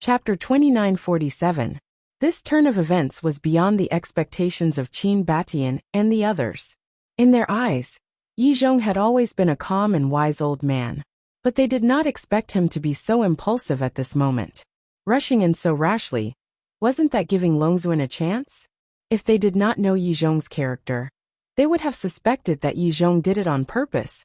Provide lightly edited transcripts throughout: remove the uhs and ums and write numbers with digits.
Chapter 2947. This turn of events was beyond the expectations of Qin Batian and the others. In their eyes, Yi Zhong had always been a calm and wise old man. But they did not expect him to be so impulsive at this moment. Rushing in so rashly, wasn't that giving Longzuan a chance? If they did not know Yi Zhong's character, they would have suspected that Yi Zhong did it on purpose,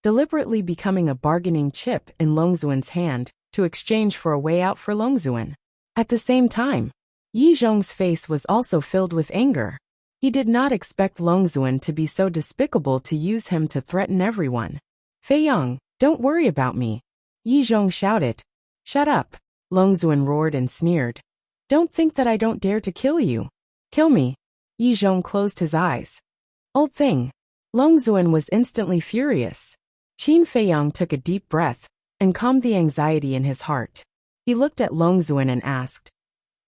deliberately becoming a bargaining chip in Longzuan's hand to exchange for a way out for Longzuan. At the same time, Yi Zhong's face was also filled with anger. He did not expect Longzuan to be so despicable to use him to threaten everyone. Fei Yang, don't worry about me. Yi Zhong shouted. Shut up. Longzuan roared and sneered. Don't think that I don't dare to kill you. Kill me. Yi Zhong closed his eyes. Old thing. Longzuan was instantly furious. Qin Fei Yang took a deep breath and calmed the anxiety in his heart. He looked at Longzuan and asked,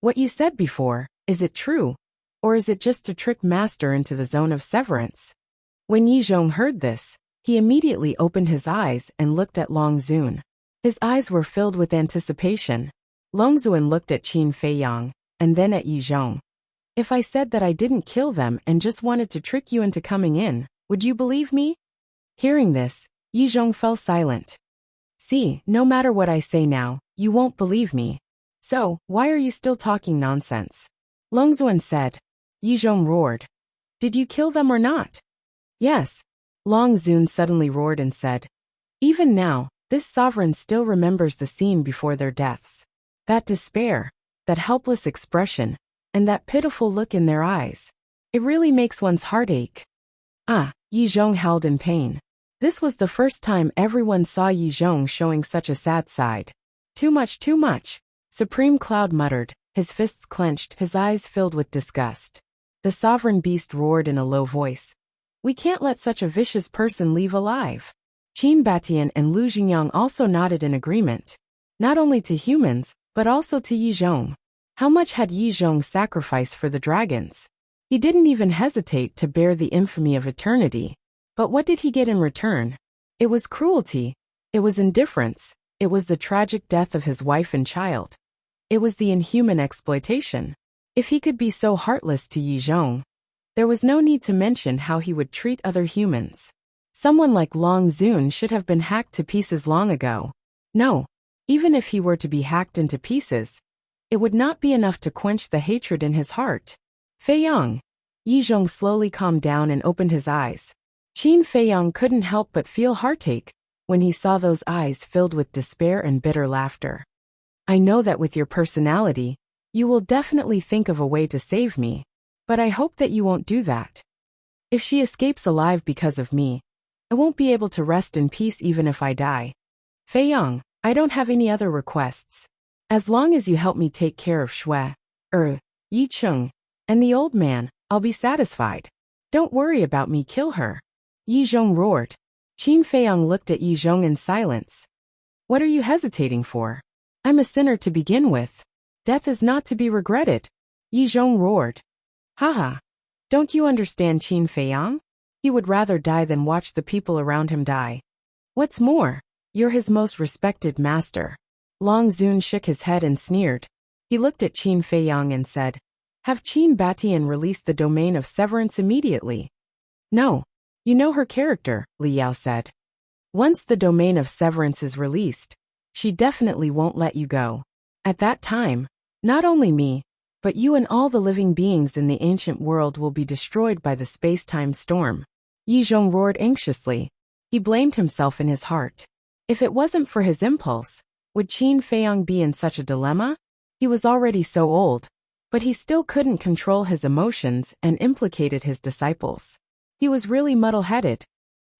what you said before, is it true? Or is it just to trick master into the zone of severance? When Yi Zhong heard this, he immediately opened his eyes and looked at Longzuan. His eyes were filled with anticipation. Longzuan looked at Qin Fei Yang, and then at Yi Zhong. If I said that I didn't kill them and just wanted to trick you into coming in, would you believe me? Hearing this, Yi Zhong fell silent. See, no matter what I say now, you won't believe me. So, why are you still talking nonsense? Longzuan said. Yi Zhong roared. Did you kill them or not? Yes. Longzuan suddenly roared and said. Even now, this sovereign still remembers the scene before their deaths. That despair, that helpless expression, and that pitiful look in their eyes. It really makes one's heart ache. Ah, Yi Zhong howled in pain. This was the first time everyone saw Yi Zhong showing such a sad side. Too much. Supreme Cloud muttered, his fists clenched, his eyes filled with disgust. The sovereign beast roared in a low voice. We can't let such a vicious person leave alive. Qin Batian and Lu Xingyang also nodded in agreement. Not only to humans, but also to Yi Zhong. How much had Yi Zhong sacrificed for the dragons? He didn't even hesitate to bear the infamy of eternity. But what did he get in return? It was cruelty. It was indifference. It was the tragic death of his wife and child. It was the inhuman exploitation. If he could be so heartless to Yi Zhong, there was no need to mention how he would treat other humans. Someone like Longzuan should have been hacked to pieces long ago. No, even if he were to be hacked into pieces, it would not be enough to quench the hatred in his heart. Fei Yang. Yi Zhong slowly calmed down and opened his eyes. Qin Fei Yang couldn't help but feel heartache when he saw those eyes filled with despair and bitter laughter. I know that with your personality, you will definitely think of a way to save me, but I hope that you won't do that. If she escapes alive because of me, I won't be able to rest in peace even if I die. Fei Yang, I don't have any other requests. As long as you help me take care of Shui, Yi Cheng, and the old man, I'll be satisfied. Don't worry about me, kill her. Yi Zhong roared. Qin Fei Yang looked at Yi Zhong in silence. What are you hesitating for? I'm a sinner to begin with. Death is not to be regretted. Yi Zhong roared. Haha. Don't you understand Qin Fei Yang? He would rather die than watch the people around him die. What's more, you're his most respected master. Longzuan shook his head and sneered. He looked at Qin Fei Yang and said, have Qin Batian release the domain of severance immediately. No. You know her character, Li Yao said. Once the domain of severance is released, she definitely won't let you go. At that time, not only me, but you and all the living beings in the ancient world will be destroyed by the space-time storm. Yi Zhong roared anxiously. He blamed himself in his heart. If it wasn't for his impulse, would Qin Fei Yang be in such a dilemma? He was already so old, but he still couldn't control his emotions and implicated his disciples. He was really muddle-headed.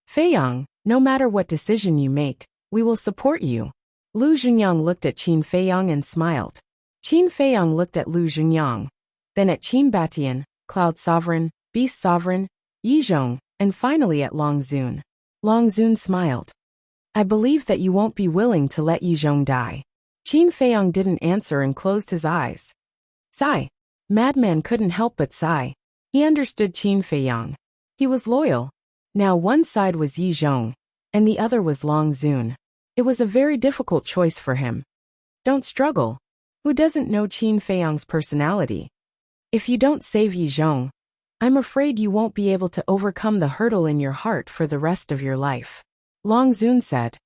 Fei Yang, no matter what decision you make, we will support you. Lu Xingyang looked at Qin Fei Yang and smiled. Qin Fei Yang looked at Lu Xingyang, then at Qin Batian, Cloud Sovereign, Beast Sovereign, Yi Zhong, and finally at Longzuan. Longzuan smiled. I believe that you won't be willing to let Yi Zhong die. Qin Fei Yang didn't answer and closed his eyes. Sigh. Madman couldn't help but sigh. He understood Qin Fei Yang. He was loyal. Now one side was Yi Zhong, and the other was Longzuan. It was a very difficult choice for him. Don't struggle. Who doesn't know Qin Feiyang's personality? If you don't save Yi Zhong, I'm afraid you won't be able to overcome the hurdle in your heart for the rest of your life. Long Zun said.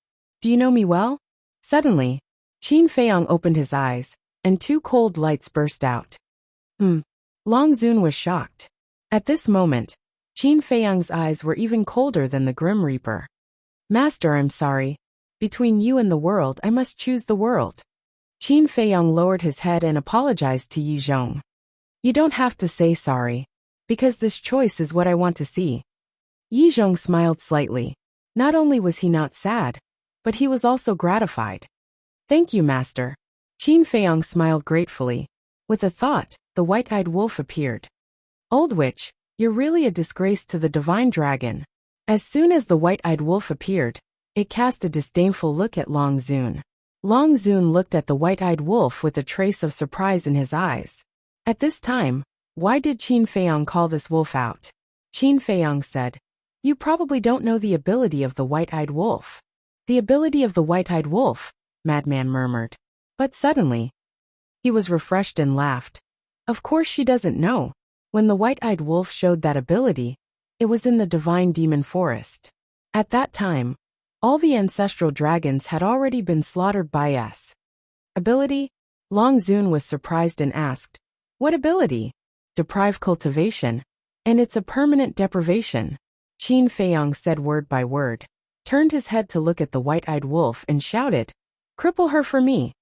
Do you know me well? Suddenly, Qin Feiyang opened his eyes, and two cold lights burst out. Long Zun was shocked. At this moment, Qin Feiyang's eyes were even colder than the Grim Reaper. Master, I'm sorry. Between you and the world, I must choose the world. Qin Feiyang lowered his head and apologized to Yi Zhong. You don't have to say sorry, because this choice is what I want to see. Yi Zhong smiled slightly. Not only was he not sad, but he was also gratified. Thank you, Master. Qin Feiyang smiled gratefully. With a thought, the white-eyed wolf appeared. Old witch, you're really a disgrace to the divine dragon. As soon as the white-eyed wolf appeared, it cast a disdainful look at Long Zun. Long Zun looked at the white-eyed wolf with a trace of surprise in his eyes. At this time, why did Qin Feiyang call this wolf out? Qin Feiyang said, You probably don't know the ability of the white-eyed wolf. The ability of the white-eyed wolf, Madman murmured. But suddenly, he was refreshed and laughed. Of course she doesn't know. When the white-eyed wolf showed that ability, it was in the divine demon forest. At that time, all the ancestral dragons had already been slaughtered by S. Ability? Long Zun was surprised and asked, What ability? Deprive cultivation. And it's a permanent deprivation. Qin Feiyang said word by word, turned his head to look at the white-eyed wolf and shouted, Cripple her for me.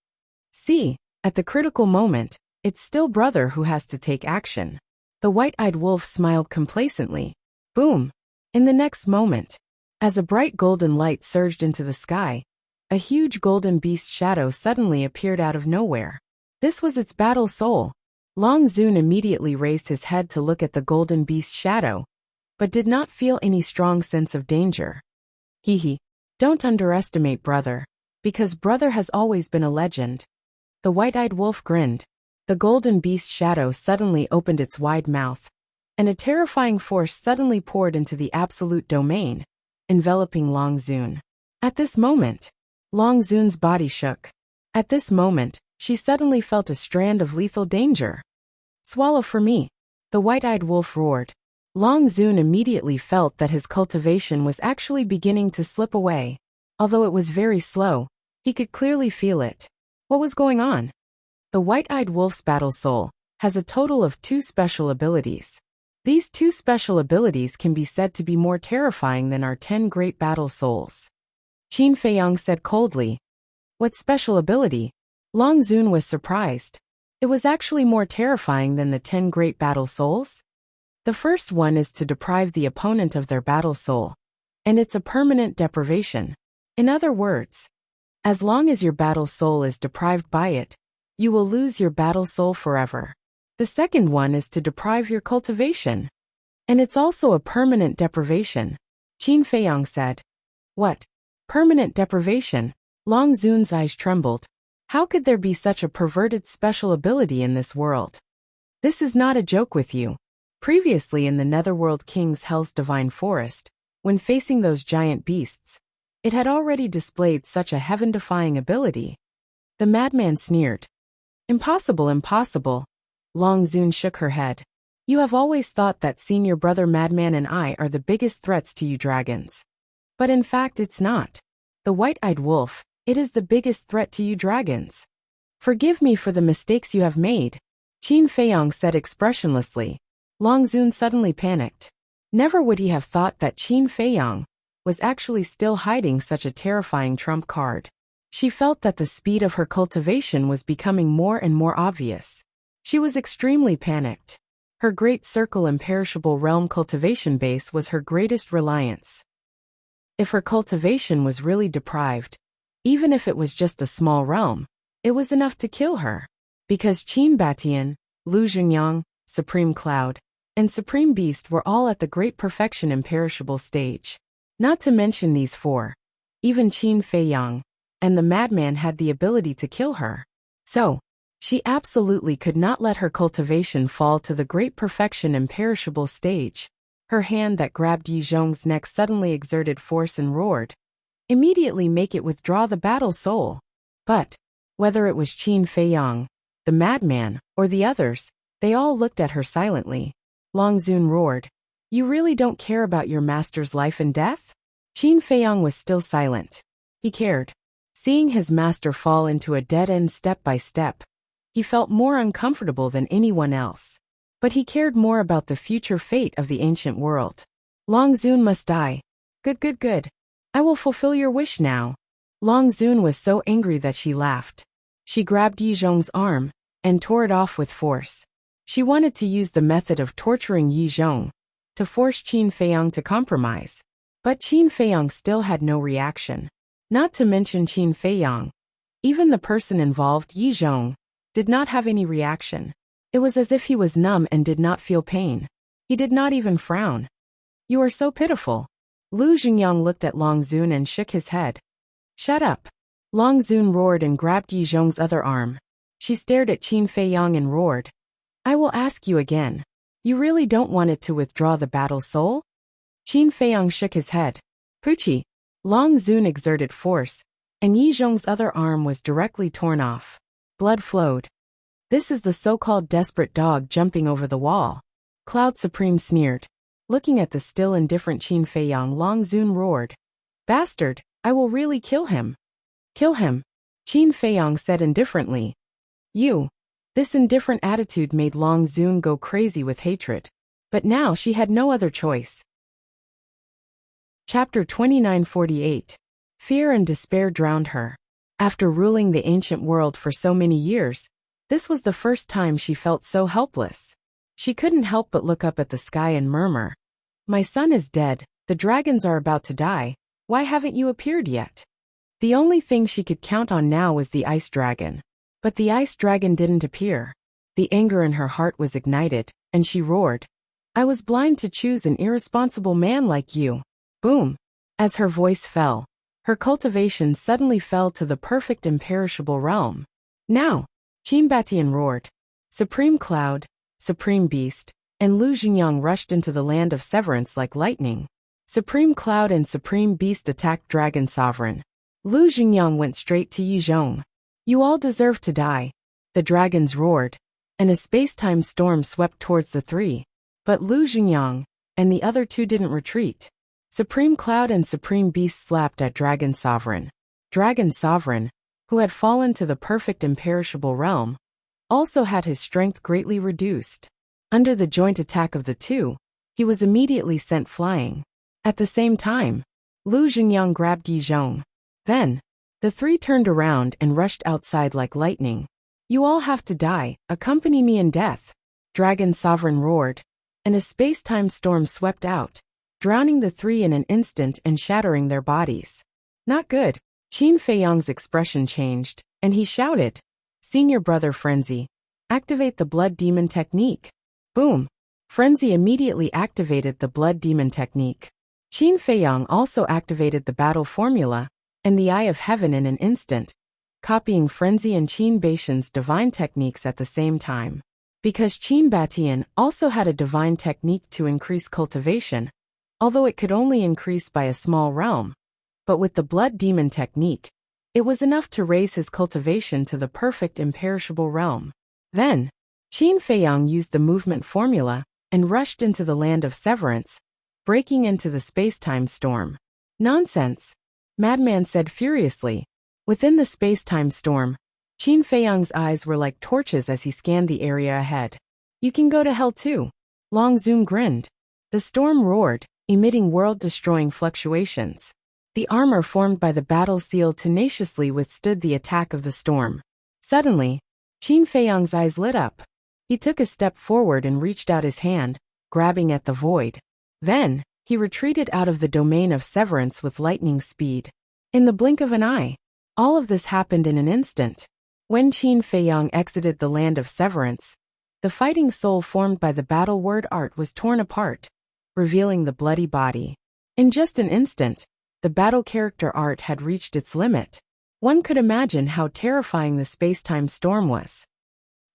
See, at the critical moment, it's still brother who has to take action. The white-eyed wolf smiled complacently. Boom! In the next moment, as a bright golden light surged into the sky, a huge golden beast shadow suddenly appeared out of nowhere. This was its battle soul. Long Zun immediately raised his head to look at the golden beast shadow, but did not feel any strong sense of danger. Hee. Don't underestimate brother, because brother has always been a legend. The white-eyed wolf grinned. The golden beast shadow suddenly opened its wide mouth, and a terrifying force suddenly poured into the absolute domain, enveloping Long Zun. At this moment, Long Zun's body shook. At this moment, she suddenly felt a strand of lethal danger. Swallow for me, the white-eyed wolf roared. Long Zun immediately felt that his cultivation was actually beginning to slip away. Although it was very slow, he could clearly feel it. What was going on? The white-eyed wolf's battle soul has a total of 2 special abilities. These 2 special abilities can be said to be more terrifying than our 10 great battle souls. Qin Feiyang said coldly. What special ability? Long Zun was surprised. It was actually more terrifying than the 10 great battle souls? The first one is to deprive the opponent of their battle soul, and it's a permanent deprivation. In other words, as long as your battle soul is deprived by it, you will lose your battle soul forever. The second one is to deprive your cultivation, and it's also a permanent deprivation. Qin Feiyang said. What? Permanent deprivation? Long Zun's eyes trembled. How could there be such a perverted special ability in this world? This is not a joke with you. Previously in the Netherworld King's Hell's Divine Forest, when facing those giant beasts, it had already displayed such a heaven-defying ability. The madman sneered. Impossible, impossible. Long Zun shook her head. You have always thought that senior brother Madman and I are the biggest threats to you dragons. But in fact it's not. The white-eyed wolf, it is the biggest threat to you dragons. Forgive me for the mistakes you have made, Qin Feiyang said expressionlessly. Long Zun suddenly panicked. Never would he have thought that Qin Feiyang was actually still hiding such a terrifying trump card. She felt that the speed of her cultivation was becoming more and more obvious. She was extremely panicked. Her great circle imperishable realm cultivation base was her greatest reliance. If her cultivation was really deprived, even if it was just a small realm, it was enough to kill her. Because Qin Batian, Lu Xingyang, Supreme Cloud, and Supreme Beast were all at the great perfection imperishable stage. Not to mention these 4. Even Qin Feiyang and the madman had the ability to kill her. So, she absolutely could not let her cultivation fall to the great perfection imperishable stage. Her hand that grabbed Yi Zhong's neck suddenly exerted force and roared. Immediately make it withdraw the battle soul. But, whether it was Qin Feiyang the madman, or the others, they all looked at her silently. Long Zun roared, "You really don't care about your master's life and death?" Qin Feiyang was still silent. He cared. Seeing his master fall into a dead end step by step, he felt more uncomfortable than anyone else. But he cared more about the future fate of the ancient world. Long Zun must die. Good. I will fulfill your wish now. Long Zun was so angry that she laughed. She grabbed Yi Zhong's arm and tore it off with force. She wanted to use the method of torturing Yi Zhong to force Qin Feiyang to compromise. But Qin Feiyang still had no reaction. Not to mention Qin Feiyang, even the person involved, Yi Zhong, did not have any reaction. It was as if he was numb and did not feel pain. He did not even frown. "You are so pitiful." Lu Xingyang looked at Long Zun and shook his head. "Shut up." Long Zun roared and grabbed Yi Zhong's other arm. She stared at Qin Feiyang and roared, "I will ask you again. You really don't want it to withdraw the battle soul?" Qin Feiyang shook his head. "Puchi." Long Zun exerted force, and Yi Zhong's other arm was directly torn off. Blood flowed. "This is the so-called desperate dog jumping over the wall." Cloud Supreme sneered. Looking at the still indifferent Qin Feiyang, Long Zun roared, "Bastard, I will really kill him." "Kill him," Qin Feiyang said indifferently. "You." This indifferent attitude made Long Zun go crazy with hatred. But now she had no other choice. Chapter 2948. Fear and despair drowned her. After ruling the ancient world for so many years, this was the first time she felt so helpless. She couldn't help but look up at the sky and murmur, "My son is dead, the dragons are about to die, why haven't you appeared yet?" The only thing she could count on now was the ice dragon. But the ice dragon didn't appear. The anger in her heart was ignited, and she roared, "I was blind to choose an irresponsible man like you." Boom! As her voice fell, her cultivation suddenly fell to the perfect imperishable realm. "Now!" Qin Batian roared. Supreme Cloud, Supreme Beast, and Lu Xingyang rushed into the land of severance like lightning. Supreme Cloud and Supreme Beast attacked Dragon Sovereign. Lu Xingyang went straight to Yi Zhong. "You all deserve to die." The dragons roared, and a space-time storm swept towards the three. But Lu Xingyang and the other two didn't retreat. Supreme Cloud and Supreme Beast slapped at Dragon Sovereign. Dragon Sovereign, who had fallen to the perfect imperishable realm, also had his strength greatly reduced. Under the joint attack of the two, he was immediately sent flying. At the same time, Lu Xingyang grabbed Yi Zhong. Then, the three turned around and rushed outside like lightning. "You all have to die, accompany me in death." Dragon Sovereign roared, and a space-time storm swept out, drowning the three in an instant and shattering their bodies. "Not good." Qin Feiyang's expression changed, and he shouted, "Senior Brother Frenzy, activate the Blood Demon technique." Boom! Frenzy immediately activated the Blood Demon technique. Qin Feiyang also activated the battle formula and the Eye of Heaven in an instant, copying Frenzy and Qin Batian's divine techniques at the same time. Because Qin Batian also had a divine technique to increase cultivation, although it could only increase by a small realm. But with the Blood Demon technique, it was enough to raise his cultivation to the perfect imperishable realm. Then, Qin Feiyang used the movement formula and rushed into the land of severance, breaking into the space-time storm. "Nonsense!" Madman said furiously. Within the space-time storm, Qin Feiyang's eyes were like torches as he scanned the area ahead. "You can go to hell too." Long Zun grinned. The storm roared, emitting world-destroying fluctuations. The armor formed by the battle seal tenaciously withstood the attack of the storm. Suddenly, Qin Feiyang's eyes lit up. He took a step forward and reached out his hand, grabbing at the void. Then, he retreated out of the domain of severance with lightning speed. In the blink of an eye, all of this happened in an instant. When Qin Feiyang exited the land of severance, the fighting soul formed by the battle word art was torn apart, revealing the bloody body. In just an instant, the battle character art had reached its limit. One could imagine how terrifying the space-time storm was.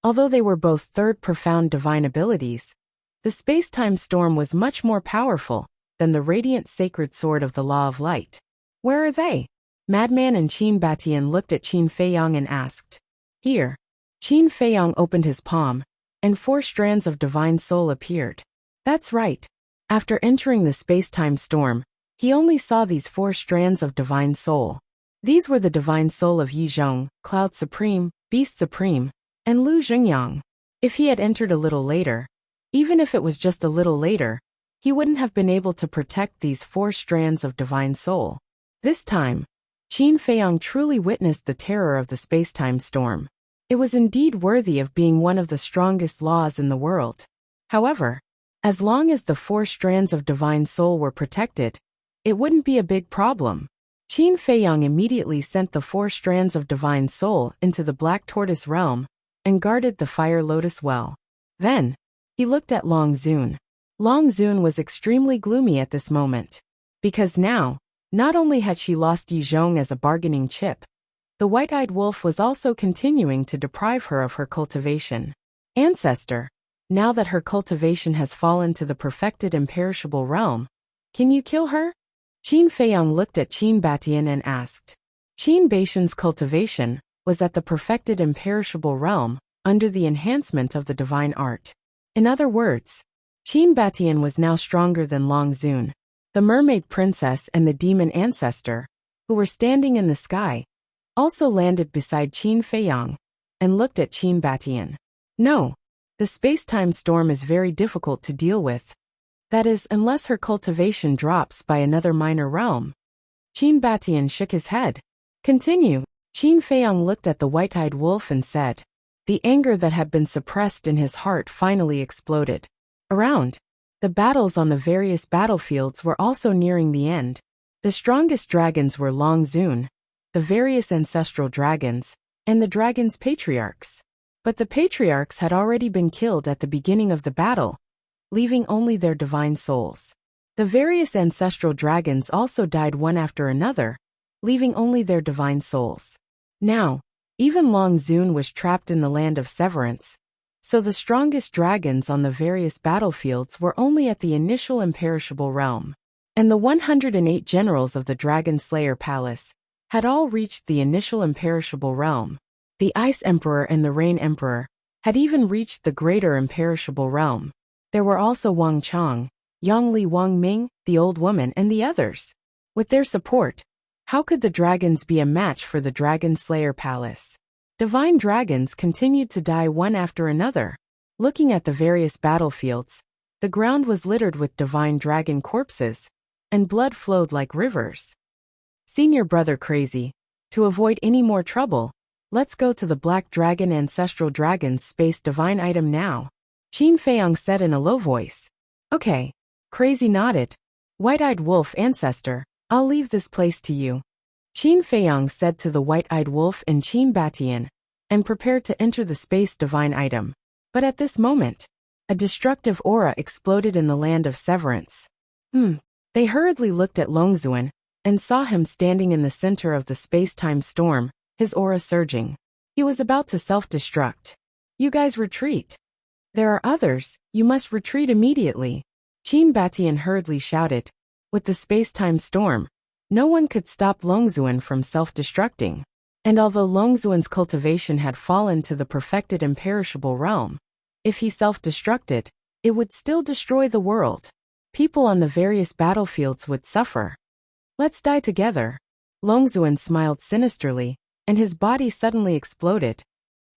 Although they were both third profound divine abilities, the space-time storm was much more powerful than the radiant sacred sword of the Law of Light. "Where are they?" Madman and Qin Batian looked at Qin Feiyang and asked. "Here." Qin Feiyang opened his palm, and 4 strands of divine soul appeared. That's right. After entering the space-time storm, he only saw these 4 strands of divine soul. These were the divine soul of Yi Zhong, Cloud Supreme, Beast Supreme, and Lu Xingyang. If he had entered a little later, even if it was just a little later, he wouldn't have been able to protect these 4 strands of divine soul. This time, Qin Feiyang truly witnessed the terror of the space-time storm. It was indeed worthy of being one of the strongest laws in the world. However, as long as the 4 strands of divine soul were protected, it wouldn't be a big problem. Qin Feiyang immediately sent the 4 strands of divine soul into the Black Tortoise realm and guarded the Fire Lotus well. Then, he looked at Long Zun. Long Zun was extremely gloomy at this moment. Because now, not only had she lost Yi Zhong as a bargaining chip, the white-eyed wolf was also continuing to deprive her of her cultivation. Ancestor, now that her cultivation has fallen to the perfected imperishable realm, can you kill her? Qin Feiyang looked at Qin Batian and asked. Qin Batian's cultivation was at the perfected imperishable realm, under the enhancement of the divine art. In other words, Qin Batian was now stronger than Long Zun, the mermaid princess and the demon ancestor, who were standing in the sky, also landed beside Qin Feiyang, and looked at Qin Batian. No, the space-time storm is very difficult to deal with. That is, unless her cultivation drops by another minor realm. Qin Batian shook his head. Continue. Qin Feiyang looked at the white-eyed wolf and said. The anger that had been suppressed in his heart finally exploded. Around, the battles on the various battlefields were also nearing the end. The strongest dragons were Long Zun, the various ancestral dragons, and the dragons' patriarchs. But the patriarchs had already been killed at the beginning of the battle, leaving only their divine souls. The various ancestral dragons also died one after another, leaving only their divine souls. Now, even Long Zun was trapped in the land of severance, so the strongest dragons on the various battlefields were only at the initial imperishable realm. And the 108 generals of the Dragon Slayer Palace had all reached the initial imperishable realm. The Ice Emperor and the Rain Emperor had even reached the greater imperishable realm. There were also Wang Chang, Yangli Wang Ming, the old woman, and the others. With their support, how could the dragons be a match for the Dragon Slayer Palace? Divine dragons continued to die one after another. Looking at the various battlefields, the ground was littered with divine dragon corpses, and blood flowed like rivers. Senior brother Crazy, to avoid any more trouble, let's go to the Black Dragon Ancestral Dragon's space divine item now. Qin Feiyang said in a low voice. Okay. Crazy nodded. White-eyed wolf ancestor, I'll leave this place to you. Qin Feiyang said to the white-eyed wolf and Qin Batian, and prepared to enter the space divine item. But at this moment, a destructive aura exploded in the land of severance. They hurriedly looked at Longzuan, and saw him standing in the center of the space-time storm, his aura surging. He was about to self-destruct. You guys retreat. There are others, you must retreat immediately. Qin Batian hurriedly shouted. With the space-time storm, no one could stop Longzuan from self-destructing. And although Longzuan's cultivation had fallen to the perfected imperishable realm, if he self-destructed, it would still destroy the world. People on the various battlefields would suffer. Let's die together. Longzuan smiled sinisterly, and his body suddenly exploded.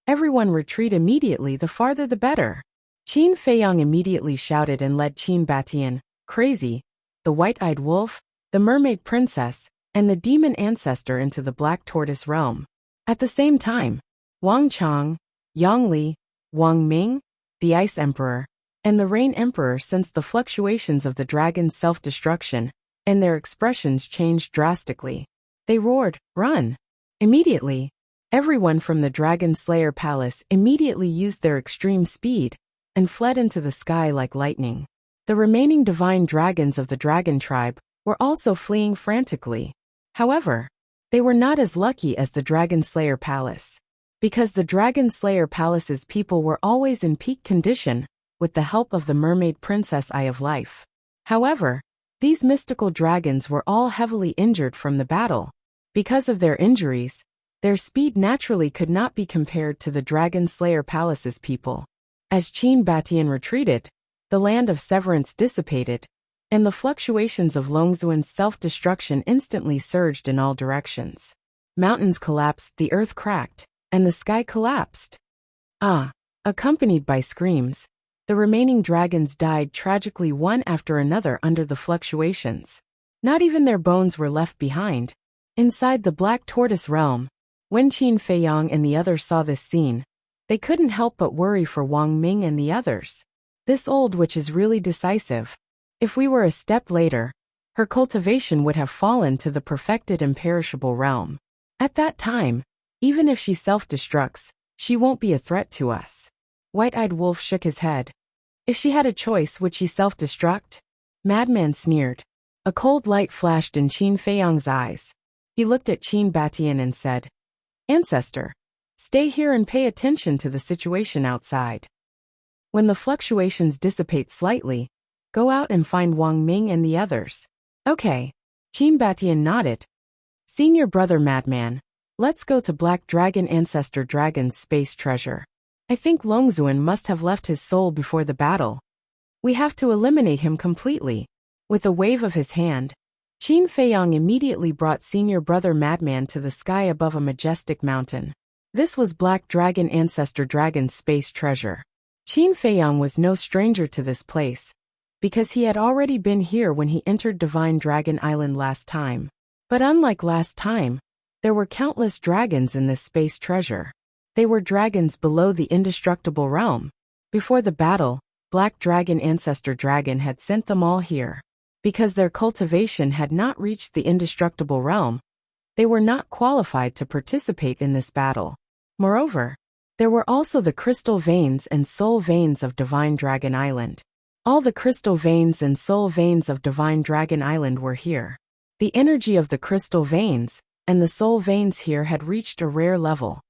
Everyone retreat immediately, the farther the better. Qin Feiyang immediately shouted and led Qin Batian, Crazy, the white-eyed wolf, the mermaid princess, and the demon ancestor into the Black Tortoise realm. At the same time, Wang Chang, Yang Li, Wang Ming, the Ice Emperor, and the Rain Emperor sensed the fluctuations of the dragon's self-destruction, and their expressions changed drastically. They roared, Run! Immediately, everyone from the Dragon Slayer Palace immediately used their extreme speed and fled into the sky like lightning. The remaining divine dragons of the dragon tribe were also fleeing frantically. However, they were not as lucky as the Dragon Slayer Palace, because the Dragon Slayer Palace's people were always in peak condition with the help of the Mermaid Princess Eye of Life. However, these mystical dragons were all heavily injured from the battle. Because of their injuries, Their speed naturally could not be compared to the Dragon Slayer Palace's people. As Qin Batian retreated, the land of severance dissipated, and the fluctuations of Longzuan's self-destruction instantly surged in all directions. Mountains collapsed, the earth cracked, and the sky collapsed. Accompanied by screams, the remaining dragons died tragically one after another under the fluctuations. Not even their bones were left behind. Inside the Black Tortoise realm, when Qin Feiyang and the others saw this scene, they couldn't help but worry for Wang Ming and the others. This old witch is really decisive. If we were a step later, her cultivation would have fallen to the perfected imperishable realm. At that time, even if she self-destructs, she won't be a threat to us. White-Eyed Wolf shook his head. If she had a choice, would she self-destruct? Madman sneered. A cold light flashed in Qin Feiyang's eyes. He looked at Qin Batian and said, "Ancestor, stay here and pay attention to the situation outside. When the fluctuations dissipate slightly, go out and find Wang Ming and the others." "Okay." Qin Batian nodded. "Senior brother Madman, let's go to Black Dragon Ancestor Dragon's space treasure. I think Longzuan must have left his soul before the battle. We have to eliminate him completely." With a wave of his hand, Qin Feiyang immediately brought senior brother Madman to the sky above a majestic mountain. This was Black Dragon Ancestor Dragon's space treasure. Qin Feiyang was no stranger to this place, because he had already been here when he entered Divine Dragon Island last time. But unlike last time, there were countless dragons in this space treasure. They were dragons below the indestructible realm. Before the battle, Black Dragon Ancestor Dragon had sent them all here. Because their cultivation had not reached the indestructible realm, they were not qualified to participate in this battle. Moreover, there were also the crystal veins and soul veins of Divine Dragon Island. All the crystal veins and soul veins of Divine Dragon Island were here. The energy of the crystal veins and the soul veins here had reached a rare level.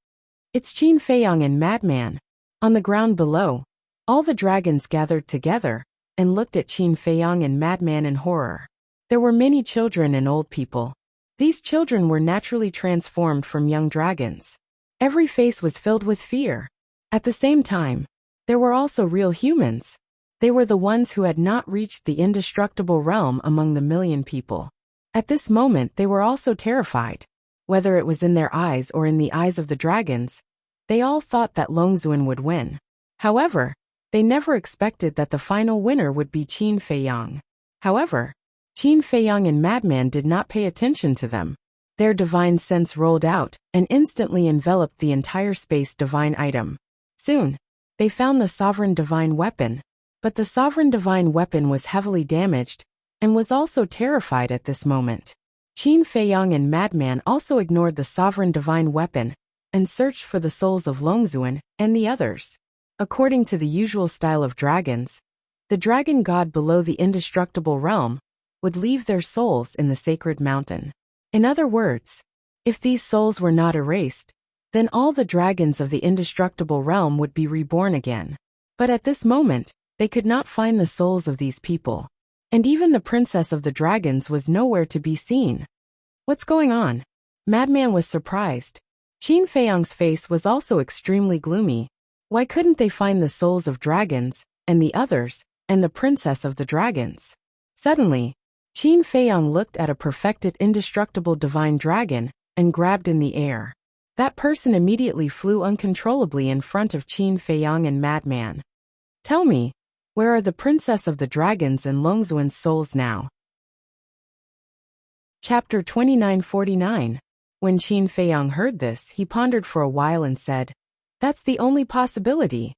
It's Qin Feiyang and Madman. On the ground below, all the dragons gathered together and looked at Qin Feiyang and Madman in horror. There were many children and old people. These children were naturally transformed from young dragons. Every face was filled with fear. At the same time, there were also real humans. They were the ones who had not reached the indestructible realm among the million people. At this moment they were also terrified. Whether it was in their eyes or in the eyes of the dragons, they all thought that Longzuan would win. However, they never expected that the final winner would be Qin Feiyang. However, Qin Feiyang and Madman did not pay attention to them. Their divine sense rolled out and instantly enveloped the entire space divine item. Soon, they found the sovereign divine weapon. But the sovereign divine weapon was heavily damaged and was also terrified at this moment. Qin Feiyang and Madman also ignored the sovereign divine weapon and searched for the souls of Longzuan and the others. According to the usual style of dragons, the dragon god below the indestructible realm would leave their souls in the sacred mountain. In other words, if these souls were not erased, then all the dragons of the indestructible realm would be reborn again. But at this moment, they could not find the souls of these people. And even the princess of the dragons was nowhere to be seen. What's going on? Madman was surprised. Qin Feiyang's face was also extremely gloomy. Why couldn't they find the souls of dragons, and the others, and the princess of the dragons? Suddenly, Qin Feiyang looked at a perfected indestructible divine dragon and grabbed in the air. That person immediately flew uncontrollably in front of Qin Feiyang and Madman. "Tell me, where are the princess of the dragons and Longzuan's souls now?" Chapter 2949. When Qin Feiyang heard this, he pondered for a while and said, "That's the only possibility."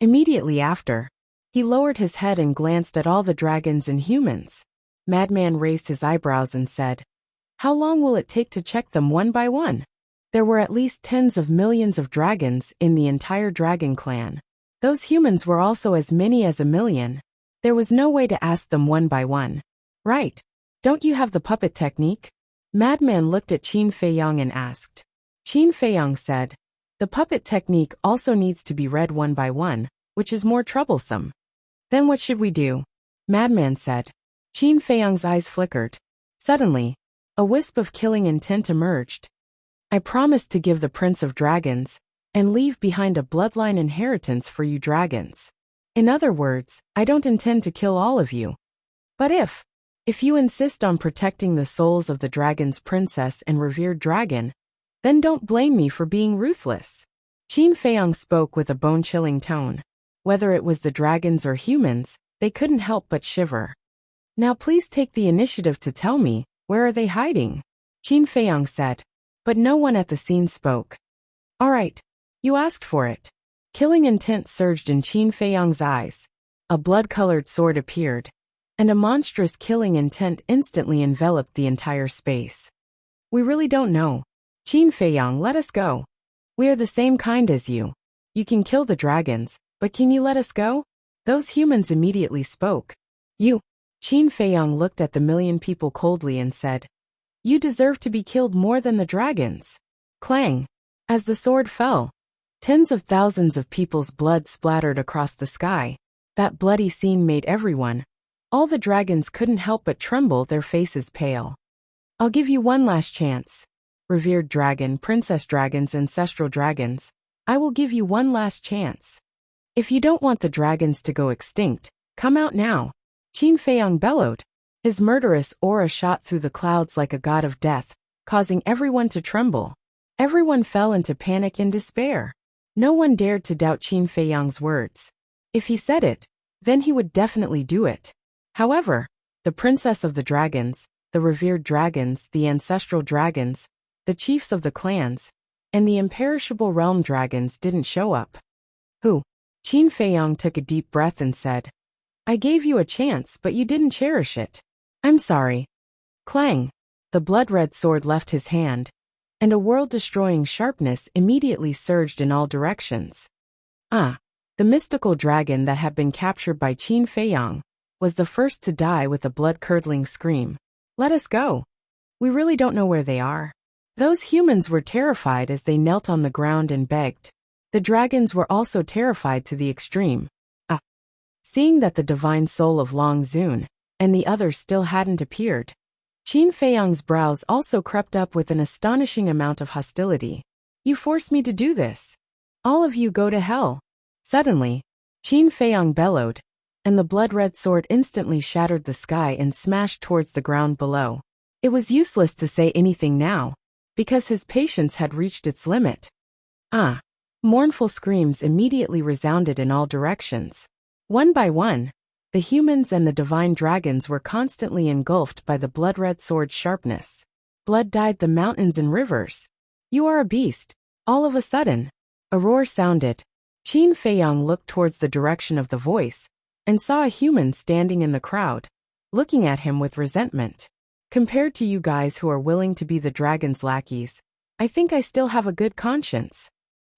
Immediately after, he lowered his head and glanced at all the dragons and humans. Madman raised his eyebrows and said, "How long will it take to check them one by one?" There were at least tens of millions of dragons in the entire dragon clan. Those humans were also as many as 1,000,000. There was no way to ask them one by one. "Right. Don't you have the puppet technique?" Madman looked at Qin Feiyang and asked. Qin Feiyang said, "The puppet technique also needs to be read one by one, which is more troublesome." "Then what should we do?" Madman said. Qin Feiyang's eyes flickered. Suddenly, a wisp of killing intent emerged. I promised to give the Prince of Dragons and leave behind a bloodline inheritance for you dragons. In other words, I don't intend to kill all of you. But if you insist on protecting the souls of the dragon's princess and revered dragon, then don't blame me for being ruthless. Qin Feiyang spoke with a bone-chilling tone. Whether it was the dragons or humans, they couldn't help but shiver. Now please take the initiative to tell me, where are they hiding? Qin Feiyang said. But no one at the scene spoke. All right, you asked for it. Killing intent surged in Qin Feiyang's eyes. A blood-colored sword appeared, and a monstrous killing intent instantly enveloped the entire space. We really don't know. Qin Feiyang, let us go. We are the same kind as you. You can kill the dragons, but can you let us go? Those humans immediately spoke. You. Qin Feiyang looked at the million people coldly and said, You deserve to be killed more than the dragons. Clang. As the sword fell, tens of thousands of people's blood splattered across the sky. That bloody scene made everyone, all the dragons couldn't help but tremble, their faces pale. I'll give you one last chance. Revered dragon, princess dragons, ancestral dragons, I will give you one last chance. If you don't want the dragons to go extinct, come out now. Qin Feiyang bellowed. His murderous aura shot through the clouds like a god of death, causing everyone to tremble. Everyone fell into panic and despair. No one dared to doubt Qin Feiyang's words. If he said it, then he would definitely do it. However, the princess of the dragons, the revered dragons, the ancestral dragons, the chiefs of the clans, and the imperishable realm dragons didn't show up. Who? Qin Feiyang took a deep breath and said, I gave you a chance, but you didn't cherish it. I'm sorry. Clang. The blood-red sword left his hand, and a world-destroying sharpness immediately surged in all directions. The mystical dragon that had been captured by Qin Feiyang was the first to die with a blood-curdling scream. Let us go. We really don't know where they are. Those humans were terrified as they knelt on the ground and begged. The dragons were also terrified to the extreme. Seeing that the divine soul of Long Zun and the others still hadn't appeared, Qin Feiyang's brows also crept up with an astonishing amount of hostility. You forced me to do this. All of you go to hell. Suddenly, Qin Feiyang bellowed, and the blood-red sword instantly shattered the sky and smashed towards the ground below. It was useless to say anything now, because his patience had reached its limit. Mournful screams immediately resounded in all directions. One by one, the humans and the divine dragons were constantly engulfed by the blood-red sword's sharpness. Blood dyed the mountains and rivers. You are a beast. All of a sudden, a roar sounded. Qin Feiyang looked towards the direction of the voice, and saw a human standing in the crowd, looking at him with resentment. Compared to you guys who are willing to be the dragon's lackeys, I think I still have a good conscience.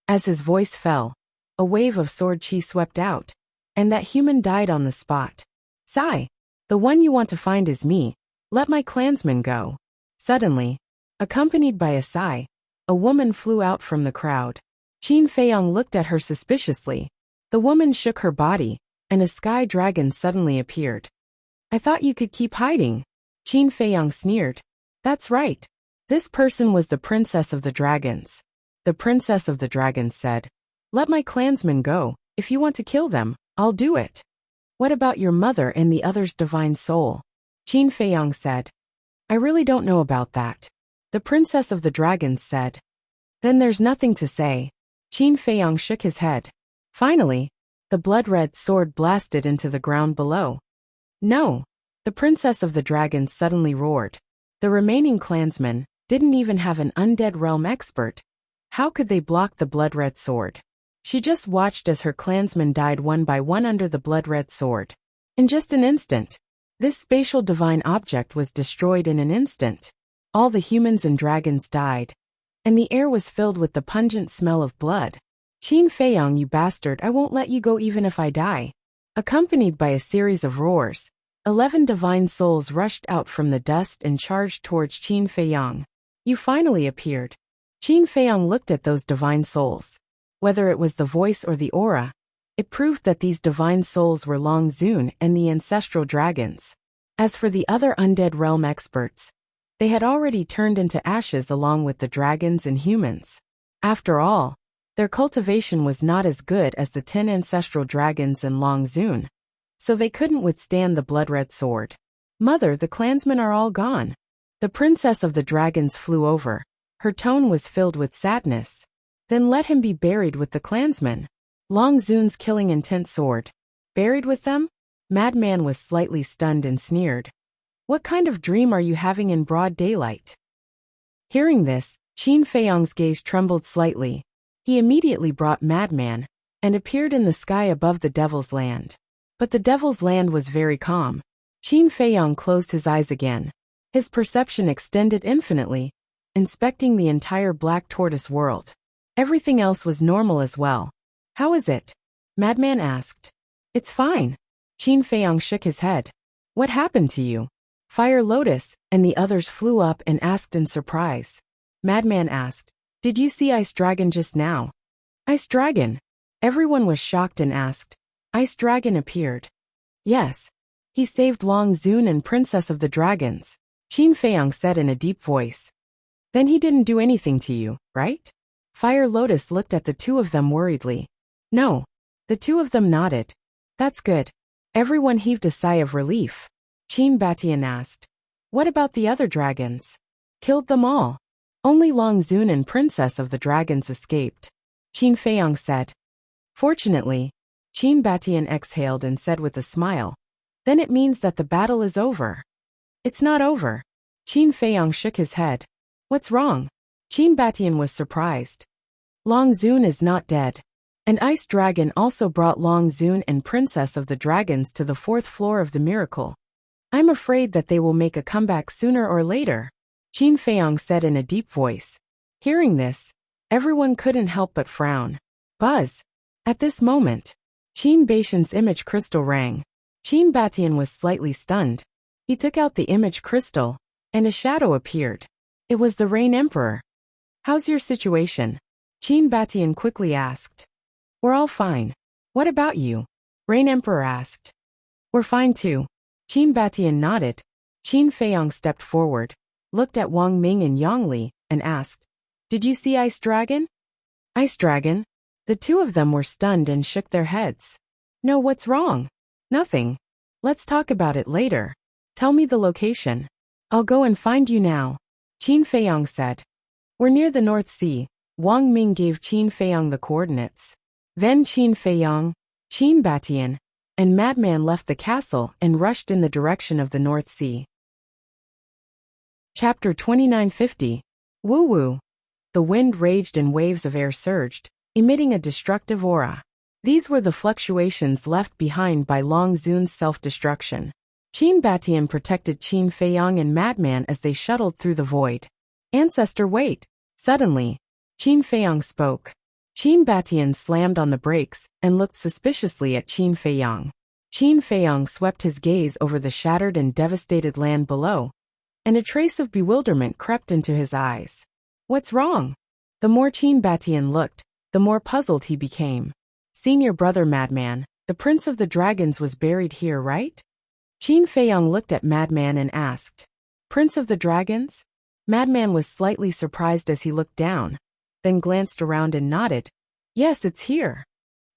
As his voice fell, a wave of sword chi swept out, and that human died on the spot. Sigh. The one you want to find is me. Let my clansmen go. Suddenly, accompanied by a sigh, a woman flew out from the crowd. Qin Feiyang looked at her suspiciously. The woman shook her body, and a sky dragon suddenly appeared. I thought you could keep hiding. Qin Feiyang sneered. That's right. This person was the princess of the dragons. The princess of the dragons said, Let my clansmen go. If you want to kill them, I'll do it. What about your mother and the other's divine soul? Qin Feiyang said. I really don't know about that. The princess of the dragons said. Then there's nothing to say. Qin Feiyang shook his head. Finally, the blood-red sword blasted into the ground below. No! The princess of the dragons suddenly roared. The remaining clansmen didn't even have an undead realm expert. How could they block the blood-red sword? She just watched as her clansmen died one by one under the blood-red sword. In just an instant, this spatial divine object was destroyed in an instant. All the humans and dragons died, and the air was filled with the pungent smell of blood. Qin Feiyang, you bastard, I won't let you go even if I die. Accompanied by a series of roars, 11 divine souls rushed out from the dust and charged towards Qin Feiyang. You finally appeared. Qin Feiyang looked at those divine souls. Whether it was the voice or the aura, it proved that these divine souls were Long Zun and the ancestral dragons. As for the other undead realm experts, They had already turned into ashes along with the dragons and humans. After all, their cultivation was not as good as the 10 ancestral dragons in Long Zun, so they couldn't withstand the blood-red sword. Mother, the clansmen are all gone. The princess of the dragons flew over. Her tone was filled with sadness. Then let him be buried with the clansmen. Long Zun's killing intent sword. Buried with them? Madman was slightly stunned and sneered. What kind of dream are you having in broad daylight? Hearing this, Qin Feiyong's gaze trembled slightly. He immediately brought Madman and appeared in the sky above the Devil's Land. But the Devil's Land was very calm. Qin Feiyong closed his eyes again. His perception extended infinitely, inspecting the entire Black Tortoise world. Everything else was normal as well. How is it? Madman asked. It's fine. Qin Feiyong shook his head. What happened to you? Fire Lotus and the others flew up and asked in surprise. Madman asked, Did you see Ice Dragon just now? Ice Dragon? Everyone was shocked and asked. Ice Dragon appeared. Yes. He saved Long Zun and Princess of the Dragons, Qin Feiyong said in a deep voice. Then he didn't do anything to you, right? Fire Lotus looked at the two of them worriedly. No. The two of them nodded. That's good. Everyone heaved a sigh of relief. Qin Batian asked. What about the other dragons? Killed them all. Only Long Zun and Princess of the Dragons escaped, Qin Feiyong said. Fortunately, Qin Batian exhaled and said with a smile. Then it means that the battle is over. It's not over. Qin Feiyong shook his head. What's wrong? Qin Batian was surprised. Long Zun is not dead. And Ice Dragon also brought Long Zun and Princess of the Dragons to the 4th floor of the miracle. I'm afraid that they will make a comeback sooner or later, Qin Feiyong said in a deep voice. Hearing this, everyone couldn't help but frown. Buzz. At this moment, Qin Batian's image crystal rang. Qin Batian was slightly stunned. He took out the image crystal, and a shadow appeared. It was the Rain Emperor. How's your situation? Qin Batian quickly asked. We're all fine. What about you? Rain Emperor asked. We're fine too. Qin Batian nodded. Qin Feiyong stepped forward, looked at Wang Ming and Yang Li, and asked, Did you see Ice Dragon? Ice Dragon? The two of them were stunned and shook their heads. No, what's wrong? Nothing. Let's talk about it later. Tell me the location. I'll go and find you now, Qin Feiyong said. We're near the North Sea. Wang Ming gave Qin Feiyong the coordinates. Then Qin Feiyong, Qin Batian, and Madman left the castle and rushed in the direction of the North Sea. Chapter 2950. Woo-woo. The wind raged and waves of air surged, emitting a destructive aura. These were the fluctuations left behind by Long Zun's self-destruction. Qin Batian protected Qin Feiyong and Madman as they shuttled through the void. Ancestor, wait! Suddenly, Qin Feiyong spoke. Qin Batian slammed on the brakes and looked suspiciously at Qin Feiyong. Qin Feiyong swept his gaze over the shattered and devastated land below, and a trace of bewilderment crept into his eyes. What's wrong? The more Qin Batian looked, the more puzzled he became. Senior brother Madman, the Prince of the Dragons was buried here, right? Qin Feiyong looked at Madman and asked, Prince of the Dragons? Madman was slightly surprised as he looked down, then glanced around and nodded. Yes, it's here.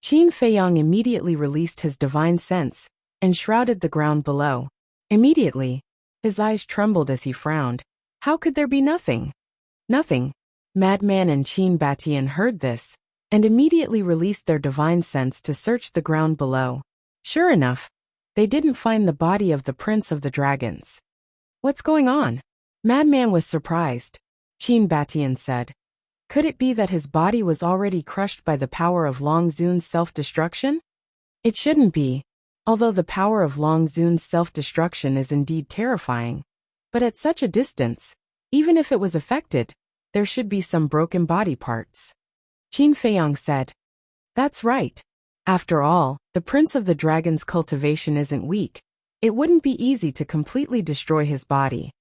Qin Feiyong immediately released his divine sense and shrouded the ground below. Immediately, his eyes trembled as he frowned. How could there be nothing? Nothing. Madman and Qin Batian heard this and immediately released their divine sense to search the ground below. Sure enough, they didn't find the body of the Prince of the Dragons. What's going on? Madman was surprised. Qin Batian said. Could it be that his body was already crushed by the power of Long Zun's self-destruction? It shouldn't be, although the power of Long Zun's self-destruction is indeed terrifying. But at such a distance, even if it was affected, there should be some broken body parts. Qin Feiyong said. That's right. After all, the Prince of the Dragons' cultivation isn't weak. It wouldn't be easy to completely destroy his body.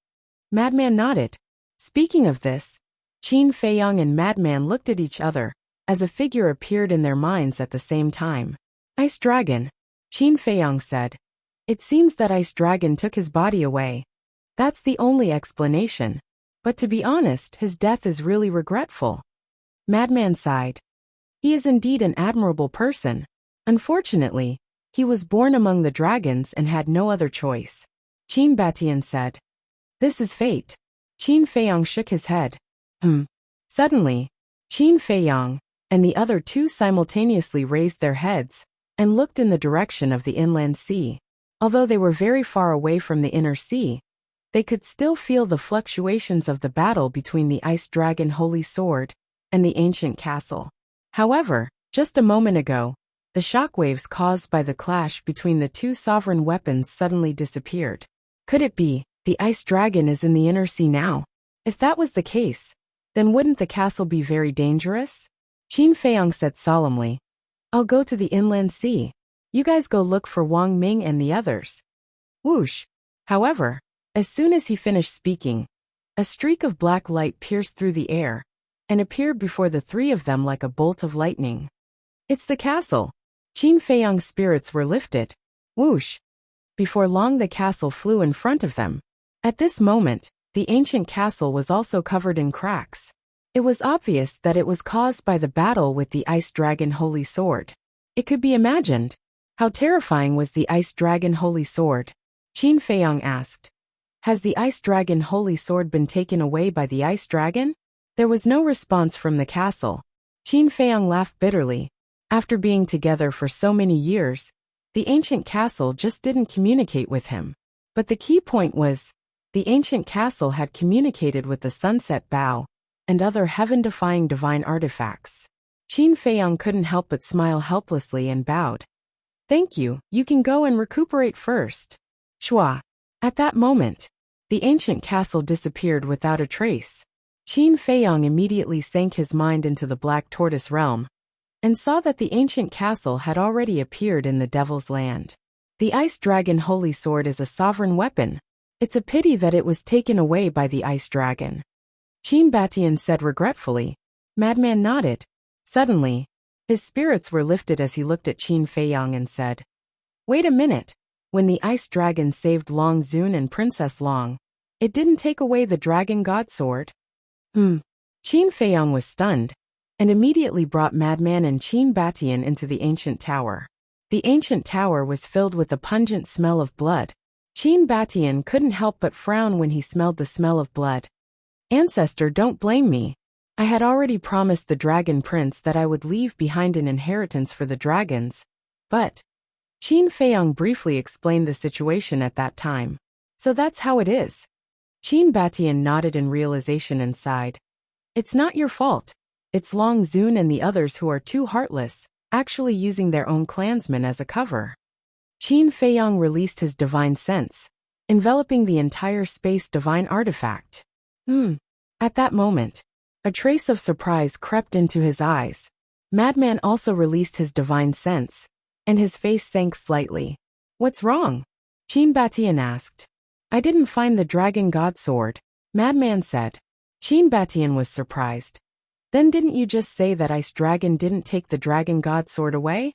Madman nodded. Speaking of this, Qin Feiyong and Madman looked at each other, as a figure appeared in their minds at the same time. Ice Dragon, Qin Feiyong said. It seems that Ice Dragon took his body away. That's the only explanation. But to be honest, his death is really regretful. Madman sighed. He is indeed an admirable person. Unfortunately, he was born among the dragons and had no other choice. Qin Batian said. This is fate. Qin Feiyang shook his head. Suddenly, Qin Feiyang and the other two simultaneously raised their heads and looked in the direction of the inland sea. Although they were very far away from the inner sea, they could still feel the fluctuations of the battle between the ice dragon Holy Sword and the ancient castle. However, just a moment ago, the shockwaves caused by the clash between the two sovereign weapons suddenly disappeared. Could it be, the ice dragon is in the inner sea now? If that was the case, then wouldn't the castle be very dangerous? Qin Feiyang said solemnly. I'll go to the inland sea. You guys go look for Wang Ming and the others. Whoosh! However, as soon as he finished speaking, a streak of black light pierced through the air and appeared before the three of them like a bolt of lightning. It's the castle. Qin Feiyang's spirits were lifted. Whoosh! Before long the castle flew in front of them. At this moment, the ancient castle was also covered in cracks. It was obvious that it was caused by the battle with the ice dragon Holy Sword. It could be imagined. How terrifying was the ice dragon Holy Sword? Qin Feiyang asked. Has the ice dragon Holy Sword been taken away by the ice dragon? There was no response from the castle. Qin Feiyang laughed bitterly. After being together for so many years, the ancient castle just didn't communicate with him. But the key point was, the ancient castle had communicated with the sunset bow and other heaven-defying divine artifacts. Qin Feiyang couldn't help but smile helplessly and bowed. Thank you, you can go and recuperate first. Shua. At that moment, the ancient castle disappeared without a trace. Qin Feiyang immediately sank his mind into the Black Tortoise realm and saw that the ancient castle had already appeared in the Devil's Land. The Ice Dragon Holy Sword is a sovereign weapon. It's a pity that it was taken away by the Ice Dragon. Qin Batian said regretfully. Madman nodded. Suddenly, his spirits were lifted as he looked at Qin Feiyang and said, Wait a minute. When the Ice Dragon saved Long Zun and Princess Long, it didn't take away the Dragon God Sword. Qin Feiyang was stunned and immediately brought Madman and Qin Batian into the ancient tower. The ancient tower was filled with a pungent smell of blood. Qin Batian couldn't help but frown when he smelled the smell of blood. Ancestor, don't blame me. I had already promised the Dragon Prince that I would leave behind an inheritance for the dragons, but Qin Feiyang briefly explained the situation at that time. So that's how it is. Qin Batian nodded in realization and sighed. It's not your fault. It's Long Zun and the others who are too heartless, actually using their own clansmen as a cover. Qin Feiyang released his divine sense, enveloping the entire space divine artifact. At that moment, a trace of surprise crept into his eyes. Madman also released his divine sense, and his face sank slightly. What's wrong? Qin Batian asked. I didn't find the Dragon God Sword, Madman said. Qin Batian was surprised. Then didn't you just say that Ice Dragon didn't take the Dragon God Sword away?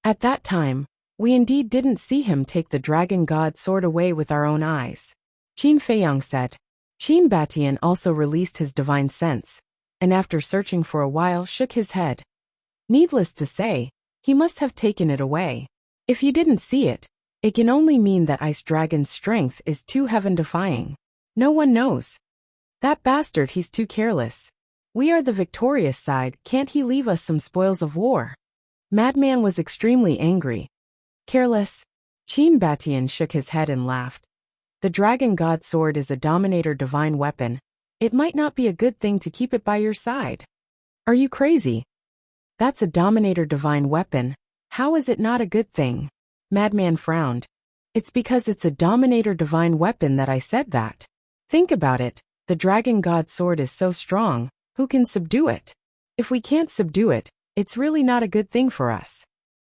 At that time, we indeed didn't see him take the Dragon God Sword away with our own eyes. Qin Feiyang said. Qin Batian also released his divine sense, and after searching for a while shook his head. Needless to say, he must have taken it away. If you didn't see it, it can only mean that Ice Dragon's strength is too heaven-defying. No one knows. That bastard, he's too careless. We are the victorious side, can't he leave us some spoils of war? Madman was extremely angry. Careless? Qin Batian shook his head and laughed. The Dragon God Sword is a Dominator divine weapon. It might not be a good thing to keep it by your side. Are you crazy? That's a Dominator divine weapon. How is it not a good thing? Madman frowned. It's because it's a Dominator divine weapon that I said that. Think about it. The Dragon God Sword is so strong. Who can subdue it? If we can't subdue it, it's really not a good thing for us.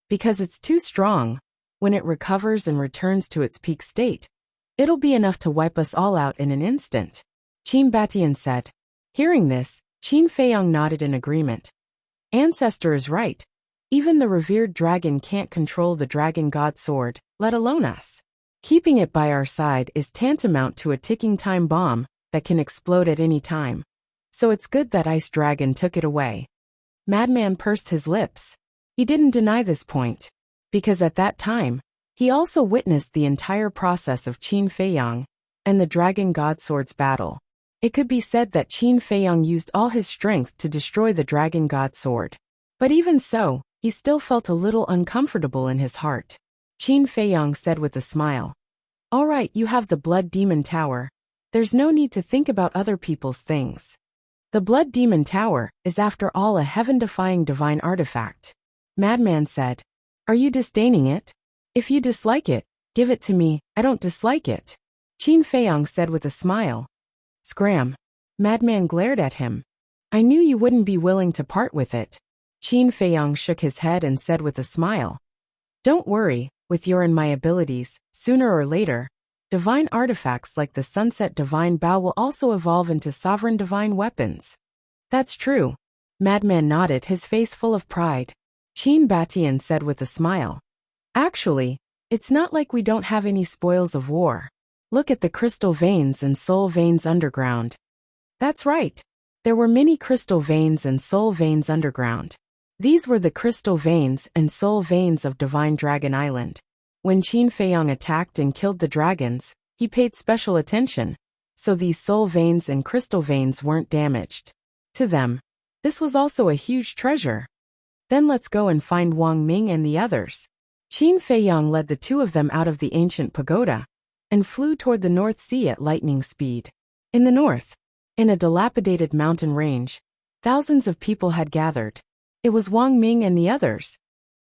Because it's too strong. When it recovers and returns to its peak state, it'll be enough to wipe us all out in an instant. Qin Batian said. Hearing this, Qin Feiyang nodded in agreement. Ancestor is right. Even the revered dragon can't control the Dragon God Sword, let alone us. Keeping it by our side is tantamount to a ticking time bomb that can explode at any time. So it's good that Ice Dragon took it away. Madman pursed his lips. He didn't deny this point, because at that time, he also witnessed the entire process of Qin Feiyang and the Dragon God Sword's battle. It could be said that Qin Feiyang used all his strength to destroy the Dragon God Sword. But even so, he still felt a little uncomfortable in his heart. Qin Feiyang said with a smile, "All right, you have the Blood Demon Tower. There's no need to think about other people's things. The Blood Demon Tower is after all a heaven-defying divine artifact." Madman said, "Are you disdaining it? If you dislike it, give it to me. I don't dislike it." Qin Feiyang said with a smile. Scram. Madman glared at him. "I knew you wouldn't be willing to part with it." Qin Feiyang shook his head and said with a smile, "Don't worry, with your and my abilities, sooner or later, divine artifacts like the Sunset Divine Bow will also evolve into sovereign divine weapons." "That's true." Madman nodded, his face full of pride. Qin Batian said with a smile, "Actually, it's not like we don't have any spoils of war. Look at the crystal veins and soul veins underground." That's right. There were many crystal veins and soul veins underground. These were the crystal veins and soul veins of Divine Dragon Island. When Qin Feiyang attacked and killed the dragons, he paid special attention, so these soul veins and crystal veins weren't damaged. To them, this was also a huge treasure. Then let's go and find Wang Ming and the others. Qin Feiyang led the two of them out of the ancient pagoda and flew toward the North Sea at lightning speed. In the north, in a dilapidated mountain range, thousands of people had gathered. It was Wang Ming and the others.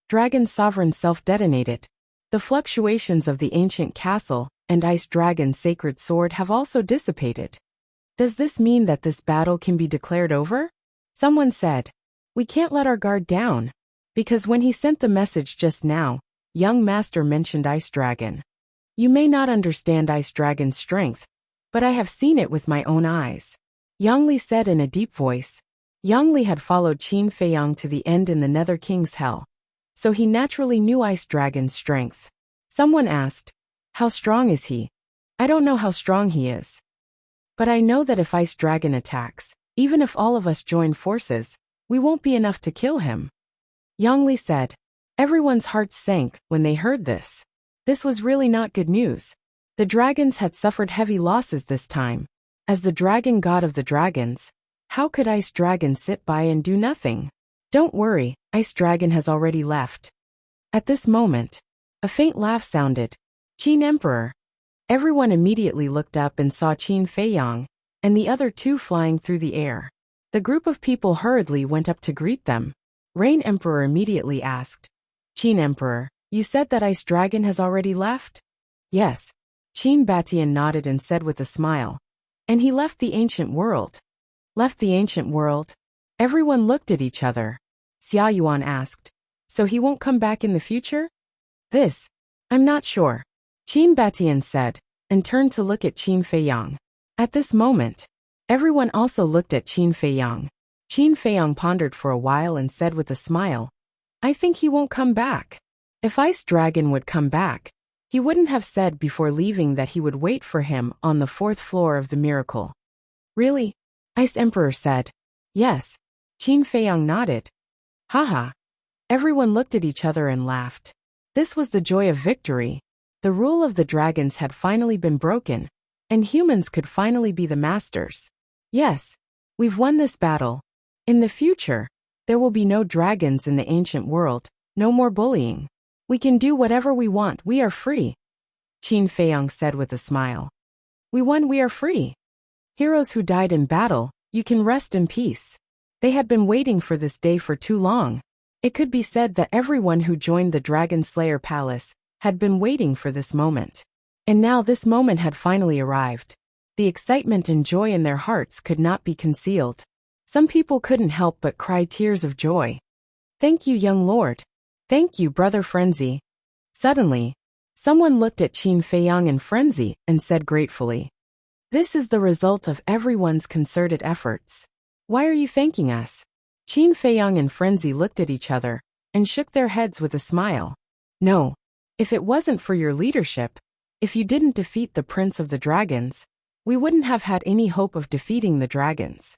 Dragon Sovereign self-detonated. The fluctuations of the ancient castle and Ice Dragon's sacred sword have also dissipated. Does this mean that this battle can be declared over? Someone said, "We can't let our guard down." Because when he sent the message just now, young master mentioned Ice Dragon. "You may not understand Ice Dragon's strength, but I have seen it with my own eyes," Yang Li said in a deep voice. Yang Li had followed Qin Feiyang to the end in the Nether King's Hell, so he naturally knew Ice Dragon's strength. Someone asked, "How strong is he?" "I don't know how strong he is. But I know that if Ice Dragon attacks, even if all of us join forces, we won't be enough to kill him." Yang Li said. Everyone's hearts sank when they heard this. This was really not good news. The dragons had suffered heavy losses this time. As the dragon god of the dragons, how could Ice Dragon sit by and do nothing? "Don't worry, Ice Dragon has already left." At this moment, a faint laugh sounded. "Qin Emperor." Everyone immediately looked up and saw Qin Feiyang and the other two flying through the air. The group of people hurriedly went up to greet them. Rain Emperor immediately asked, "Qin Emperor, you said that Ice Dragon has already left?" "Yes." Qin Batian nodded and said with a smile. "And he left the ancient world." "Left the ancient world?" Everyone looked at each other. Xia Yuan asked, "So he won't come back in the future?" I'm not sure," Qin Batian said, and turned to look at Qin Feiyang. At this moment, everyone also looked at Qin Feiyang. Qin Feiyang pondered for a while and said with a smile, "I think he won't come back. If Ice Dragon would come back, he wouldn't have said before leaving that he would wait for him on the 4th floor of the miracle." "Really?" Ice Emperor said. "Yes." Qin Feiyang nodded. Haha. Everyone looked at each other and laughed. This was the joy of victory. The rule of the dragons had finally been broken, and humans could finally be the masters. Yes, we've won this battle. In the future, there will be no dragons in the ancient world, no more bullying. We can do whatever we want, we are free. Qin Feiyang said with a smile. We won, we are free. Heroes who died in battle, you can rest in peace. They had been waiting for this day for too long. It could be said that everyone who joined the Dragon Slayer Palace had been waiting for this moment. And now this moment had finally arrived. The excitement and joy in their hearts could not be concealed. Some people couldn't help but cry tears of joy. Thank you, young lord. Thank you, brother Frenzy. Suddenly, someone looked at Qin Feiyang in frenzy and said gratefully, This is the result of everyone's concerted efforts. Why are you thanking us? Qin Feiyang and Frenzy looked at each other and shook their heads with a smile. No. If it wasn't for your leadership, If you didn't defeat the Prince of the Dragons, we wouldn't have had any hope of defeating the dragons.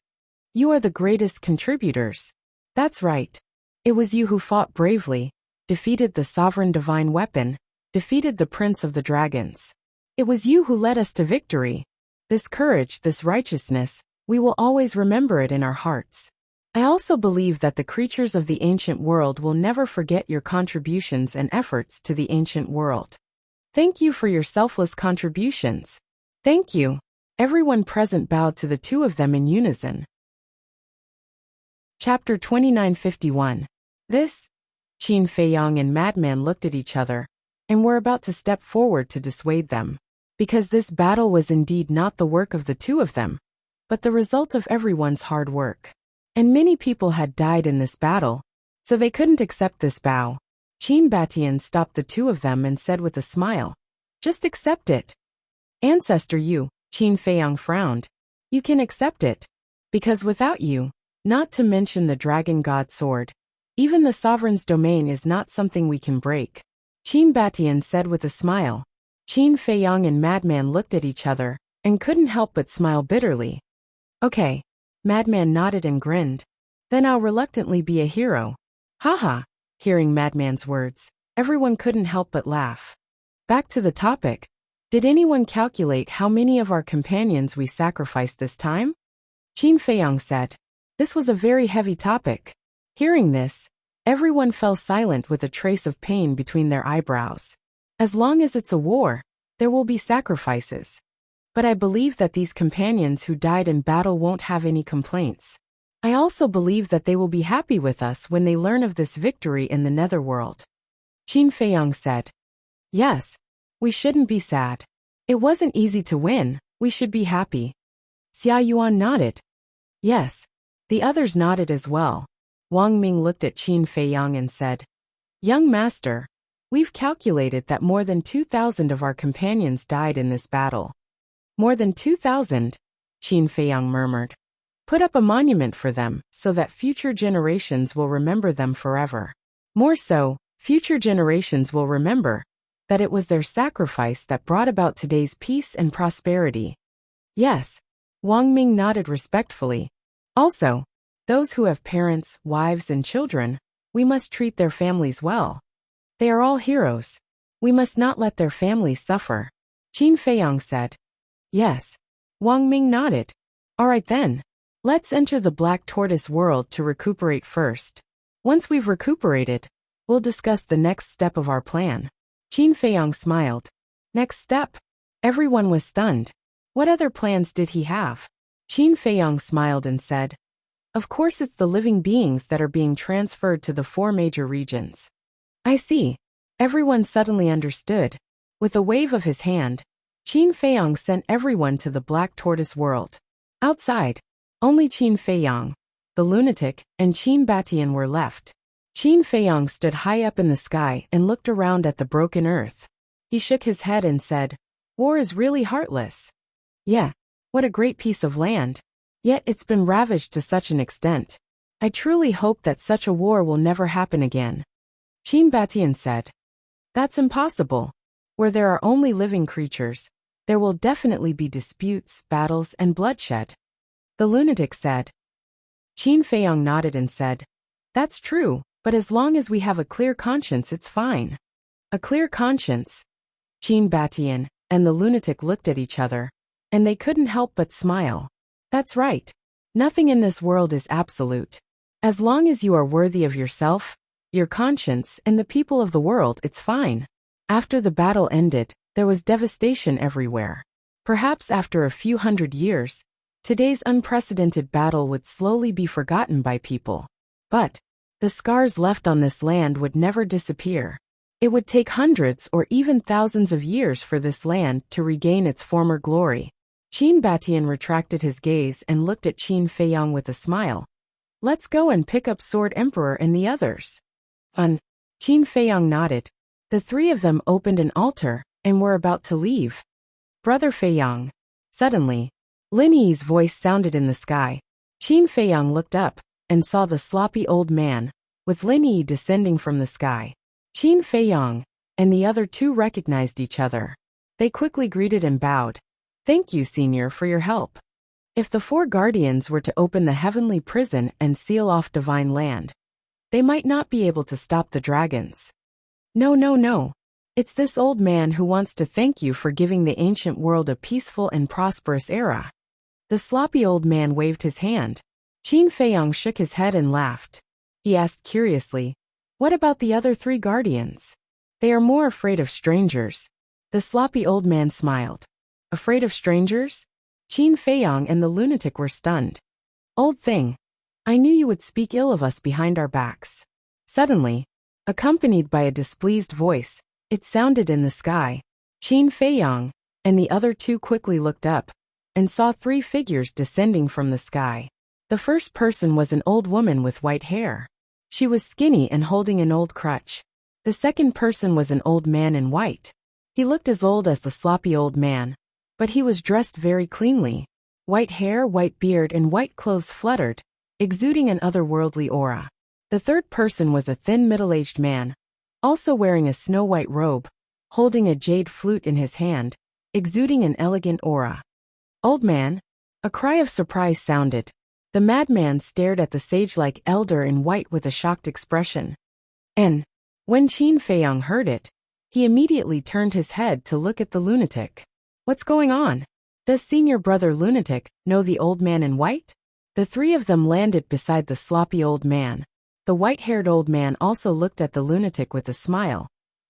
You are the greatest contributors. That's right. It was you who fought bravely, defeated the sovereign divine weapon, defeated the Prince of the Dragons. It was you who led us to victory. This courage, this righteousness, we will always remember it in our hearts. I also believe that the creatures of the ancient world will never forget your contributions and efforts to the ancient world. Thank you for your selfless contributions. Thank you. Everyone present bowed to the two of them in unison. Chapter 2951. This? Qin Feiyang and Madman looked at each other, and were about to step forward to dissuade them, because this battle was indeed not the work of the two of them, but the result of everyone's hard work. And many people had died in this battle, so they couldn't accept this bow. Qin Batian stopped the two of them and said with a smile, "Just accept it." "Ancestor you," Qin Feiyang frowned. "You can accept it. Because without you, not to mention the dragon god sword, even the sovereign's domain is not something we can break." Qin Batian said with a smile. Qin Feiyang and Madman looked at each other, and couldn't help but smile bitterly. "Okay." Madman nodded and grinned. "Then I'll reluctantly be a hero." Haha. Hearing Madman's words, everyone couldn't help but laugh. Back to the topic. Did anyone calculate how many of our companions we sacrificed this time? Qin Feiyang said. This was a very heavy topic. Hearing this, everyone fell silent with a trace of pain between their eyebrows. As long as it's a war, there will be sacrifices. But I believe that these companions who died in battle won't have any complaints. I also believe that they will be happy with us when they learn of this victory in the netherworld. Qin Feiyang said. Yes. We shouldn't be sad. It wasn't easy to win, we should be happy. Xia Yuan nodded. Yes. The others nodded as well. Wang Ming looked at Qin Feiyang and said, Young master, we've calculated that more than 2,000 of our companions died in this battle. More than 2,000? Qin Feiyang murmured. Put up a monument for them, so that future generations will remember them forever. More so, future generations will remember that it was their sacrifice that brought about today's peace and prosperity. Yes. Wang Ming nodded respectfully. Also, those who have parents, wives, and children, we must treat their families well. They are all heroes. We must not let their families suffer. Qin Feiyang said. Yes. Wang Ming nodded. All right then. Let's enter the Black Tortoise world to recuperate first. Once we've recuperated, we'll discuss the next step of our plan. Qin Feiyang smiled. Next step? Everyone was stunned. What other plans did he have? Qin Feiyang smiled and said, Of course it's the living beings that are being transferred to the 4 major regions. I see. Everyone suddenly understood. With a wave of his hand, Qin Feiyang sent everyone to the Black Tortoise world. Outside, only Qin Feiyang, the lunatic, and Qin Batian were left. Qin Feiyang stood high up in the sky and looked around at the broken earth. He shook his head and said, War is really heartless. Yeah, what a great piece of land. Yet it's been ravaged to such an extent. I truly hope that such a war will never happen again. Qin Batian said. That's impossible. Where there are only living creatures, there will definitely be disputes, battles, and bloodshed. The lunatic said. Qin Feiyang nodded and said, That's true, but as long as we have a clear conscience it's fine. A clear conscience? Qin Batian and the lunatic looked at each other, and they couldn't help but smile. That's right. Nothing in this world is absolute. As long as you are worthy of yourself, your conscience, and the people of the world, it's fine. After the battle ended, there was devastation everywhere. Perhaps after a few hundred years, today's unprecedented battle would slowly be forgotten by people. But the scars left on this land would never disappear. It would take hundreds or even thousands of years for this land to regain its former glory. Qin Batian retracted his gaze and looked at Qin Feiyang with a smile. Let's go and pick up Sword Emperor and the others. Qin Feiyang nodded. The 3 of them opened an altar and were about to leave. Brother Feiyang. Suddenly, Lin Yi's voice sounded in the sky. Qin Feiyang looked up and saw the sloppy old man, with Lin Yi descending from the sky. Qin Feiyang and the other 2 recognized each other. They quickly greeted and bowed. Thank you, Senior, for your help. If the four guardians were to open the heavenly prison and seal off divine land, they might not be able to stop the dragons. No, no, no. It's this old man who wants to thank you for giving the ancient world a peaceful and prosperous era. The sloppy old man waved his hand. Qin Feiyang shook his head and laughed. He asked curiously, what about the other three guardians? They are more afraid of strangers. The sloppy old man smiled. Afraid of strangers? Qin Feiyang and the lunatic were stunned. Old thing. I knew you would speak ill of us behind our backs. Suddenly, accompanied by a displeased voice, it sounded in the sky. Qin Feiyang and the other two quickly looked up and saw three figures descending from the sky. The first person was an old woman with white hair. She was skinny and holding an old crutch. The second person was an old man in white. He looked as old as the sloppy old man, but he was dressed very cleanly. White hair, white beard, and white clothes fluttered, exuding an otherworldly aura. The third person was a thin middle-aged man, also wearing a snow-white robe, holding a jade flute in his hand, exuding an elegant aura. Old man. A cry of surprise sounded. The madman stared at the sage-like elder in white with a shocked expression. And when Qin Feiyang heard it, he immediately turned his head to look at the lunatic. What's going on? Does senior brother lunatic know the old man in white? The three of them landed beside the sloppy old man. The white-haired old man also looked at the lunatic with a smile.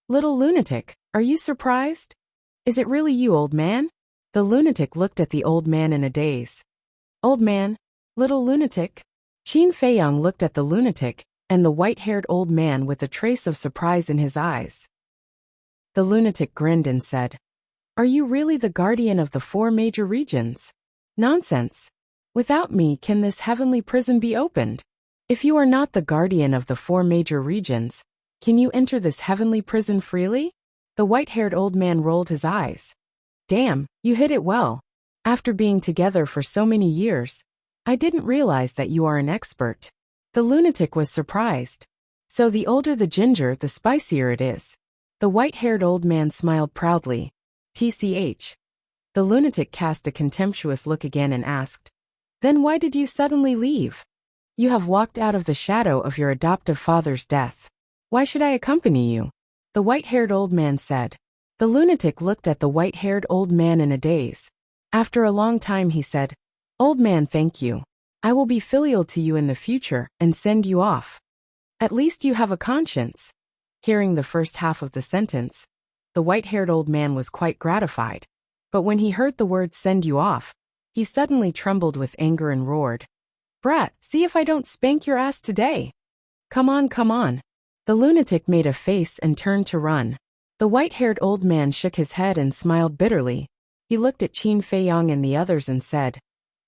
Little lunatic, are you surprised? Is it really you, old man? The lunatic looked at the old man in a daze. Old man, little lunatic. Qin Feiyang looked at the lunatic and the white-haired old man with a trace of surprise in his eyes. The lunatic grinned and said, Are you really the guardian of the four major regions? Nonsense. Without me, can this heavenly prison be opened? If you are not the guardian of the four major regions, can you enter this heavenly prison freely? The white-haired old man rolled his eyes. Damn, you hit it well. After being together for so many years, I didn't realize that you are an expert. The lunatic was surprised. So the older the ginger, the spicier it is. The white-haired old man smiled proudly. TCH. The lunatic cast a contemptuous look again and asked, Then why did you suddenly leave? You have walked out of the shadow of your adoptive father's death. Why should I accompany you? The white-haired old man said. The lunatic looked at the white-haired old man in a daze. After a long time he said, Old man, thank you. I will be filial to you in the future and send you off. At least you have a conscience. Hearing the first half of the sentence, the white-haired old man was quite gratified. But when he heard the word send you off, he suddenly trembled with anger and roared. Brat, see if I don't spank your ass today. Come on, come on. The lunatic made a face and turned to run. The white-haired old man shook his head and smiled bitterly. He looked at Qin Feiyang and the others and said,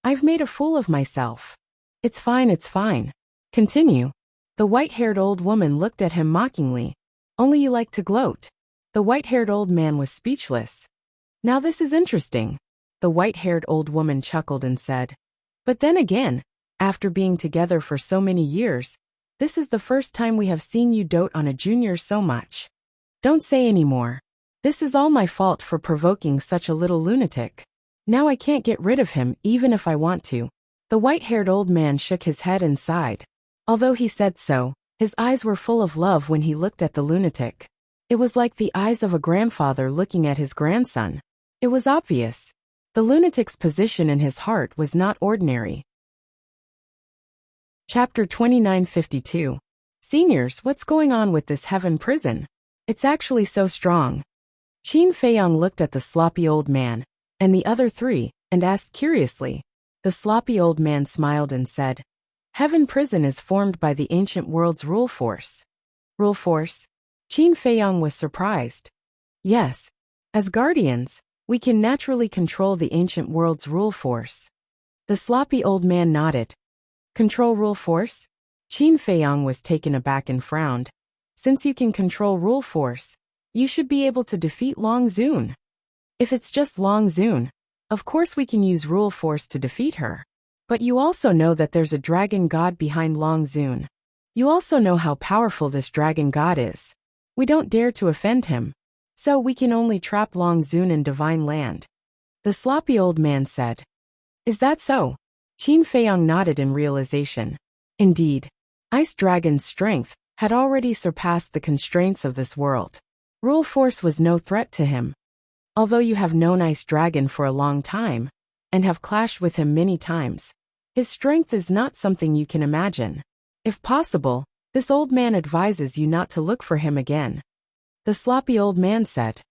I've made a fool of myself. It's fine, it's fine. Continue. The white-haired old woman looked at him mockingly. Only you like to gloat. The white-haired old man was speechless. Now this is interesting. The white-haired old woman chuckled and said, But then again, after being together for so many years, this is the first time we have seen you dote on a junior so much. Don't say any more. This is all my fault for provoking such a little lunatic. Now I can't get rid of him even if I want to. The white-haired old man shook his head and sighed. Although he said so, his eyes were full of love when he looked at the lunatic. It was like the eyes of a grandfather looking at his grandson. It was obvious. The lunatic's position in his heart was not ordinary. Chapter 2952. Seniors, what's going on with this heaven prison? It's actually so strong. Qin Feiyang looked at the sloppy old man and the other three and asked curiously. The sloppy old man smiled and said, Heaven prison is formed by the ancient world's rule force. Rule force? Qin Feiyang was surprised. Yes. As guardians, we can naturally control the ancient world's rule force. The sloppy old man nodded. Control rule force? Qin Feiyang was taken aback and frowned. Since you can control rule force, you should be able to defeat Long Zun. If it's just Long Zun, of course we can use rule force to defeat her. But you also know that there's a dragon god behind Long Zun. You also know how powerful this dragon god is. We don't dare to offend him. So we can only trap Long Zun in divine land. The sloppy old man said. Is that so? Qin Feiyang nodded in realization. Indeed. Ice Dragon's strength had already surpassed the constraints of this world. Rule force was no threat to him. Although you have known Ice Dragon for a long time, and have clashed with him many times, his strength is not something you can imagine. If possible, this old man advises you not to look for him again. The sloppy old man said.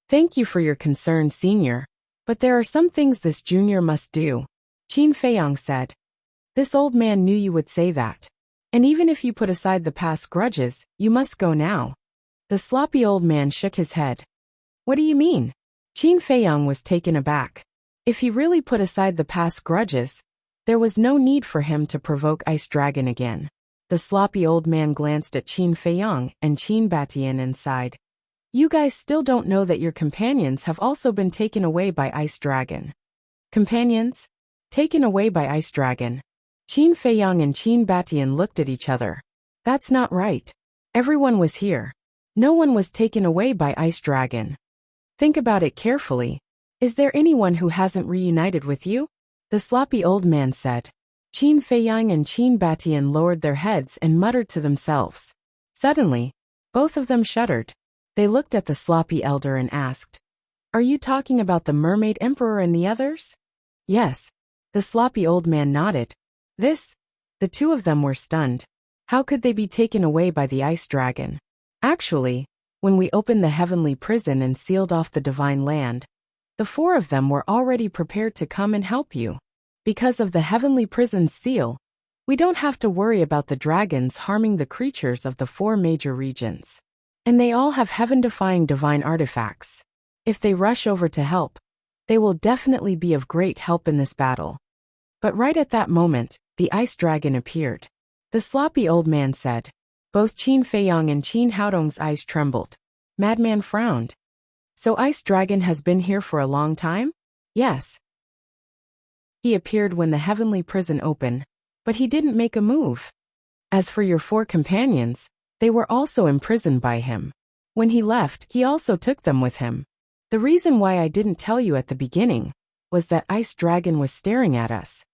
Thank you for your concern, senior, but there are some things this junior must do. Qin Feiyang said. This old man knew you would say that. And even if you put aside the past grudges, you must go now. The sloppy old man shook his head. What do you mean? Qin Feiyang was taken aback. If he really put aside the past grudges, there was no need for him to provoke Ice Dragon again. The sloppy old man glanced at Qin Feiyang and Qin Batian and sighed. You guys still don't know that your companions have also been taken away by Ice Dragon. Companions? Taken away by Ice Dragon. Qin Feiyang and Qin Batian looked at each other. That's not right. Everyone was here. No one was taken away by Ice Dragon. Think about it carefully. Is there anyone who hasn't reunited with you? The sloppy old man said. Qin Feiyang and Qin Batian lowered their heads and muttered to themselves. Suddenly, both of them shuddered. They looked at the sloppy elder and asked, Are you talking about the Mermaid Emperor and the others? Yes. The sloppy old man nodded. The two of them were stunned. How could they be taken away by the Ice Dragon? Actually, when we opened the heavenly prison and sealed off the divine land, the four of them were already prepared to come and help you. Because of the heavenly prison's seal, we don't have to worry about the dragons harming the creatures of the four major regions. And they all have heaven-defying divine artifacts. If they rush over to help, they will definitely be of great help in this battle. But right at that moment, the Ice Dragon appeared. The sloppy old man said. Both Qin Feiyang and Qin Haodong's eyes trembled. Madman frowned. So Ice Dragon has been here for a long time? Yes. He appeared when the heavenly prison opened, but he didn't make a move. As for your four companions, they were also imprisoned by him. When he left, he also took them with him. The reason why I didn't tell you at the beginning was that Ice Dragon was staring at us,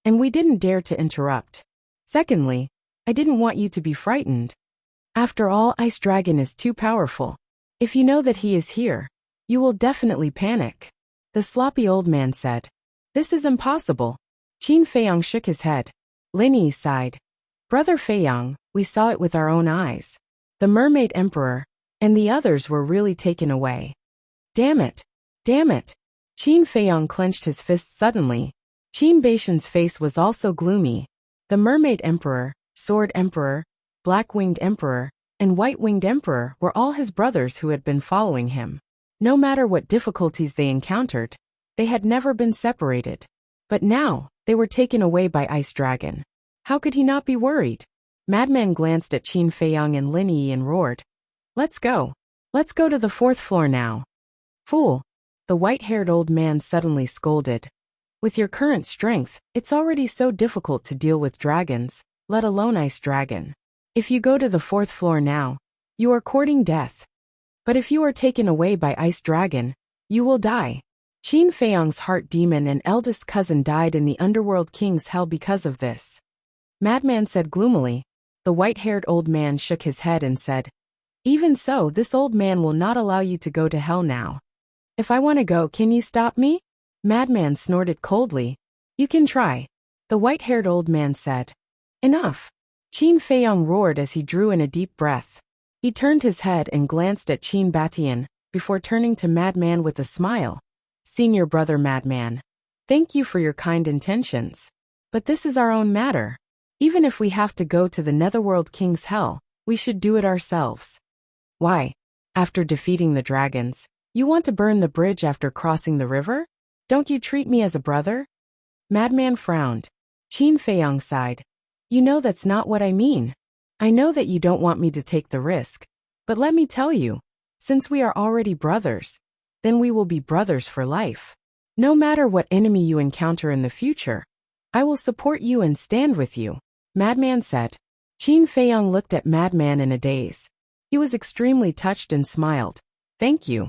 and we didn't dare to interrupt. Secondly, I didn't want you to be frightened. After all, Ice Dragon is too powerful. If you know that he is here, you will definitely panic. The sloppy old man said. This is impossible. Qin Feiyang shook his head. Lin Yi sighed. Brother Feiyang, we saw it with our own eyes. The Mermaid Emperor and the others were really taken away. Damn it. Damn it. Qin Feiyang clenched his fist suddenly. Qin Baishan's face was also gloomy. The Mermaid Emperor, Sword Emperor, Black-Winged Emperor, and White-Winged Emperor were all his brothers who had been following him. No matter what difficulties they encountered, they had never been separated. But now, they were taken away by Ice Dragon. How could he not be worried? Madman glanced at Qin Feiyang and Lin Yi and roared. Let's go. Let's go to the 4th floor now. Fool. The white-haired old man suddenly scolded. With your current strength, it's already so difficult to deal with dragons, let alone Ice Dragon. If you go to the 4th floor now, you are courting death. But if you are taken away by Ice Dragon, you will die. Qin Feiyang's heart demon and eldest cousin died in the Underworld King's hell because of this. Madman said gloomily. The white-haired old man shook his head and said, Even so, this old man will not allow you to go to hell now. If I want to go, can you stop me? Madman snorted coldly. You can try. The white-haired old man said. Enough. Qin Feiyang roared as he drew in a deep breath. He turned his head and glanced at Qin Batian, before turning to Madman with a smile. Senior brother Madman, thank you for your kind intentions. But this is our own matter. Even if we have to go to the Netherworld King's hell, we should do it ourselves. Why? After defeating the dragons, you want to burn the bridge after crossing the river? Don't you treat me as a brother? Madman frowned. Qin Feiyang sighed. You know that's not what I mean. I know that you don't want me to take the risk. But let me tell you, since we are already brothers, then we will be brothers for life. No matter what enemy you encounter in the future, I will support you and stand with you, Madman said. Qin Feiyang looked at Madman in a daze. He was extremely touched and smiled. Thank you.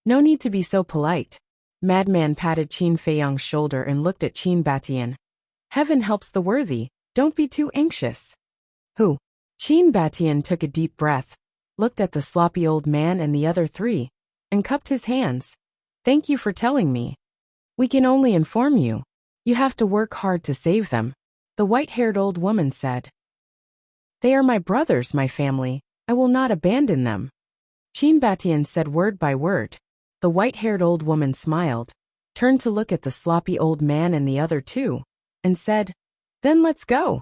No need to be so polite. Madman patted Qin Feiyang's shoulder and looked at Qin Batian. Heaven helps the worthy, don't be too anxious. Who? Qin Batian took a deep breath, looked at the sloppy old man and the other three, and cupped his hands. Thank you for telling me. We can only inform you. You have to work hard to save them, the white-haired old woman said. They are my brothers, my family. I will not abandon them. Qin Batian said word by word. The white-haired old woman smiled, turned to look at the sloppy old man and the other two, and said, Then let's go.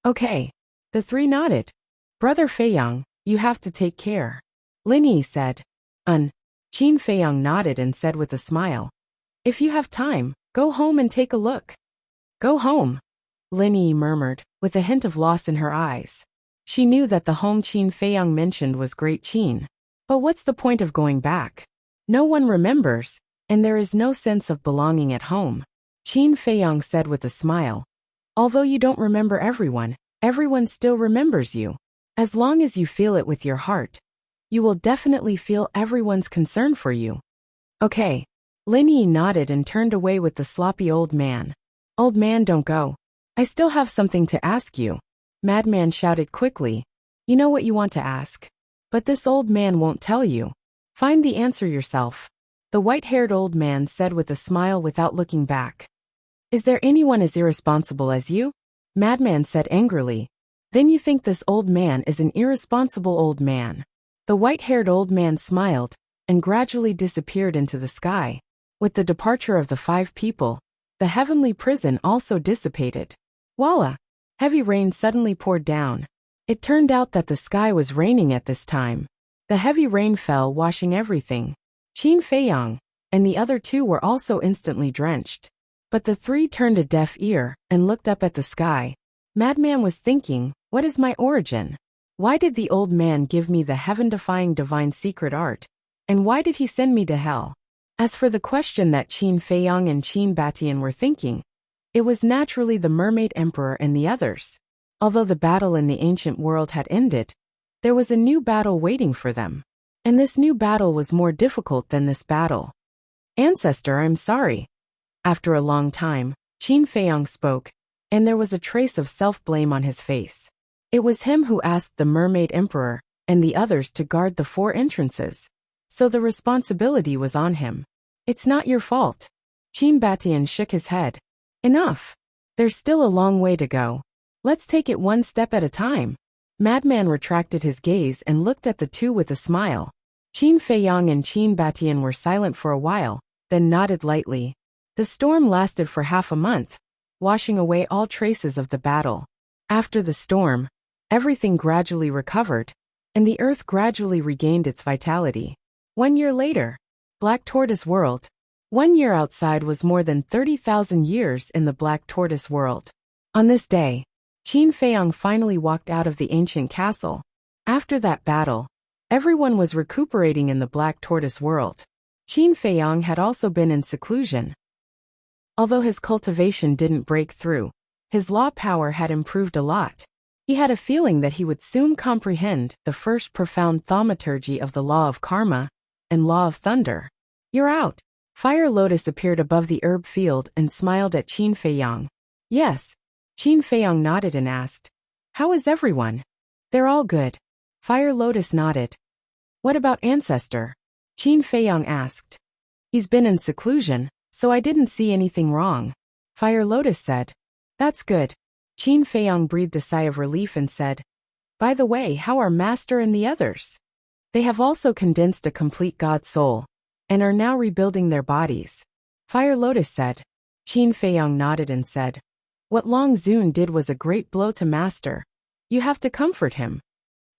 Okay. The three nodded. Brother Feiyang, you have to take care. Lin Yi said. Qin Feiyang nodded and said with a smile. If you have time, go home and take a look. Go home. Lin Yi murmured, with a hint of loss in her eyes. She knew that the home Qin Feiyang mentioned was Great Qin. But what's the point of going back? No one remembers, and there is no sense of belonging at home. Qin Feiyang said with a smile. Although you don't remember everyone, everyone still remembers you. As long as you feel it with your heart, you will definitely feel everyone's concern for you. Okay. Lin Yi nodded and turned away with the sloppy old man. Old man, don't go. I still have something to ask you. Madman shouted quickly. You know what you want to ask. But this old man won't tell you. Find the answer yourself. The white-haired old man said with a smile without looking back. Is there anyone as irresponsible as you? Madman said angrily. Then you think this old man is an irresponsible old man. The white-haired old man smiled, and gradually disappeared into the sky. With the departure of the 5 people, the heavenly prison also dissipated. Voila! Heavy rain suddenly poured down. It turned out that the sky was raining at this time. The heavy rain fell, washing everything. Qin Feiyang and the other 2 were also instantly drenched. But the 3 turned a deaf ear and looked up at the sky. Madman was thinking, what is my origin? Why did the old man give me the heaven-defying divine secret art? And why did he send me to hell? As for the question that Qin Feiyang and Qin Batian were thinking, it was naturally the Mermaid Emperor and the others. Although the battle in the ancient world had ended, there was a new battle waiting for them. And this new battle was more difficult than this battle. Ancestor, I'm sorry. After a long time, Qin Feiyang spoke, and there was a trace of self-blame on his face. It was him who asked the Mermaid Emperor and the others to guard the 4 entrances, so the responsibility was on him. It's not your fault. Qin Batian shook his head. Enough. There's still a long way to go. Let's take it one step at a time. Madman retracted his gaze and looked at the 2 with a smile. Qin Feiyang and Qin Batian were silent for a while, then nodded lightly. The storm lasted for half a month, washing away all traces of the battle. After the storm, everything gradually recovered, and the earth gradually regained its vitality. 1 year later, Black Tortoise World. 1 year outside was more than 30,000 years in the Black Tortoise World. On this day, Qin Feiyang finally walked out of the ancient castle. After that battle, everyone was recuperating in the Black Tortoise World. Qin Feiyang had also been in seclusion. Although his cultivation didn't break through, his law power had improved a lot. He had a feeling that he would soon comprehend the first profound thaumaturgy of the law of karma and law of thunder. You're out. Fire Lotus appeared above the herb field and smiled at Qin Feiyang. Yes. Qin Feiyang nodded and asked, how is everyone? They're all good. Fire Lotus nodded. What about Ancestor? Qin Feiyang asked. He's been in seclusion, so I didn't see anything wrong. Fire Lotus said. That's good. Qin Feiyang breathed a sigh of relief and said, by the way, how are Master and the others? They have also condensed a complete God soul, and are now rebuilding their bodies. Fire Lotus said. Qin Feiyang nodded and said, what Long Zun did was a great blow to Master. You have to comfort him.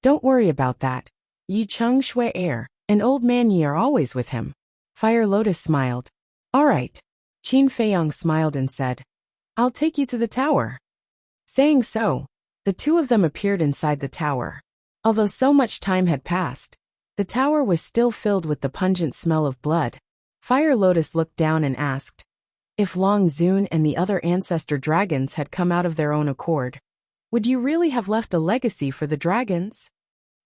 Don't worry about that. Yi Cheng Shui Er and Old Man Yi are always with him. Fire Lotus smiled. All right. Qin Feiyang smiled and said, I'll take you to the tower. Saying so, the 2 of them appeared inside the tower. Although so much time had passed, the tower was still filled with the pungent smell of blood. Fire Lotus looked down and asked, if Long Zun and the other ancestor dragons had come out of their own accord, would you really have left a legacy for the dragons?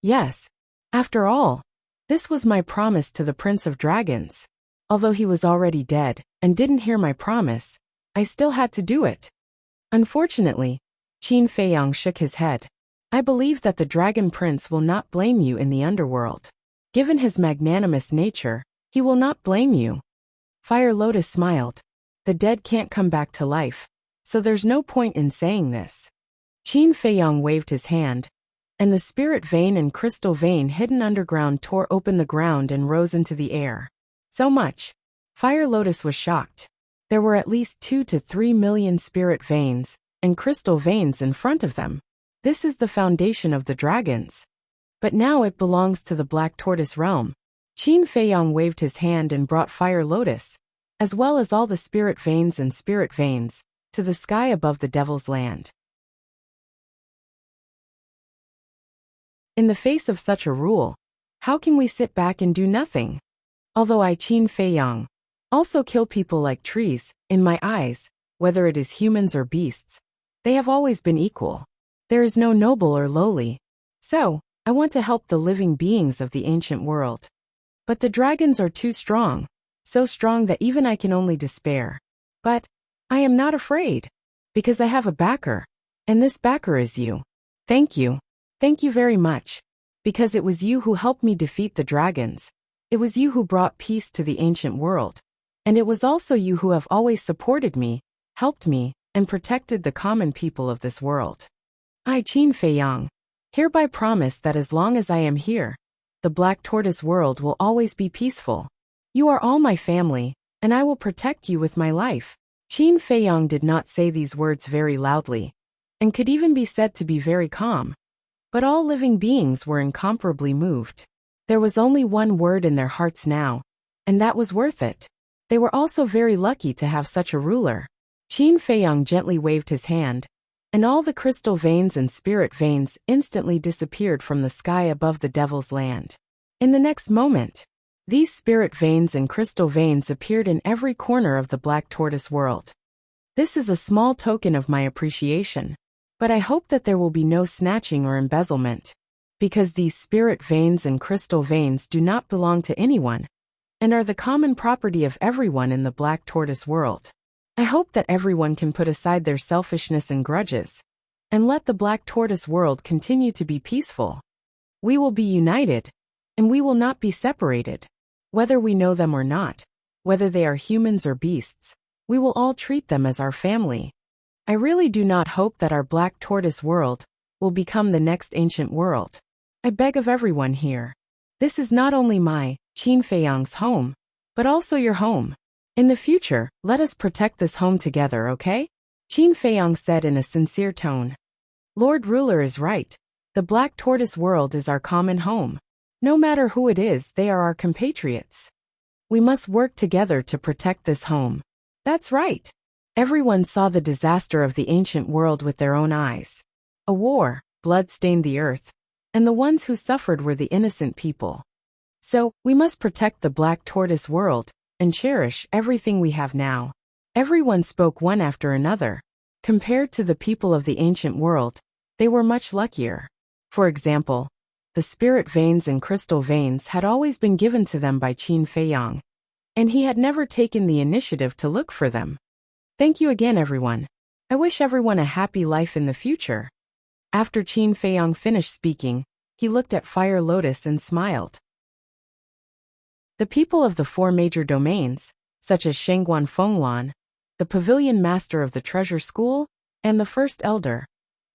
Yes. After all, This was my promise to the Prince of Dragons. Although he was already dead and didn't hear my promise, I still had to do it. Unfortunately, Qin Feiyang shook his head. I believe that the Dragon Prince will not blame you in the underworld. Given his magnanimous nature, he will not blame you. Fire Lotus smiled. The dead can't come back to life, so there's no point in saying this. Qin Feiyang waved his hand, and the spirit vein and crystal vein hidden underground tore open the ground and rose into the air. So much. Fire Lotus was shocked. There were at least 2 to 3 million spirit veins and crystal veins in front of them. This is the foundation of the dragons. But now it belongs to the Black Tortoise realm. Qin Feiyang waved his hand and brought Fire Lotus, as well as all the spirit veins and spirit veins, to the sky above the Devil's Land. In the face of such a rule, how can we sit back and do nothing? Although I, Qin Feiyang, also kill people like trees, in my eyes, whether it is humans or beasts, they have always been equal. There is no noble or lowly. So, I want to help the living beings of the ancient world. But the dragons are too strong, so strong that even I can only despair. But I am not afraid, because I have a backer, and this backer is you. Thank you. Thank you very much, because it was you who helped me defeat the dragons. It was you who brought peace to the ancient world, and it was also you who have always supported me, helped me, and protected the common people of this world. I, Qin Feiyang, hereby promise that as long as I am here, the Black Tortoise world will always be peaceful. You are all my family, and I will protect you with my life. Qin Feiyang did not say these words very loudly, and could even be said to be very calm. But all living beings were incomparably moved. There was only one word in their hearts now, and that was worth it. They were also very lucky to have such a ruler. Qin Feiyang gently waved his hand, and all the crystal veins and spirit veins instantly disappeared from the sky above the Devil's Land. In the next moment, these spirit veins and crystal veins appeared in every corner of the Black Tortoise world. This is a small token of my appreciation, but I hope that there will be no snatching or embezzlement, because these spirit veins and crystal veins do not belong to anyone, and are the common property of everyone in the Black Tortoise world. I hope that everyone can put aside their selfishness and grudges, and let the Black Tortoise world continue to be peaceful. We will be united, and we will not be separated. Whether we know them or not, whether they are humans or beasts, we will all treat them as our family. I really do not hope that our Black Tortoise world will become the next ancient world. I beg of everyone here. This is not only my, Qin Feiyang's home, but also your home. In the future, let us protect this home together, okay? Qin Feiyang said in a sincere tone. Lord Ruler is right. The Black Tortoise world is our common home. No matter who it is, they are our compatriots. We must work together to protect this home. That's right. Everyone saw the disaster of the ancient world with their own eyes. A war, blood stained the earth, and the ones who suffered were the innocent people. So, we must protect the Black Tortoise world, and cherish everything we have now. Everyone spoke one after another. Compared to the people of the ancient world, they were much luckier. For example, the spirit veins and crystal veins had always been given to them by Qin Feiyang, and he had never taken the initiative to look for them. Thank you again, everyone. I wish everyone a happy life in the future. After Qin Feiyang finished speaking, he looked at Fire Lotus and smiled. The people of the 4 major domains, such as Shengguan Fengwan, the pavilion master of the treasure school, and the first elder,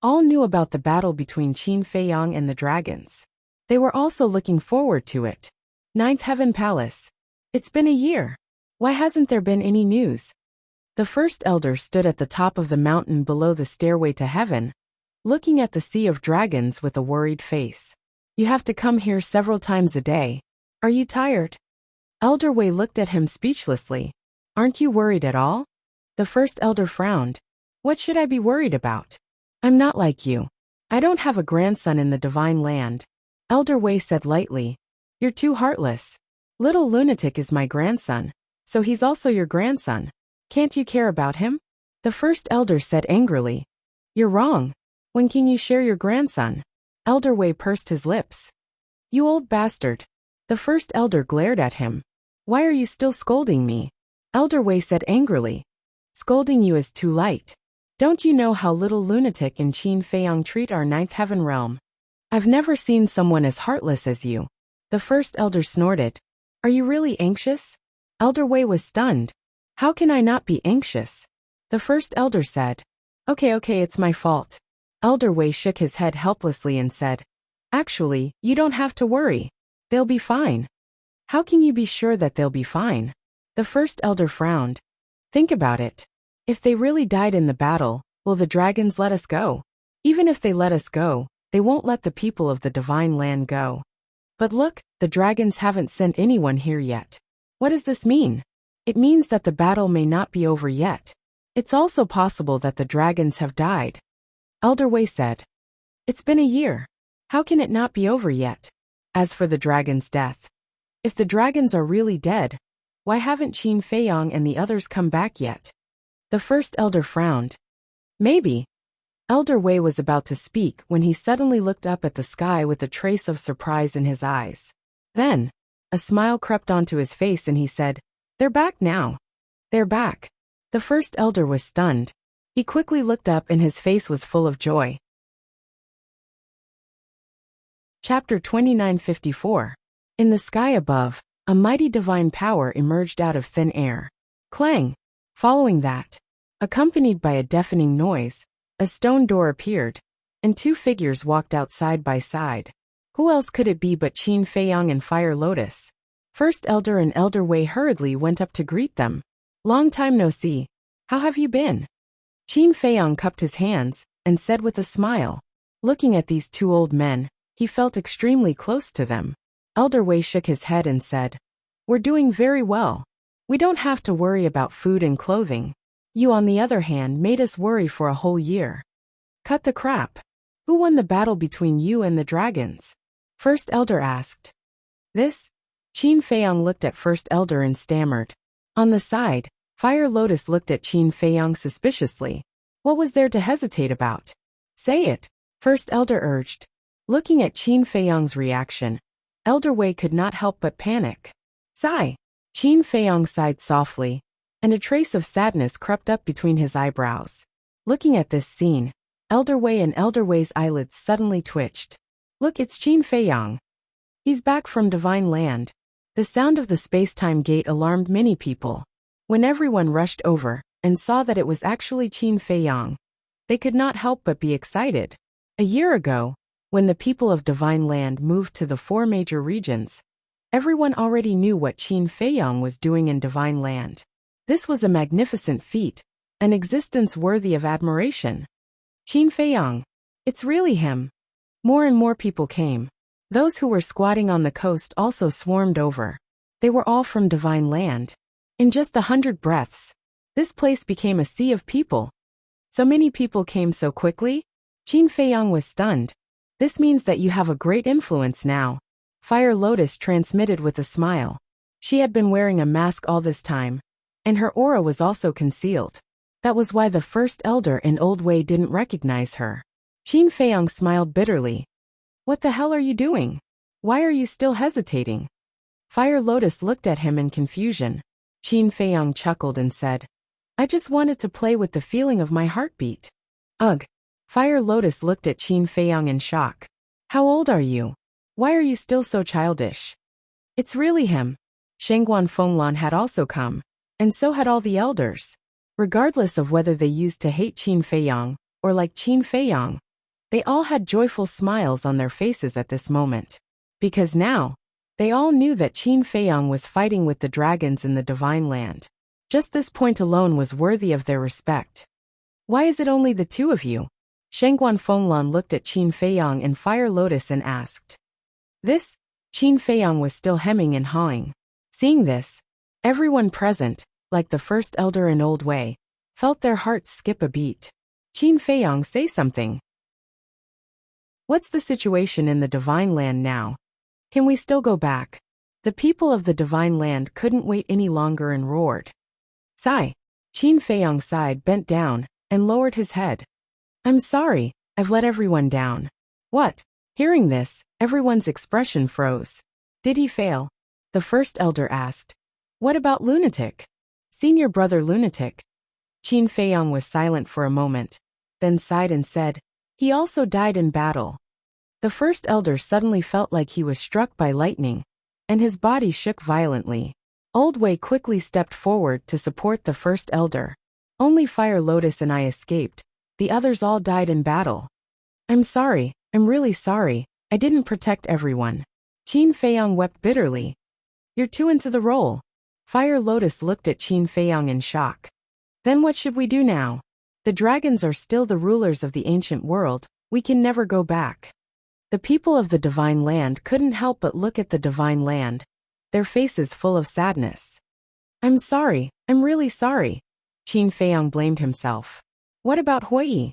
all knew about the battle between Qin Feiyang and the dragons. They were also looking forward to it. 9th Heaven Palace. It's been a year. Why hasn't there been any news? The first elder stood at the top of the mountain below the stairway to heaven, looking at the sea of dragons with a worried face. You have to come here several times a day. Are you tired? Elder Wei looked at him speechlessly. Aren't you worried at all? The first elder frowned. What should I be worried about? I'm not like you. I don't have a grandson in the divine land. Elder Wei said lightly. You're too heartless. Little lunatic is my grandson, so he's also your grandson. Can't you care about him? The first elder said angrily. You're wrong. When can you share your grandson? Elder Wei pursed his lips. You old bastard. The first elder glared at him. Why are you still scolding me? Elder Wei said angrily. Scolding you is too light. Don't you know how little lunatic and Qin Feiyang treat our ninth heaven realm? I've never seen someone as heartless as you. The first elder snorted. Are you really anxious? Elder Wei was stunned. How can I not be anxious? The first elder said. Okay, it's my fault. Elder Wei shook his head helplessly and said. Actually, you don't have to worry. They'll be fine. How can you be sure that they'll be fine? The first elder frowned. Think about it. If they really died in the battle, will the dragons let us go? Even if they let us go, they won't let the people of the divine land go. But look, the dragons haven't sent anyone here yet. What does this mean? It means that the battle may not be over yet. It's also possible that the dragons have died. Elder Wei said. It's been a year. How can it not be over yet? As for the dragon's death, if the dragons are really dead, why haven't Qin Feiyang and the others come back yet? The first elder frowned. Maybe. Elder Wei was about to speak when he suddenly looked up at the sky with a trace of surprise in his eyes. Then, a smile crept onto his face and he said, They're back now. They're back. The first elder was stunned. He quickly looked up and his face was full of joy. Chapter 2954. In the sky above, a mighty divine power emerged out of thin air. Clang! Following that, accompanied by a deafening noise, a stone door appeared, and two figures walked out side by side. Who else could it be but Qin Feiyang and Fire Lotus? First Elder and Elder Wei hurriedly went up to greet them. Long time no see. How have you been? Qin Feiyang cupped his hands and said with a smile. Looking at these two old men, he felt extremely close to them. Elder Wei shook his head and said, We're doing very well. We don't have to worry about food and clothing. You, on the other hand, made us worry for a whole year. Cut the crap. Who won the battle between you and the dragons? First Elder asked. This? Qin Feiyang looked at First Elder and stammered. On the side, Fire Lotus looked at Qin Feiyang suspiciously. What was there to hesitate about? Say it, First Elder urged. Looking at Qin Feiyang's reaction, Elder Wei could not help but panic. Sigh. Qin Feiyang sighed softly, and a trace of sadness crept up between his eyebrows. Looking at this scene, Elder Wei and Elder Wei's eyelids suddenly twitched. Look, it's Qin Feiyang. He's back from Divine Land. The sound of the space-time gate alarmed many people. When everyone rushed over and saw that it was actually Qin Feiyang, they could not help but be excited. A year ago, when the people of Divine Land moved to the 4 major regions, everyone already knew what Qin Feiyang was doing in Divine Land. This was a magnificent feat, an existence worthy of admiration. Qin Feiyang. It's really him. More and more people came. Those who were squatting on the coast also swarmed over. They were all from Divine Land. In just 100 breaths, this place became a sea of people. So many people came so quickly? Qin Feiyang was stunned. This means that you have a great influence now. Fire Lotus transmitted with a smile. She had been wearing a mask all this time, and her aura was also concealed. That was why the First Elder and Old Wei didn't recognize her. Qin Feiyang smiled bitterly. What the hell are you doing? Why are you still hesitating? Fire Lotus looked at him in confusion. Qin Feiyang chuckled and said, I just wanted to play with the feeling of my heartbeat. Ugh. Fire Lotus looked at Qin Feiyang in shock. How old are you? Why are you still so childish? It's really him. Shengguan Fenglan had also come, and so had all the elders. Regardless of whether they used to hate Qin Feiyang or like Qin Feiyang, they all had joyful smiles on their faces at this moment. Because now, they all knew that Qin Feiyang was fighting with the dragons in the Divine Land. Just this point alone was worthy of their respect. Why is it only the two of you? Shengguan Fenglan looked at Qin Feiyang and Fire Lotus and asked. This? Qin Feiyang was still hemming and hawing. Seeing this, everyone present, like the First Elder and Old Wei, felt their hearts skip a beat. Qin Feiyang, say something. What's the situation in the Divine Land now? Can we still go back? The people of the Divine Land couldn't wait any longer and roared. Sigh. Qin Feiyang sighed, bent down, and lowered his head. I'm sorry, I've let everyone down. What? Hearing this, everyone's expression froze. Did he fail? The first elder asked. What about Lunatic? Senior brother Lunatic? Qin Feiyang was silent for a moment, then sighed and said, he also died in battle. The first elder suddenly felt like he was struck by lightning, and his body shook violently. Old Wei quickly stepped forward to support the first elder. Only Fire Lotus and I escaped. The others all died in battle. I'm sorry, I'm really sorry, I didn't protect everyone. Qin Feiyang wept bitterly. You're too into the role. Fire Lotus looked at Qin Feiyang in shock. Then what should we do now? The dragons are still the rulers of the ancient world, we can never go back. The people of the divine land couldn't help but look at the divine land, their faces full of sadness. I'm sorry, I'm really sorry. Qin Feiyang blamed himself. What about Hui?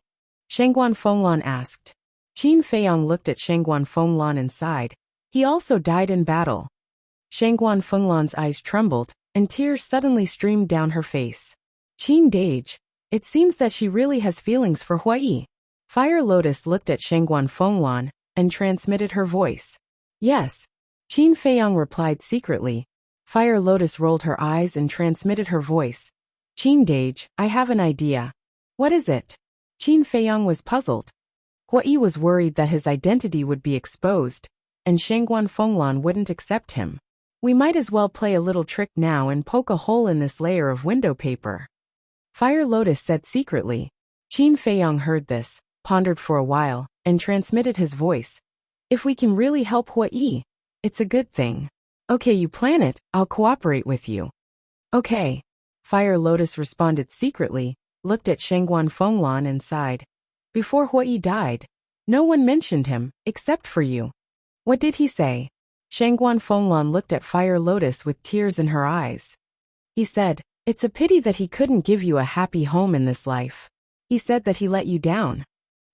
Shangguan Fenglan asked. Qin Feiyang looked at Shangguan Fenglan and sighed. He also died in battle. Shangguan Fenglan's eyes trembled, and tears suddenly streamed down her face. Qin Dage, it seems that she really has feelings for Hui. Fire Lotus looked at Shangguan Fenglan and transmitted her voice. Yes. Qin Feiyang replied secretly. Fire Lotus rolled her eyes and transmitted her voice. Qin Dage, I have an idea. What is it? Qin Feiyang was puzzled. Hui was worried that his identity would be exposed, and Shangguan Fenglan wouldn't accept him. We might as well play a little trick now and poke a hole in this layer of window paper. Fire Lotus said secretly. Qin Feiyang heard this, pondered for a while, and transmitted his voice. If we can really help Hui, it's a good thing. Okay, you plan it, I'll cooperate with you. Okay. Fire Lotus responded secretly, looked at Shangguan Fenglan and sighed. Before Hui died, no one mentioned him, except for you. What did he say? Shangguan Fenglan looked at Fire Lotus with tears in her eyes. He said, it's a pity that he couldn't give you a happy home in this life. He said that he let you down.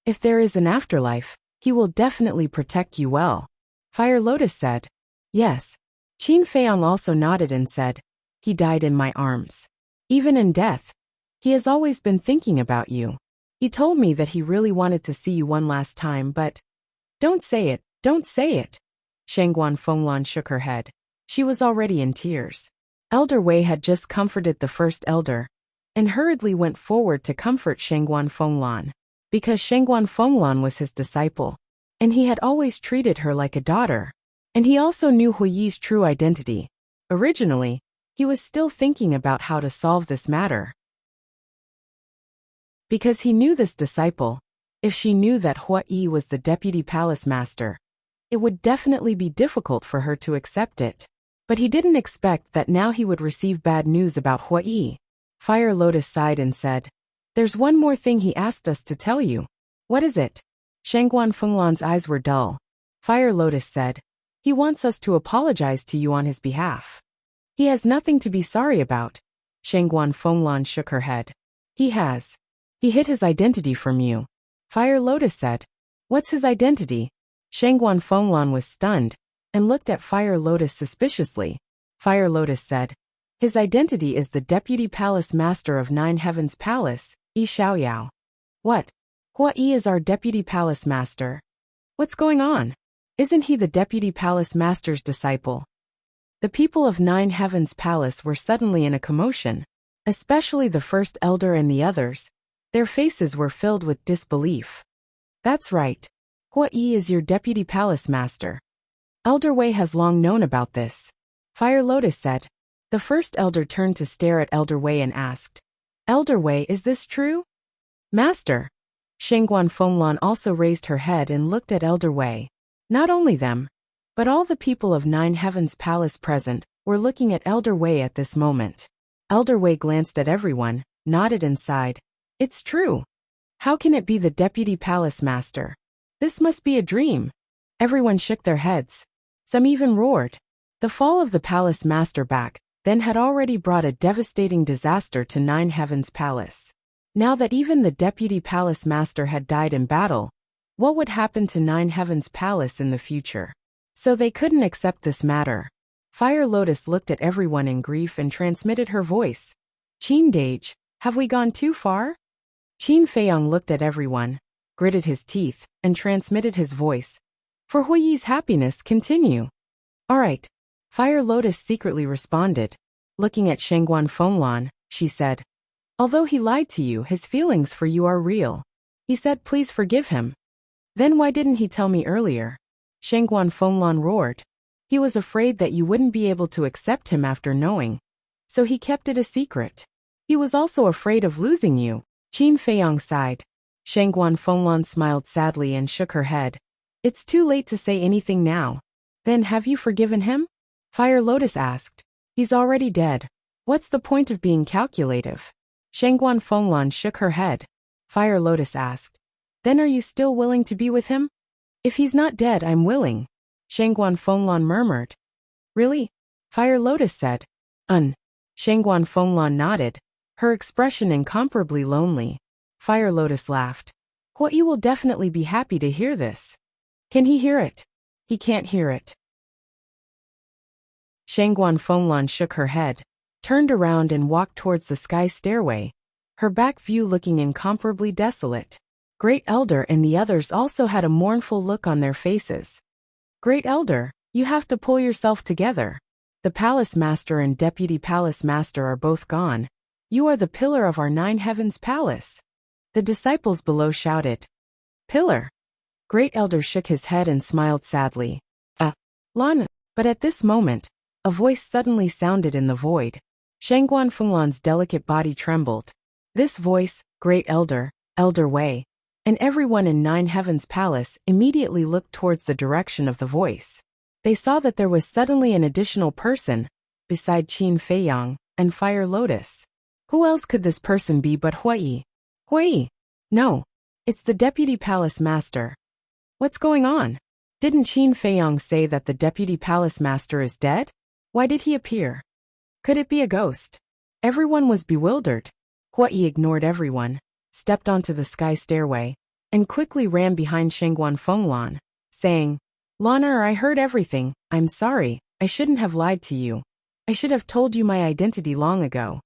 If there is an afterlife, he will definitely protect you well. Fire Lotus said. Yes. Qin Feiyang also nodded and said, he died in my arms. Even in death, he has always been thinking about you. He told me that he really wanted to see you one last time, but... Don't say it, don't say it. Shangguan Fenglan shook her head. She was already in tears. Elder Wei had just comforted the first elder, and hurriedly went forward to comfort Shangguan Fenglan, because Shangguan Fenglan was his disciple, and he had always treated her like a daughter. And he also knew Hui's true identity. Originally, he was still thinking about how to solve this matter. Because he knew this disciple, if she knew that Hui was the deputy palace master, it would definitely be difficult for her to accept it. But he didn't expect that now he would receive bad news about Hui. Fire Lotus sighed and said, there's one more thing he asked us to tell you. What is it? Shangguan Fenglan's eyes were dull. Fire Lotus said, he wants us to apologize to you on his behalf. He has nothing to be sorry about. Shangguan Fenglan shook her head. He has. He hid his identity from you. Fire Lotus said. What's his identity? Shangguan Fenglan was stunned, and looked at Fire Lotus suspiciously. Fire Lotus said, his identity is the Deputy Palace Master of Nine Heavens Palace, Yi Xiaoyao. What? Hui is our Deputy Palace Master. What's going on? Isn't he the Deputy Palace Master's disciple? The people of Nine Heavens Palace were suddenly in a commotion, especially the first elder and the others. Their faces were filled with disbelief. That's right. Hui is your Deputy Palace Master. Elder Wei has long known about this. Fire Lotus said. The first elder turned to stare at Elder Wei and asked, Elder Wei, is this true? Master. Shangguan Fenglan also raised her head and looked at Elder Wei. Not only them, but all the people of Nine Heavens Palace present were looking at Elder Wei at this moment. Elder Wei glanced at everyone, nodded and sighed. It's true. How can it be the Deputy Palace Master? This must be a dream. Everyone shook their heads. Some even roared. The fall of the Palace Master back then had already brought a devastating disaster to Nine Heavens Palace. Now that even the Deputy Palace Master had died in battle, what would happen to Nine Heavens Palace in the future? So they couldn't accept this matter. Fire Lotus looked at everyone in grief and transmitted her voice. Qin Dage, have we gone too far? Qin Feiyang looked at everyone, gritted his teeth, and transmitted his voice. For Hui's happiness, continue. All right. Fire Lotus secretly responded. Looking at Shangguan Fenglan, she said, although he lied to you, his feelings for you are real. He said please forgive him. Then why didn't he tell me earlier? Shangguan Fenglan roared. He was afraid that you wouldn't be able to accept him after knowing. So he kept it a secret. He was also afraid of losing you. Qin Feiyang sighed. Shangguan Fenglan smiled sadly and shook her head. It's too late to say anything now. Then have you forgiven him? Fire Lotus asked. He's already dead. What's the point of being calculative? Shangguan Fenglan shook her head. Fire Lotus asked. Then are you still willing to be with him? If he's not dead, I'm willing. Shangguan Fenglan murmured. Really? Fire Lotus said. Shangguan Fenglan nodded, her expression incomparably lonely. Fire Lotus laughed. What, you will definitely be happy to hear this. Can he hear it? He can't hear it. Shangguan Fenglan shook her head, turned around and walked towards the sky stairway, her back view looking incomparably desolate. Great Elder and the others also had a mournful look on their faces. Great Elder, you have to pull yourself together. The Palace Master and Deputy Palace Master are both gone. You are the pillar of our 9 Heavens Palace. The disciples below shouted. Pillar? Great Elder shook his head and smiled sadly. Lan. But at this moment, a voice suddenly sounded in the void. Shangguan Fenglan's delicate body trembled. This voice, Great Elder, Elder Wei, and everyone in 9 Heavens Palace immediately looked towards the direction of the voice. They saw that there was suddenly an additional person, beside Qin Feiyang and Fire Lotus. Who else could this person be but Hui? Hui? No. It's the Deputy Palace Master. What's going on? Didn't Qin Feiyang say that the Deputy Palace Master is dead? Why did he appear? Could it be a ghost? Everyone was bewildered. Hui ignored everyone, stepped onto the sky stairway, and quickly ran behind Shangguan Fenglan, saying, Lana, I heard everything. I'm sorry. I shouldn't have lied to you. I should have told you my identity long ago.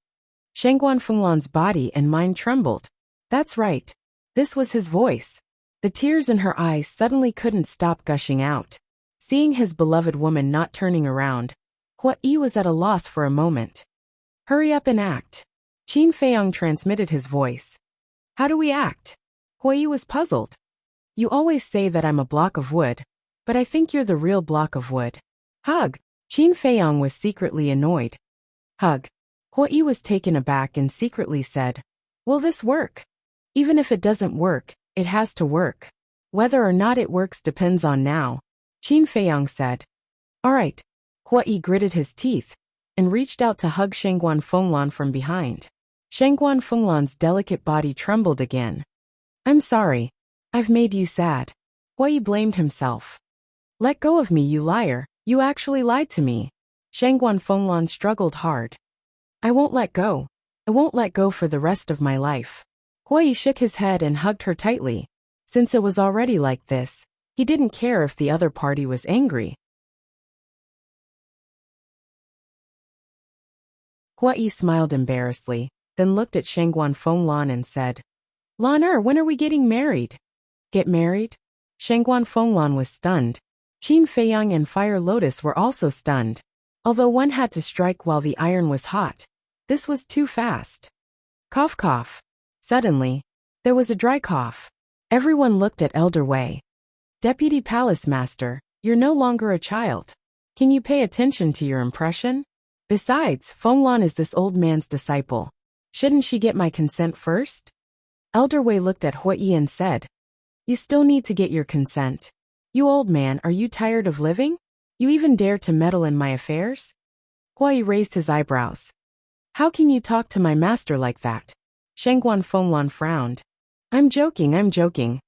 Shangguan Fenglan's body and mind trembled. That's right. This was his voice. The tears in her eyes suddenly couldn't stop gushing out. Seeing his beloved woman not turning around, Hui was at a loss for a moment. Hurry up and act. Qin Feiyang transmitted his voice. How do we act? Hui was puzzled. You always say that I'm a block of wood, but I think you're the real block of wood. Hug. Qin Feiyang was secretly annoyed. Hug. Hui was taken aback and secretly said, Will this work? Even if it doesn't work, it has to work. Whether or not it works depends on now. Qin Feiyang said. All right. Hui gritted his teeth and reached out to hug Shangguan Fenglan from behind. Shangguan Fenglan's delicate body trembled again. I'm sorry. I've made you sad. Hui blamed himself. Let go of me, you liar. You actually lied to me. Shangguan Fenglan struggled hard. I won't let go. I won't let go for the rest of my life. Hui shook his head and hugged her tightly. Since it was already like this, he didn't care if the other party was angry. Hui smiled embarrassedly, then looked at Shangguan Fenglan and said, Lan, when are we getting married? Get married? Shangguan Fenglan was stunned. Qin Feiyang and Fire Lotus were also stunned. Although one had to strike while the iron was hot, this was too fast. Cough cough. Suddenly, there was a dry cough. Everyone looked at Elder Wei. Deputy Palace Master, you're no longer a child. Can you pay attention to your impression? Besides, Fenglan is this old man's disciple. Shouldn't she get my consent first? Elder Wei looked at Hui and said, You still need to get your consent. You old man, are you tired of living? You even dare to meddle in my affairs? Hui raised his eyebrows. How can you talk to my master like that? Shangguan Fenglan frowned. I'm joking.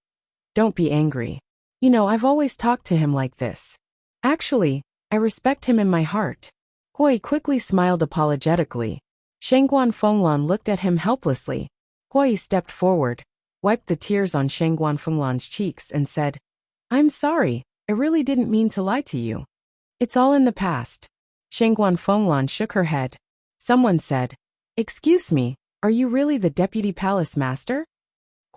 Don't be angry. You know, I've always talked to him like this. Actually, I respect him in my heart. Hui quickly smiled apologetically. Shangguan Fenglan looked at him helplessly. Hui stepped forward, wiped the tears on Shangguan Fenglan's cheeks and said, I'm sorry, I really didn't mean to lie to you. It's all in the past. Shangguan Fenglan shook her head. Someone said, Excuse me, are you really the Deputy Palace Master?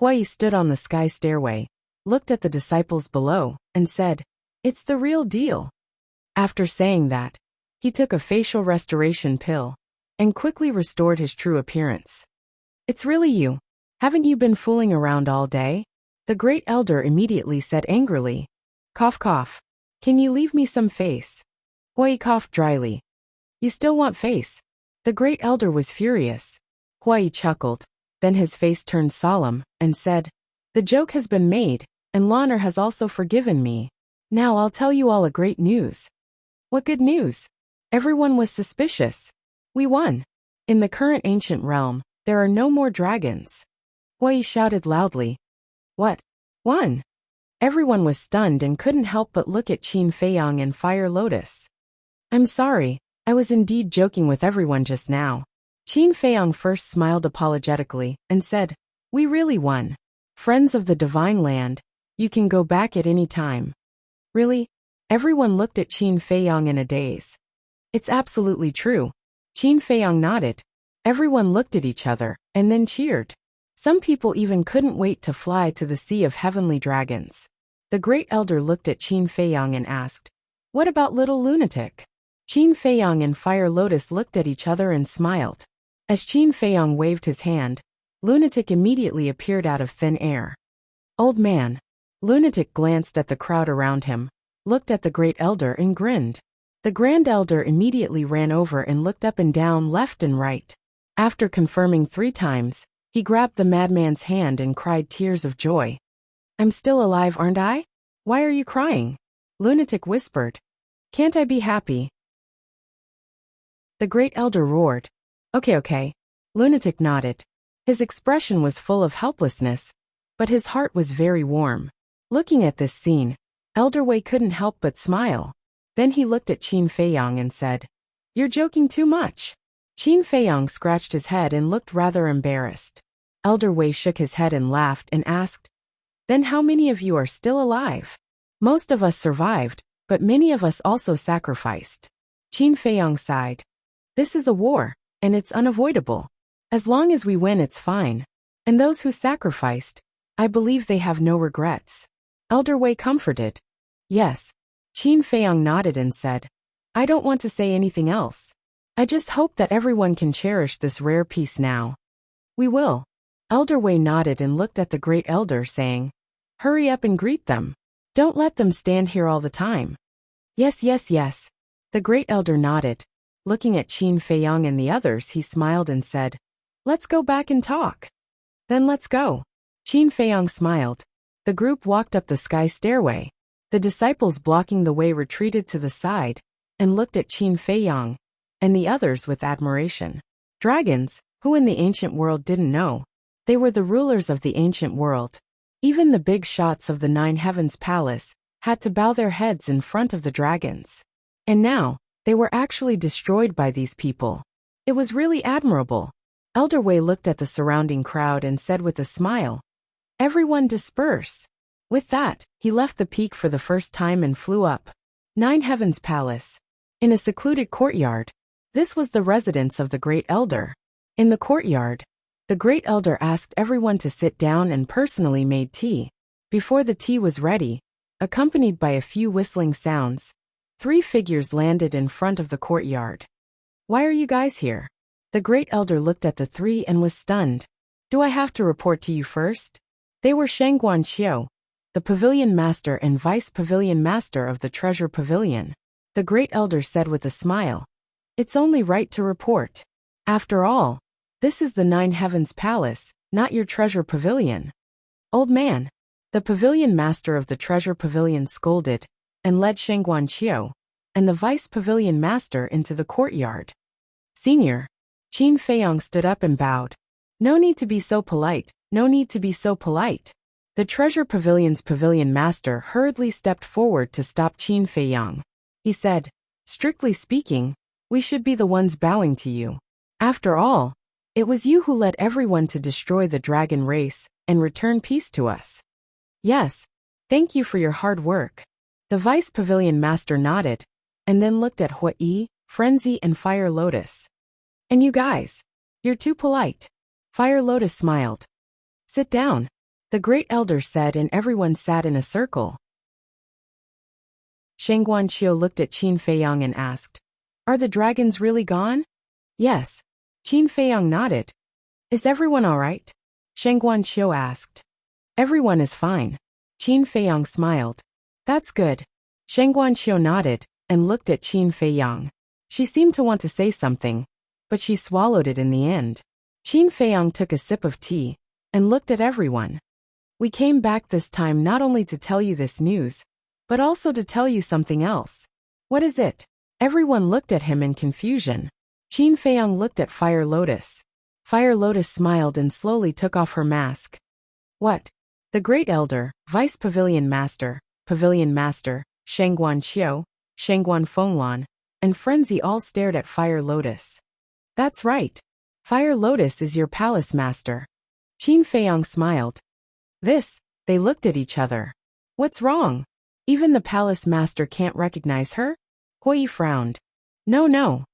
Hui stood on the sky stairway, looked at the disciples below, and said, It's the real deal. After saying that, he took a facial restoration pill and quickly restored his true appearance. It's really you. Haven't you been fooling around all day? The great elder immediately said angrily. Cough cough. Can you leave me some face? Hui coughed dryly. You still want face? The great elder was furious. Hui chuckled, then his face turned solemn, and said, The joke has been made, and Lanner has also forgiven me. Now I'll tell you all a great news. What good news? Everyone was suspicious. We won. In the current ancient realm, there are no more dragons. Hui shouted loudly. What? Won? Everyone was stunned and couldn't help but look at Qin Feiyang and Fire Lotus. I'm sorry, I was indeed joking with everyone just now. Qin Feiyang first smiled apologetically and said, We really won. Friends of the Divine Land, you can go back at any time. Really? Everyone looked at Qin Feiyang in a daze. It's absolutely true. Qin Feiyang nodded. Everyone looked at each other, and then cheered. Some people even couldn't wait to fly to the Sea of Heavenly Dragons. The great elder looked at Qin Feiyang and asked, What about little lunatic? Qin Feiyang and Fire Lotus looked at each other and smiled. As Qin Feiyang waved his hand, Lunatic immediately appeared out of thin air. Old man. Lunatic glanced at the crowd around him, looked at the great elder and grinned. The grand elder immediately ran over and looked up and down, left and right. After confirming 3 times, he grabbed the madman's hand and cried tears of joy. I'm still alive, aren't I? Why are you crying? Lunatic whispered. Can't I be happy? The great elder roared. Okay. Lunatic nodded. His expression was full of helplessness, but his heart was very warm. Looking at this scene, Elder Wei couldn't help but smile. Then he looked at Qin Feiyang and said, You're joking too much. Qin Feiyang scratched his head and looked rather embarrassed. Elder Wei shook his head and laughed and asked, Then how many of you are still alive? Most of us survived, but many of us also sacrificed. Qin Feiyang sighed. This is a war, and it's unavoidable. As long as we win, it's fine. And those who sacrificed, I believe they have no regrets. Elder Wei comforted. Yes. Qin Feiyang nodded and said, I don't want to say anything else. I just hope that everyone can cherish this rare piece now. We will. Elder Wei nodded and looked at the great elder, saying, Hurry up and greet them. Don't let them stand here all the time. Yes. The great elder nodded. Looking at Qin Feiyang and the others, he smiled and said, Let's go back and talk. Then let's go. Qin Feiyang smiled. The group walked up the sky stairway. The disciples blocking the way retreated to the side and looked at Qin Feiyang and the others with admiration. Dragons, who in the ancient world didn't know? They were the rulers of the ancient world. Even the big shots of the 9 Heavens Palace had to bow their heads in front of the dragons. And now, they were actually destroyed by these people. It was really admirable. Elder Wei looked at the surrounding crowd and said with a smile, Everyone disperse. With that, he left the peak for the first time and flew up. 9 Heavens Palace. In a secluded courtyard. This was the residence of the great elder. In the courtyard, the great elder asked everyone to sit down and personally made tea. Before the tea was ready, accompanied by a few whistling sounds, 3 figures landed in front of the courtyard. Why are you guys here? The great elder looked at the 3 and was stunned. Do I have to report to you first? They were Shangguan Qiu, the pavilion master and vice pavilion master of the treasure pavilion. The great elder said with a smile. It's only right to report. After all, this is the 9 Heavens Palace, not your treasure pavilion. Old man. The pavilion master of the treasure pavilion scolded and led Shangguan Qiu and the vice pavilion master into the courtyard. Senior. Qin Feiyang stood up and bowed. No need to be so polite, no need to be so polite. The treasure pavilion's pavilion master hurriedly stepped forward to stop Qin Feiyang. He said, Strictly speaking, we should be the ones bowing to you. After all, it was you who led everyone to destroy the dragon race and return peace to us. Yes, thank you for your hard work. The vice pavilion master nodded, and then looked at Hui, Frenzy and Fire Lotus. And you guys, you're too polite. Fire Lotus smiled. Sit down, the great elder said, and everyone sat in a circle. Shang Guanqiu looked at Qin Feiyang and asked, "Are the dragons really gone?" "Yes." Qin Feiyang nodded. "Is everyone all right?" Shang Guanqiu asked. "Everyone is fine." Qin Feiyang smiled. "That's good." Shang Guanqiu nodded and looked at Qin Feiyang. She seemed to want to say something, but she swallowed it in the end. Qin Feiyang took a sip of tea and looked at everyone. "We came back this time not only to tell you this news, but also to tell you something else." "What is it?" Everyone looked at him in confusion. Qin Feiyang looked at Fire Lotus. Fire Lotus smiled and slowly took off her mask. "What?" The Great Elder, Vice Pavilion Master, Shang Guanqiu, Shang Guanfenglan, and Frenzy all stared at Fire Lotus. "That's right. Fire Lotus is your palace master." Qin Feiyang smiled. They looked at each other. "What's wrong? Even the palace master can't recognize her?" Hui frowned. No.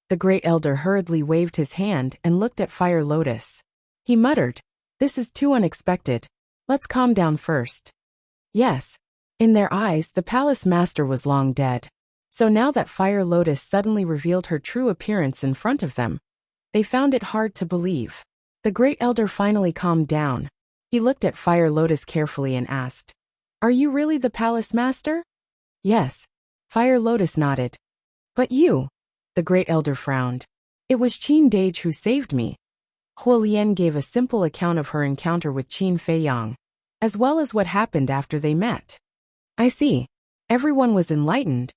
The Great Elder hurriedly waved his hand and looked at Fire Lotus. He muttered, "This is too unexpected. Let's calm down first." Yes. In their eyes, the palace master was long dead. So now that Fire Lotus suddenly revealed her true appearance in front of them, they found it hard to believe. The Great Elder finally calmed down. He looked at Fire Lotus carefully and asked, "Are you really the palace master?" "Yes." Fire Lotus nodded. "But you?" The Great Elder frowned. "It was Qin Dage who saved me." Huolian gave a simple account of her encounter with Qin Feiyang, as well as what happened after they met. "I see." Everyone was enlightened.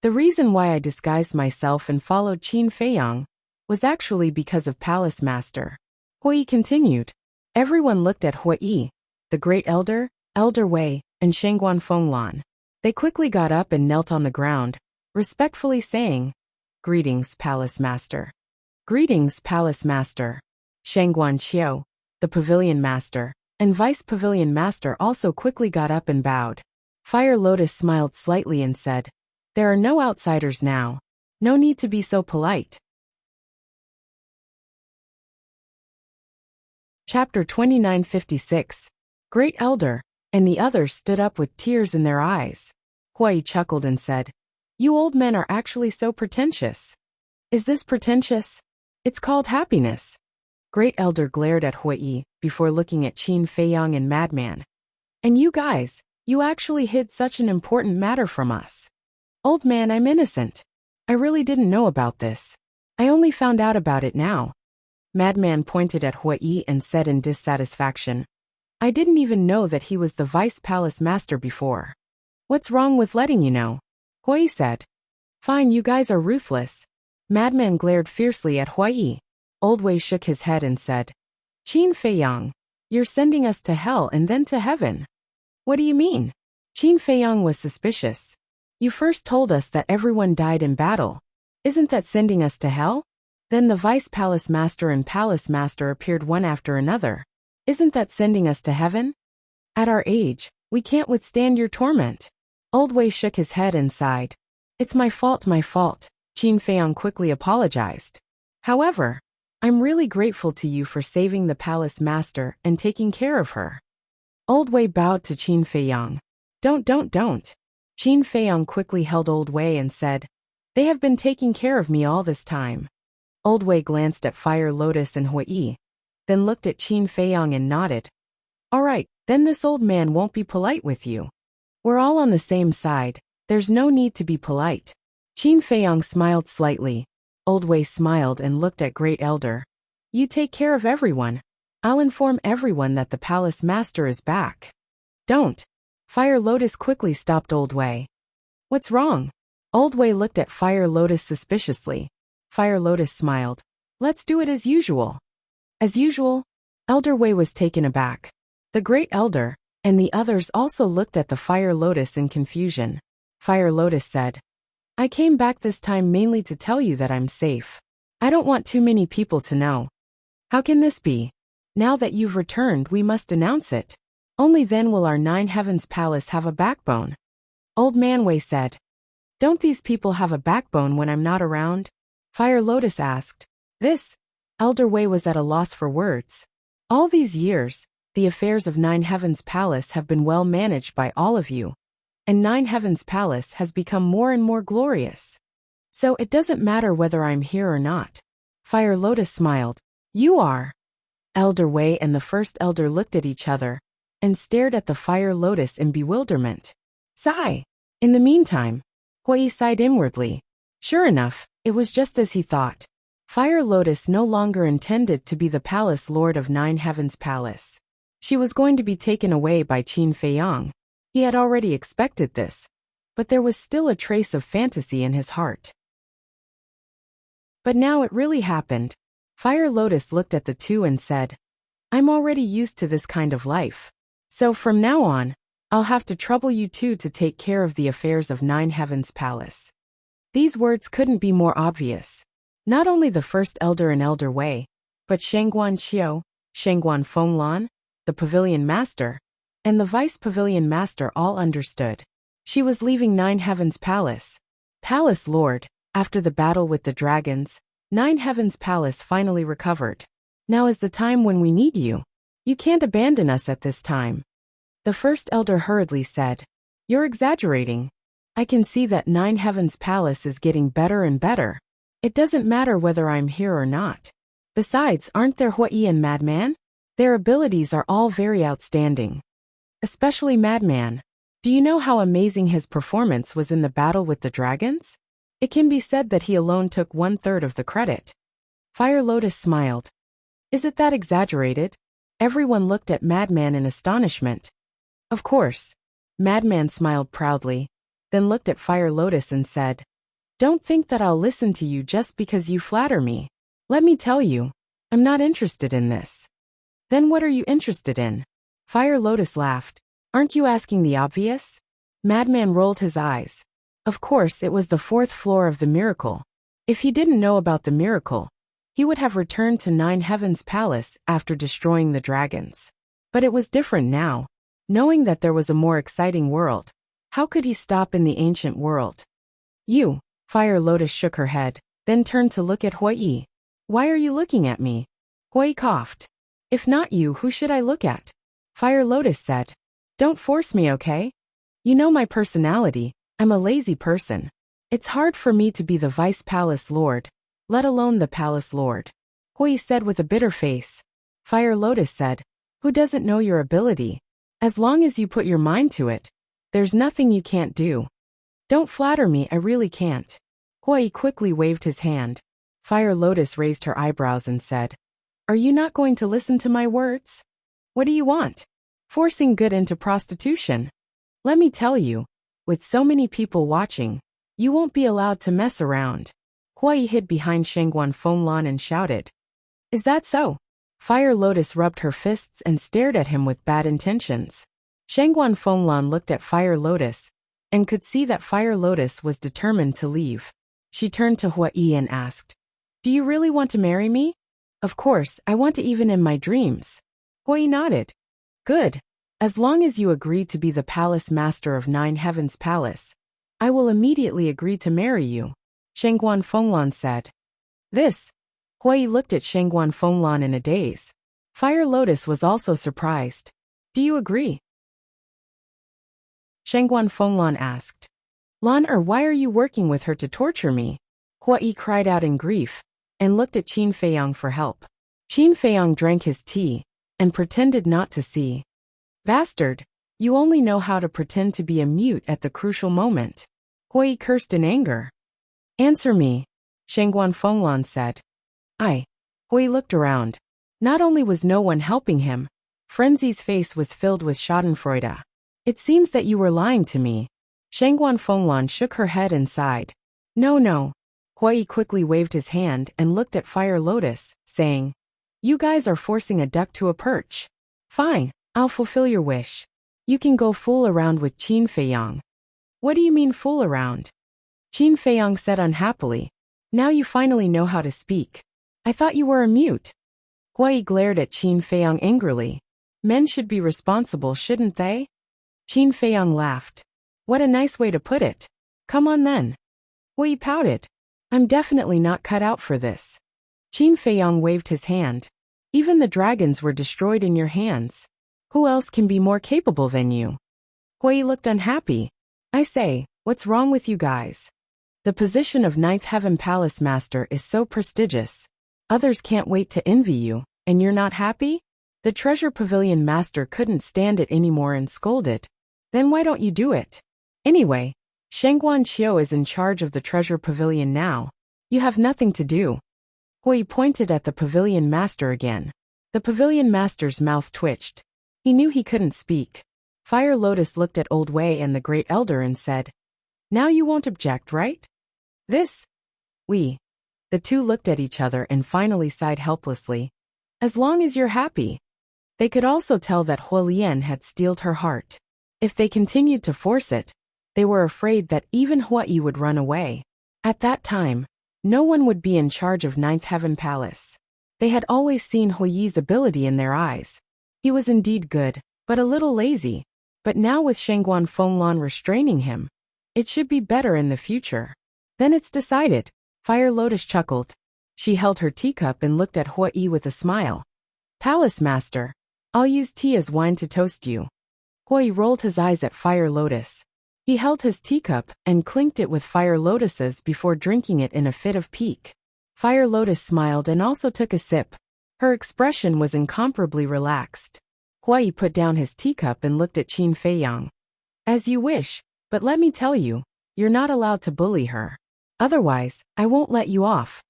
"The reason why I disguised myself and followed Qin Feiyang was actually because of Palace Master." Hui continued. Everyone looked at Hui, the Great Elder, Elder Wei, and Shang Guanfenglan. They quickly got up and knelt on the ground, respectfully saying, "Greetings, Palace Master." "Greetings, Palace Master." Shang Guanqiu, the Pavilion Master, and Vice Pavilion Master also quickly got up and bowed. Fire Lotus smiled slightly and said, "There are no outsiders now. No need to be so polite." Chapter 2956. Great Elder, and the others stood up with tears in their eyes. Hui chuckled and said, "You old men are actually so pretentious." "Is this pretentious? It's called happiness." Great Elder glared at Hui before looking at Qin Feiyang and Madman. "And you guys, you actually hid such an important matter from us." "Old man, I'm innocent. I really didn't know about this. I only found out about it now." Madman pointed at Hui and said in dissatisfaction, "I didn't even know that he was the Vice Palace Master before." "What's wrong with letting you know?" Hui said. "Fine, you guys are ruthless." Madman glared fiercely at Hui. Old Wei shook his head and said, "Qin Feiyang, you're sending us to hell and then to heaven." "What do you mean?" Qin Feiyang was suspicious. "You first told us that everyone died in battle. Isn't that sending us to hell? Then the Vice Palace Master and Palace Master appeared one after another. Isn't that sending us to heaven? At our age, we can't withstand your torment." Old Wei shook his head and sighed. "It's my fault. Qin Feiyang quickly apologized. "However, I'm really grateful to you for saving the Palace Master and taking care of her." Old Wei bowed to Qin Feiyang. Don't. Qin Feiyang quickly held Old Wei and said, "They have been taking care of me all this time." Old Wei glanced at Fire Lotus and Hui, then looked at Qin Feiyang and nodded. "All right, then this old man won't be polite with you. We're all on the same side. There's no need to be polite." Qin Feiyang smiled slightly. Old Wei smiled and looked at Great Elder. "You take care of everyone. I'll inform everyone that the Palace Master is back." "Don't." Fire Lotus quickly stopped Old Wei. "What's wrong?" Old Wei looked at Fire Lotus suspiciously. Fire Lotus smiled. "Let's do it as usual." "As usual?" Elder Wei was taken aback. The Great Elder and the others also looked at the Fire Lotus in confusion. Fire Lotus said, "I came back this time mainly to tell you that I'm safe. I don't want too many people to know." "How can this be? Now that you've returned, we must announce it. Only then will our 9 Heavens Palace have a backbone." Old Man Wei said. "Don't these people have a backbone when I'm not around?" Fire Lotus asked. Elder Wei was at a loss for words. All these years, the affairs of 9 Heavens Palace have been well managed by all of you. and Nine Heavens Palace has become more and more glorious. So it doesn't matter whether I'm here or not. Fire Lotus smiled. You are. Elder Wei and the first elder looked at each other and stared at the Fire Lotus in bewilderment. Sigh. In the meantime, Hui sighed inwardly. Sure enough, it was just as he thought. Fire Lotus no longer intended to be the palace lord of Nine Heavens Palace. She was going to be taken away by Qin Feiyang. He had already expected this, but there was still a trace of fantasy in his heart. But now it really happened. Fire Lotus looked at the two and said, I'm already used to this kind of life. So from now on, I'll have to trouble you two to take care of the affairs of Nine Heavens Palace. These words couldn't be more obvious. Not only the first elder and Elder Wei, but Shangguan Qiu, Shangguan Fenglan, the pavilion master, and the vice pavilion master all understood. She was leaving Nine Heavens Palace. Palace Lord, after the battle with the dragons, Nine Heavens Palace finally recovered. Now is the time when we need you. You can't abandon us at this time. The first elder hurriedly said, You're exaggerating. I can see that Nine Heavens Palace is getting better and better. It doesn't matter whether I'm here or not. Besides, aren't there Hui and Madman? Their abilities are all very outstanding. Especially Madman. Do you know how amazing his performance was in the battle with the dragons? It can be said that he alone took 1/3 of the credit. Fire Lotus smiled. Is it that exaggerated? Everyone looked at Madman in astonishment. Of course. Madman smiled proudly, then looked at Fire Lotus and said, Don't think that I'll listen to you just because you flatter me. Let me tell you, I'm not interested in this. Then what are you interested in? Fire Lotus laughed. Aren't you asking the obvious? Madman rolled his eyes. Of course, it was the 4th floor of the miracle. If he didn't know about the miracle, he would have returned to Nine Heavens Palace after destroying the dragons. But it was different now. Knowing that there was a more exciting world, how could he stop in the ancient world? You, Fire Lotus shook her head, then turned to look at Hui. Why are you looking at me? Hui coughed. If not you, who should I look at? Fire Lotus said. Don't force me, okay? You know my personality, I'm a lazy person. It's hard for me to be the Vice Palace Lord, let alone the Palace Lord. Hui said with a bitter face. Fire Lotus said, Who doesn't know your ability? As long as you put your mind to it, there's nothing you can't do. Don't flatter me, I really can't. Hui quickly waved his hand. Fire Lotus raised her eyebrows and said, Are you not going to listen to my words? What do you want? Forcing good into prostitution. Let me tell you, with so many people watching, you won't be allowed to mess around. Hui hid behind Shangguan Fenglan and shouted. Is that so? Fire Lotus rubbed her fists and stared at him with bad intentions. Shangguan Fenglan looked at Fire Lotus and could see that Fire Lotus was determined to leave. She turned to Hui and asked, Do you really want to marry me? Of course, I want to, even in my dreams. Hui nodded. Good. As long as you agree to be the palace master of Nine Heavens Palace, I will immediately agree to marry you, Shangguan Fenglan said. This. Hui looked at Shangguan Fenglan in a daze. Fire Lotus was also surprised. Do you agree? Shangguan Fenglan asked. Lan why are you working with her to torture me? Hui cried out in grief and looked at Qin Feiyang for help. Qin Feiyang drank his tea and pretended not to see. Bastard, you only know how to pretend to be a mute at the crucial moment. Hui cursed in anger. Answer me, Shangguan Fenglan said. Hui looked around. Not only was no one helping him, Frenzy's face was filled with schadenfreude. It seems that you were lying to me. Shangguan Fenglan shook her head and sighed. No. Hui quickly waved his hand and looked at Fire Lotus, saying, You guys are forcing a duck to a perch. Fine, I'll fulfill your wish. You can go fool around with Qin Feiyang. What do you mean fool around? Qin Feiyang said unhappily. Now you finally know how to speak. I thought you were a mute. Hui glared at Qin Feiyang angrily. Men should be responsible, shouldn't they? Qin Feiyang laughed. What a nice way to put it. Come on then. Hui pouted. I'm definitely not cut out for this. Qin Feiyang waved his hand. Even the dragons were destroyed in your hands. Who else can be more capable than you? Hui looked unhappy. I say, what's wrong with you guys? The position of Ninth Heaven Palace Master is so prestigious. Others can't wait to envy you, and you're not happy? The Treasure Pavilion Master couldn't stand it anymore and scolded. Then why don't you do it? Anyway, Shangguan Qiu is in charge of the Treasure Pavilion now. You have nothing to do. Hui pointed at the Pavilion Master again. The Pavilion Master's mouth twitched. He knew he couldn't speak. Fire Lotus looked at Old Wei and the Great Elder and said, "Now you won't object, right?" "This?" "We." The two looked at each other and finally sighed helplessly. "As long as you're happy." They could also tell that Hualien had steeled her heart. If they continued to force it, they were afraid that even Huai would run away. At that time, no one would be in charge of Ninth Heaven Palace. They had always seen Hui's ability in their eyes. He was indeed good, but a little lazy. But now with Shangguan Fenglan restraining him, it should be better in the future. Then it's decided. Fire Lotus chuckled. She held her teacup and looked at Huai with a smile. "Palace Master, I'll use tea as wine to toast you." Huai rolled his eyes at Fire Lotus. He held his teacup and clinked it with Fire Lotus's before drinking it in a fit of pique. Fire Lotus smiled and also took a sip. Her expression was incomparably relaxed. Huai put down his teacup and looked at Qin Feiyang. "As you wish, but let me tell you, you're not allowed to bully her. Otherwise, I won't let you off."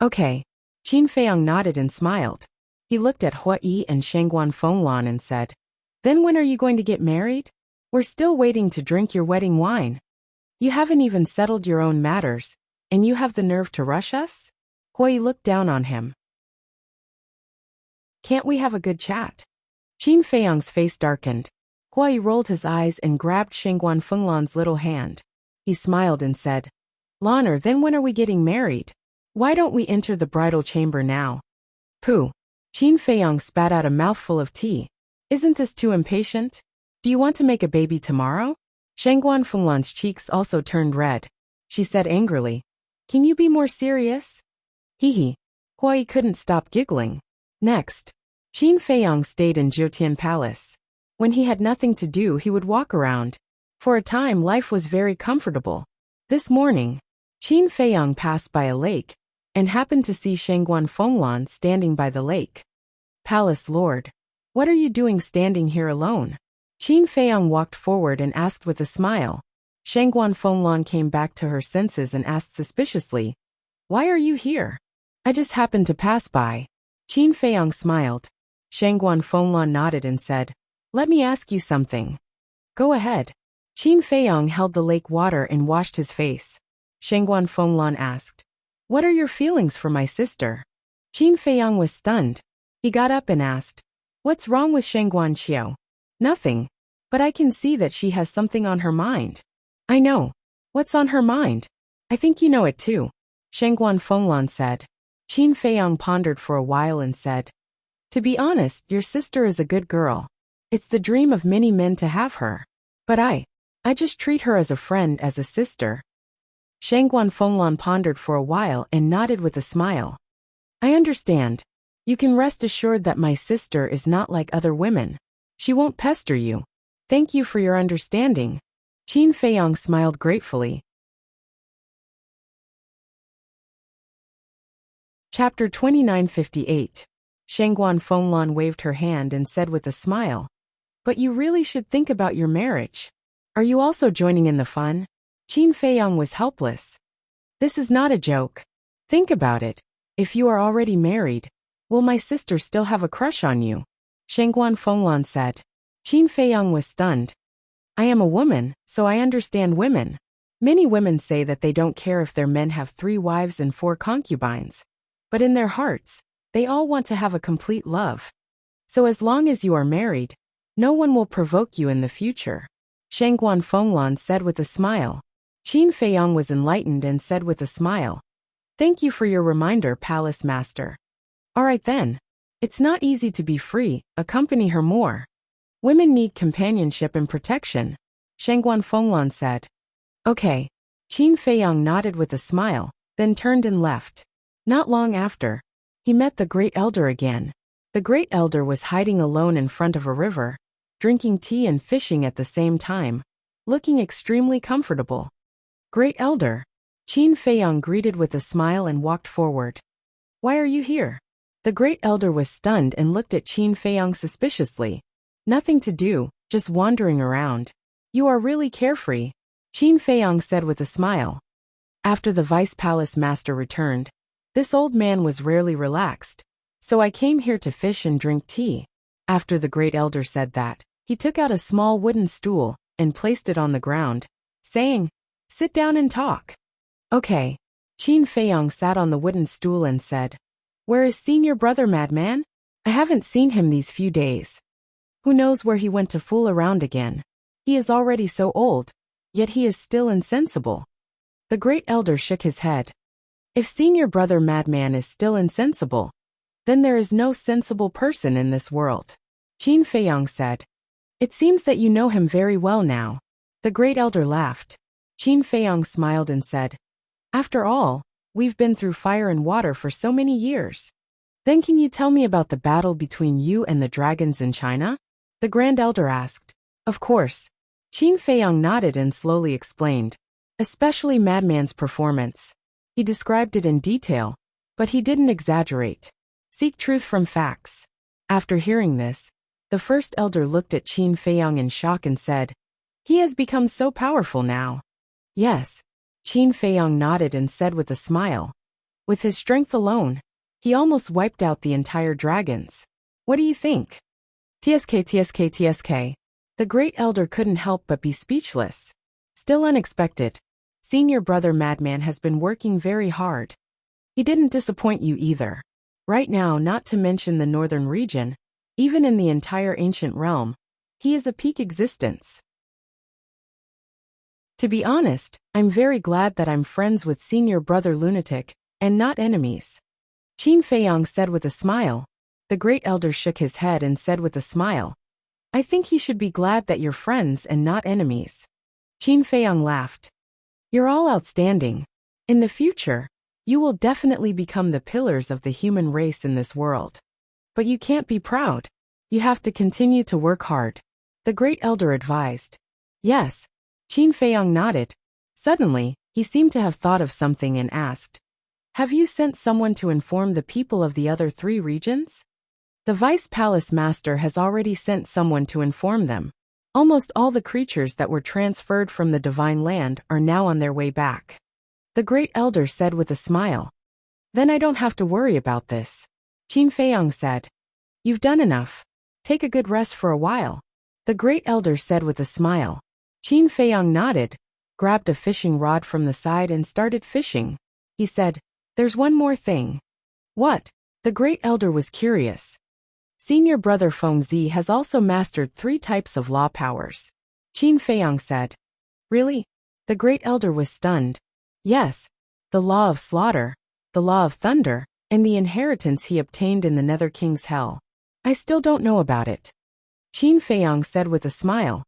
"Okay." Qin Feiyang nodded and smiled. He looked at Huai and Shangguan Fenglan and said, "Then when are you going to get married? We're still waiting to drink your wedding wine. You haven't even settled your own matters, and you have the nerve to rush us?" Huai looked down on him. "Can't we have a good chat?" Qin Feiyang's face darkened. Huai rolled his eyes and grabbed Shangguan Fenglan's little hand. He smiled and said, "Lanner, then when are we getting married? Why don't we enter the bridal chamber now?" "Pooh." Qin Feiyang spat out a mouthful of tea. "Isn't this too impatient? Do you want to make a baby tomorrow?" Shangguan Fenglan's cheeks also turned red. She said angrily, "Can you be more serious?" Hee. Huai couldn't stop giggling. Next, Qin Feiyang stayed in Jiutian Palace. When he had nothing to do, he would walk around. For a time, life was very comfortable. This morning, Qin Feiyang passed by a lake and happened to see Shangguan Fenglan standing by the lake. "Palace Lord, what are you doing standing here alone?" Qin Feiyang walked forward and asked with a smile. Shangguan Fenglan came back to her senses and asked suspiciously, "Why are you here?" "I just happened to pass by." Qin Feiyang smiled. Shangguan Fenglan nodded and said, "Let me ask you something." "Go ahead." Qin Feiyang held the lake water and washed his face. Shangguan Fenglan asked, "What are your feelings for my sister?" Qin Feiyang was stunned. He got up and asked, "What's wrong with Shangguan Qiu?" "Nothing. But I can see that she has something on her mind." "I know. What's on her mind?" "I think you know it too," Shangguan Fenglan said. Qin Feiyang pondered for a while and said, "To be honest, your sister is a good girl. It's the dream of many men to have her. But I just treat her as a friend, as a sister." Shangguan Fenglan pondered for a while and nodded with a smile. "I understand. You can rest assured that my sister is not like other women. She won't pester you. Thank you for your understanding." Qin Feiyang smiled gratefully. Chapter 2958. Shangguan Fenglan waved her hand and said with a smile, "But you really should think about your marriage. Are you also joining in the fun?" Qin Feiyang was helpless. "This is not a joke. Think about it. If you are already married, will my sister still have a crush on you?" Shangguan Fenglan said. Qin Feiyang was stunned. "I am a woman, so I understand women. Many women say that they don't care if their men have 3 wives and 4 concubines. But in their hearts, they all want to have a complete love. So as long as you are married, no one will provoke you in the future," Shangguan Fenglan said with a smile. Qin Feiyang was enlightened and said with a smile, "Thank you for your reminder, Palace Master. All right then. It's not easy to be free, accompany her more. Women need companionship and protection," Shangguan Fenglan said. "Okay." Qin Feiyang nodded with a smile, then turned and left. Not long after, he met the Great Elder again. The Great Elder was hiding alone in front of a river, drinking tea and fishing at the same time. looking extremely comfortable. Great Elder. Qin Feiyang greeted with a smile and walked forward. Why are you here? The Great Elder was stunned and looked at Qin Feiyang suspiciously. Nothing to do, just wandering around. You are really carefree, Qin Feiyang said with a smile. After the Vice Palace Master returned, this old man was rarely relaxed, so I came here to fish and drink tea. After the Great Elder said that, he took out a small wooden stool and placed it on the ground, saying, Sit down and talk. Okay. Qin Feiyang sat on the wooden stool and said, Where is senior brother Madman? I haven't seen him these few days. Who knows where he went to fool around again? He is already so old, yet he is still insensible. The Great Elder shook his head. If senior brother Madman is still insensible, then there is no sensible person in this world. Qin Feiyang said. It seems that you know him very well now. The Great Elder laughed. Qin Feiyang smiled and said, After all, we've been through fire and water for so many years. Then can you tell me about the battle between you and the dragons in China? The Grand Elder asked. Of course. Qin Feiyang nodded and slowly explained. Especially Madman's performance. He described it in detail, but he didn't exaggerate. Seek truth from facts. After hearing this, the First Elder looked at Qin Feiyang in shock and said, He has become so powerful now. Yes. Qin Feiyang nodded and said with a smile. With his strength alone, he almost wiped out the entire dragons. What do you think? TSK. The Great Elder couldn't help but be speechless. Still unexpected. Senior brother Madman has been working very hard. He didn't disappoint you either. Right now, not to mention the northern region, even in the entire ancient realm, he is a peak existence. To be honest, I'm very glad that I'm friends with senior brother Lunatic, and not enemies. Qin Feiyang said with a smile. The Great Elder shook his head and said with a smile. I think he should be glad that you're friends and not enemies. Qin Feiyang laughed. You're all outstanding. In the future, you will definitely become the pillars of the human race in this world. But you can't be proud. You have to continue to work hard. The Great Elder advised. Yes. Qin Feiyang nodded. Suddenly, he seemed to have thought of something and asked, Have you sent someone to inform the people of the other 3 regions? The Vice Palace Master has already sent someone to inform them. Almost all the creatures that were transferred from the Divine Land are now on their way back. The Great Elder said with a smile. Then I don't have to worry about this. Qin Feiyang said. You've done enough. Take a good rest for a while. The Great Elder said with a smile. Qin Feiyang nodded, grabbed a fishing rod from the side and started fishing. He said, There's one more thing. What? The Great Elder was curious. Senior brother Fengzi has also mastered 3 types of law powers. Qin Feiyang said. Really? The Great Elder was stunned. Yes. The law of slaughter, the law of thunder, and the inheritance he obtained in the Nether King's hell. I still don't know about it. Qin Feiyang said with a smile.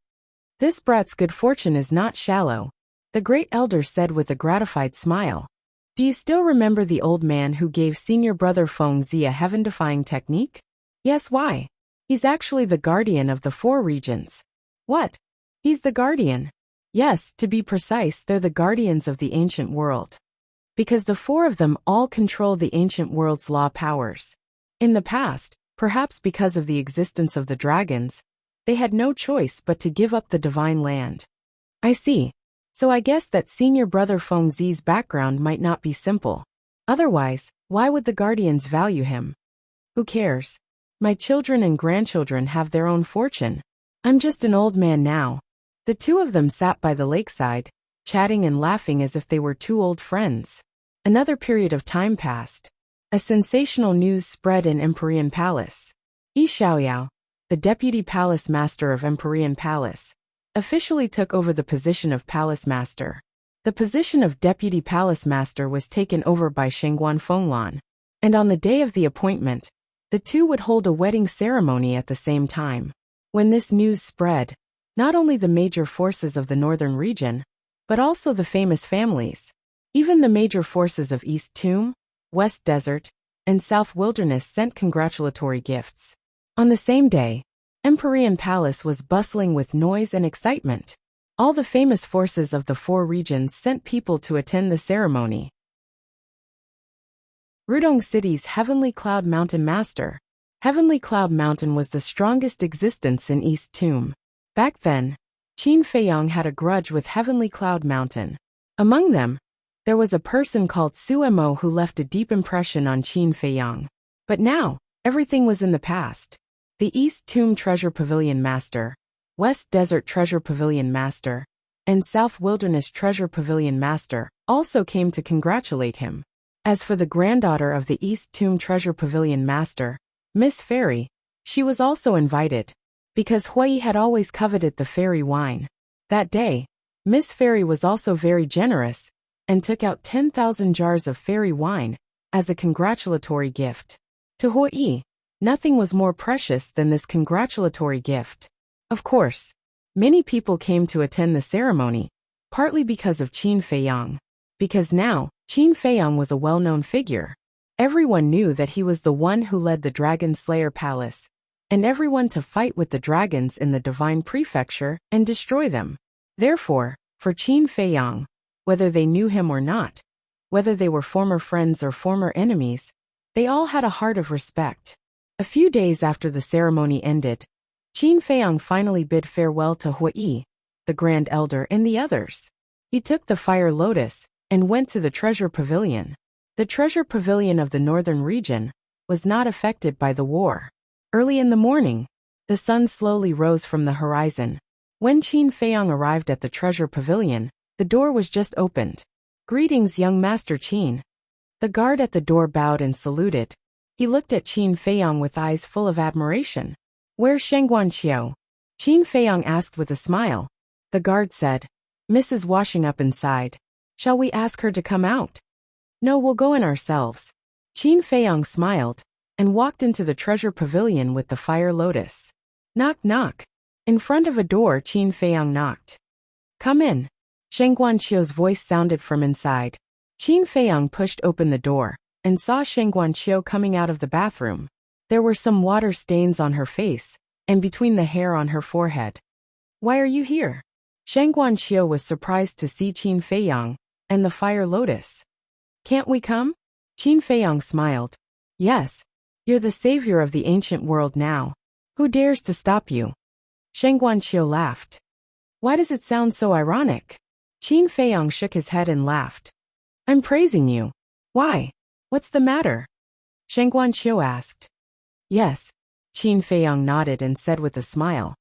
This brat's good fortune is not shallow. The Great Elder said with a gratified smile. Do you still remember the old man who gave senior brother Fengzi a heaven-defying technique? Yes, why? He's actually the guardian of the 4 regions. What? He's the guardian? Yes, to be precise, they're the guardians of the ancient world. Because the 4 of them all control the ancient world's law powers. In the past, perhaps because of the existence of the dragons, they had no choice but to give up the Divine Land. I see. So I guess that senior brother Fengzi's background might not be simple. Otherwise, why would the guardians value him? Who cares? My children and grandchildren have their own fortune. I'm just an old man now. The 2 of them sat by the lakeside, chatting and laughing as if they were 2 old friends. Another period of time passed. A sensational news spread in Empyrean Palace. Yi Xiaoyao, the deputy palace master of Empyrean Palace, officially took over the position of palace master. The position of deputy palace master was taken over by Shengguan Fenglan, and on the day of the appointment, the 2 would hold a wedding ceremony at the same time. When this news spread, not only the major forces of the northern region, but also the famous families, even the major forces of East Tomb, West Desert, and South Wilderness sent congratulatory gifts. On the same day, Empyrean Palace was bustling with noise and excitement. All the famous forces of the 4 regions sent people to attend the ceremony. Rudong City's Heavenly Cloud Mountain Master. Heavenly Cloud Mountain was the strongest existence in East Tomb. Back then, Qin Feiyang had a grudge with Heavenly Cloud Mountain. Among them, there was a person called Suemo who left a deep impression on Qin Feiyang. But now, everything was in the past. The East Tomb Treasure Pavilion Master, West Desert Treasure Pavilion Master, and South Wilderness Treasure Pavilion Master also came to congratulate him. As for the granddaughter of the East Tomb Treasure Pavilion Master, Miss Fairy, she was also invited, because Hui had always coveted the fairy wine. That day, Miss Fairy was also very generous, and took out 10,000 jars of fairy wine as a congratulatory gift. To Hui, nothing was more precious than this congratulatory gift. Of course, many people came to attend the ceremony, partly because of Qin Feiyang. Because now, Qin Feiyang was a well-known figure. Everyone knew that he was the one who led the Dragon Slayer Palace, and everyone to fight with the dragons in the Divine Prefecture and destroy them. Therefore, for Qin Feiyang, whether they knew him or not, whether they were former friends or former enemies, they all had a heart of respect. A few days after the ceremony ended, Qin Feiyang finally bid farewell to Hui, the Grand Elder, and the others. He took the Fire Lotus and went to the Treasure Pavilion. The Treasure Pavilion of the Northern Region was not affected by the war. Early in the morning, the sun slowly rose from the horizon. When Qin Feiyang arrived at the Treasure Pavilion, the door was just opened. "Greetings, young Master Qin." The guard at the door bowed and saluted. He looked at Qin Feiyang with eyes full of admiration. "Where's Shengguanqiu?" Qin Feiyang asked with a smile. The guard said, "Mrs. washing up inside. Shall we ask her to come out?" "No, we'll go in ourselves." Qin Feiyang smiled and walked into the Treasure Pavilion with the Fire Lotus. Knock, knock. In front of a door, Qin Feiyang knocked. "Come in." Shengguanqiu's voice sounded from inside. Qin Feiyang pushed open the door and saw Shengguanqiu coming out of the bathroom. There were some water stains on her face and between the hair on her forehead. "Why are you here?" Shengguanqiu was surprised to see Qin Feiyang and the Fire Lotus. "Can't we come?" Qin Feiyang smiled. "Yes, you're the savior of the ancient world now. Who dares to stop you?" Shengguanqiu laughed. "Why does it sound so ironic?" Qin Feiyang shook his head and laughed. "I'm praising you." "Why? What's the matter?" Shengguanqiu asked. "Yes." Qin Feiyang nodded and said with a smile.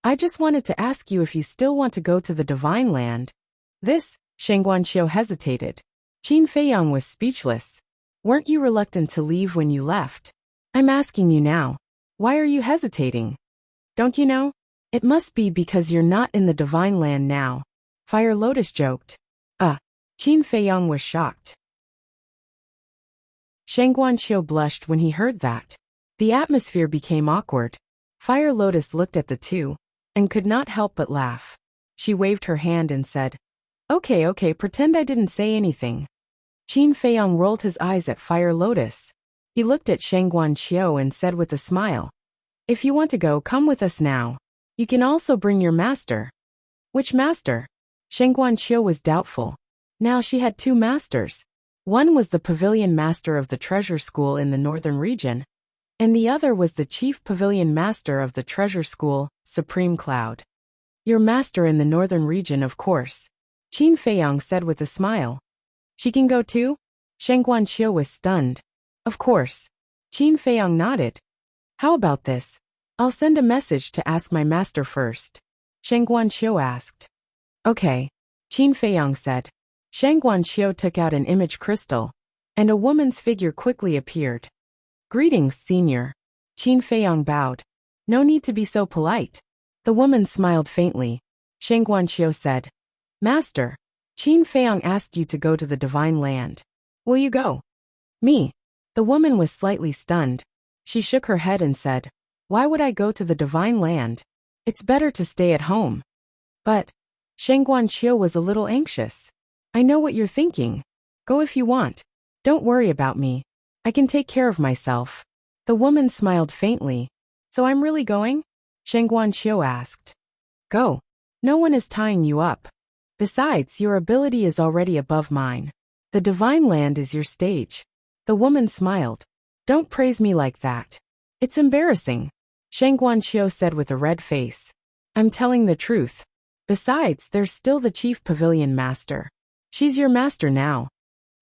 "I just wanted to ask you if you still want to go to the Divine Land." This, Shengguanqiu hesitated. Qin Feiyang was speechless. "Weren't you reluctant to leave when you left?" "I'm asking you now. Why are you hesitating?" "Don't you know? It must be because you're not in the Divine Land now." Fire Lotus joked. Qin Feiyang was shocked. Shengguanqiu blushed when he heard that. The atmosphere became awkward. Fire Lotus looked at the two and could not help but laugh. She waved her hand and said, Okay, pretend I didn't say anything." Qin Feiyang rolled his eyes at Fire Lotus. He looked at Shengguanqiu and said with a smile, "If you want to go, come with us now. You can also bring your master." "Which master?" Shengguanqiu was doubtful. Now she had 2 masters. One was the pavilion master of the treasure school in the northern region, and the other was the chief pavilion master of the treasure school, Supreme Cloud. "Your master in the northern region, of course," Qin Feiyang said with a smile. "She can go too?" Shengguanqiu was stunned. "Of course." Qin Feiyang nodded. "How about this? I'll send a message to ask my master first." Shengguanqiu asked. "Okay," Qin Feiyang said. Shengguanqiu took out an image crystal, and a woman's figure quickly appeared. "Greetings, senior." Qin Feiyang bowed. "No need to be so polite." The woman smiled faintly. Shengguanqiu said, "Master, Qin Feiyang asked you to go to the Divine Land. Will you go?" "Me?" The woman was slightly stunned. She shook her head and said, "Why would I go to the Divine Land? It's better to stay at home." "But," Shengguanqiu was a little anxious. "I know what you're thinking. Go if you want. Don't worry about me. I can take care of myself." The woman smiled faintly. "So I'm really going?" Shengguanqiu asked. "Go. No one is tying you up. Besides, your ability is already above mine. The divine land is your stage. The woman smiled. Don't praise me like that. It's embarrassing, Shang Guanqiu said with a red face. I'm telling the truth. Besides, there's still the chief pavilion master. She's your master now.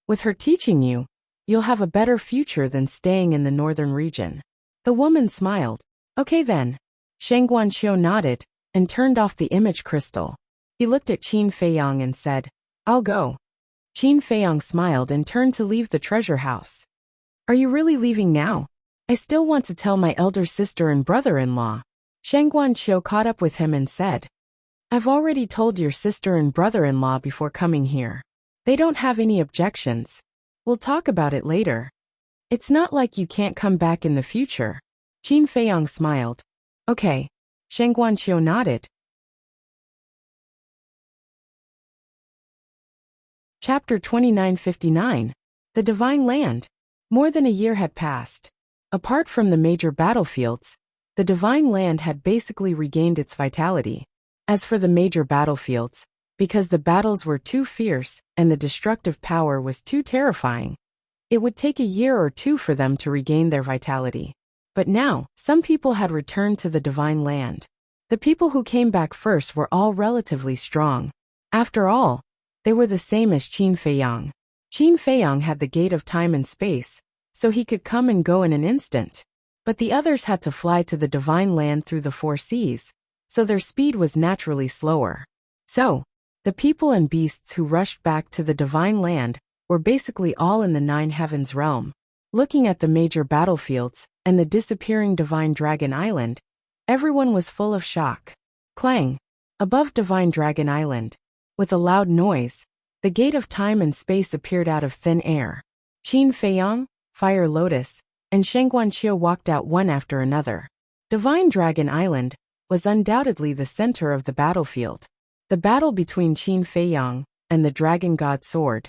With her teaching you, you'll have a better future than staying in the northern region. The woman smiled. Okay then. Shang Guanqiu nodded and turned off the image crystal. He looked at Qin Feiyang and said, I'll go. Qin Feiyang smiled and turned to leave the treasure house. Are you really leaving now? I still want to tell my elder sister and brother-in-law. Shang Guanqiu caught up with him and said, I've already told your sister and brother-in-law before coming here. They don't have any objections. We'll talk about it later. It's not like you can't come back in the future. Qin Feiyang smiled. Okay. Shang Guanqiu nodded. Chapter 2959. The Divine Land. More than a year had passed. Apart from the major battlefields, the Divine Land had basically regained its vitality. As for the major battlefields, because the battles were too fierce and the destructive power was too terrifying, it would take a year or two for them to regain their vitality. But now, some people had returned to the Divine Land. The people who came back first were all relatively strong. After all, they were the same as Qin Feiyang. Qin Feiyang had the gate of time and space, so he could come and go in an instant. But the others had to fly to the Divine Land through the 4 seas, so their speed was naturally slower. So, the people and beasts who rushed back to the Divine Land were basically all in the 9 Heavens realm. Looking at the major battlefields and the disappearing Divine Dragon Island, everyone was full of shock. Clang! Above Divine Dragon Island, with a loud noise, the gate of time and space appeared out of thin air. Qin Feiyang, Fire Lotus, and Shang Guanqiu walked out one after another. Divine Dragon Island was undoubtedly the center of the battlefield. The battle between Qin Feiyang and the Dragon God Sword,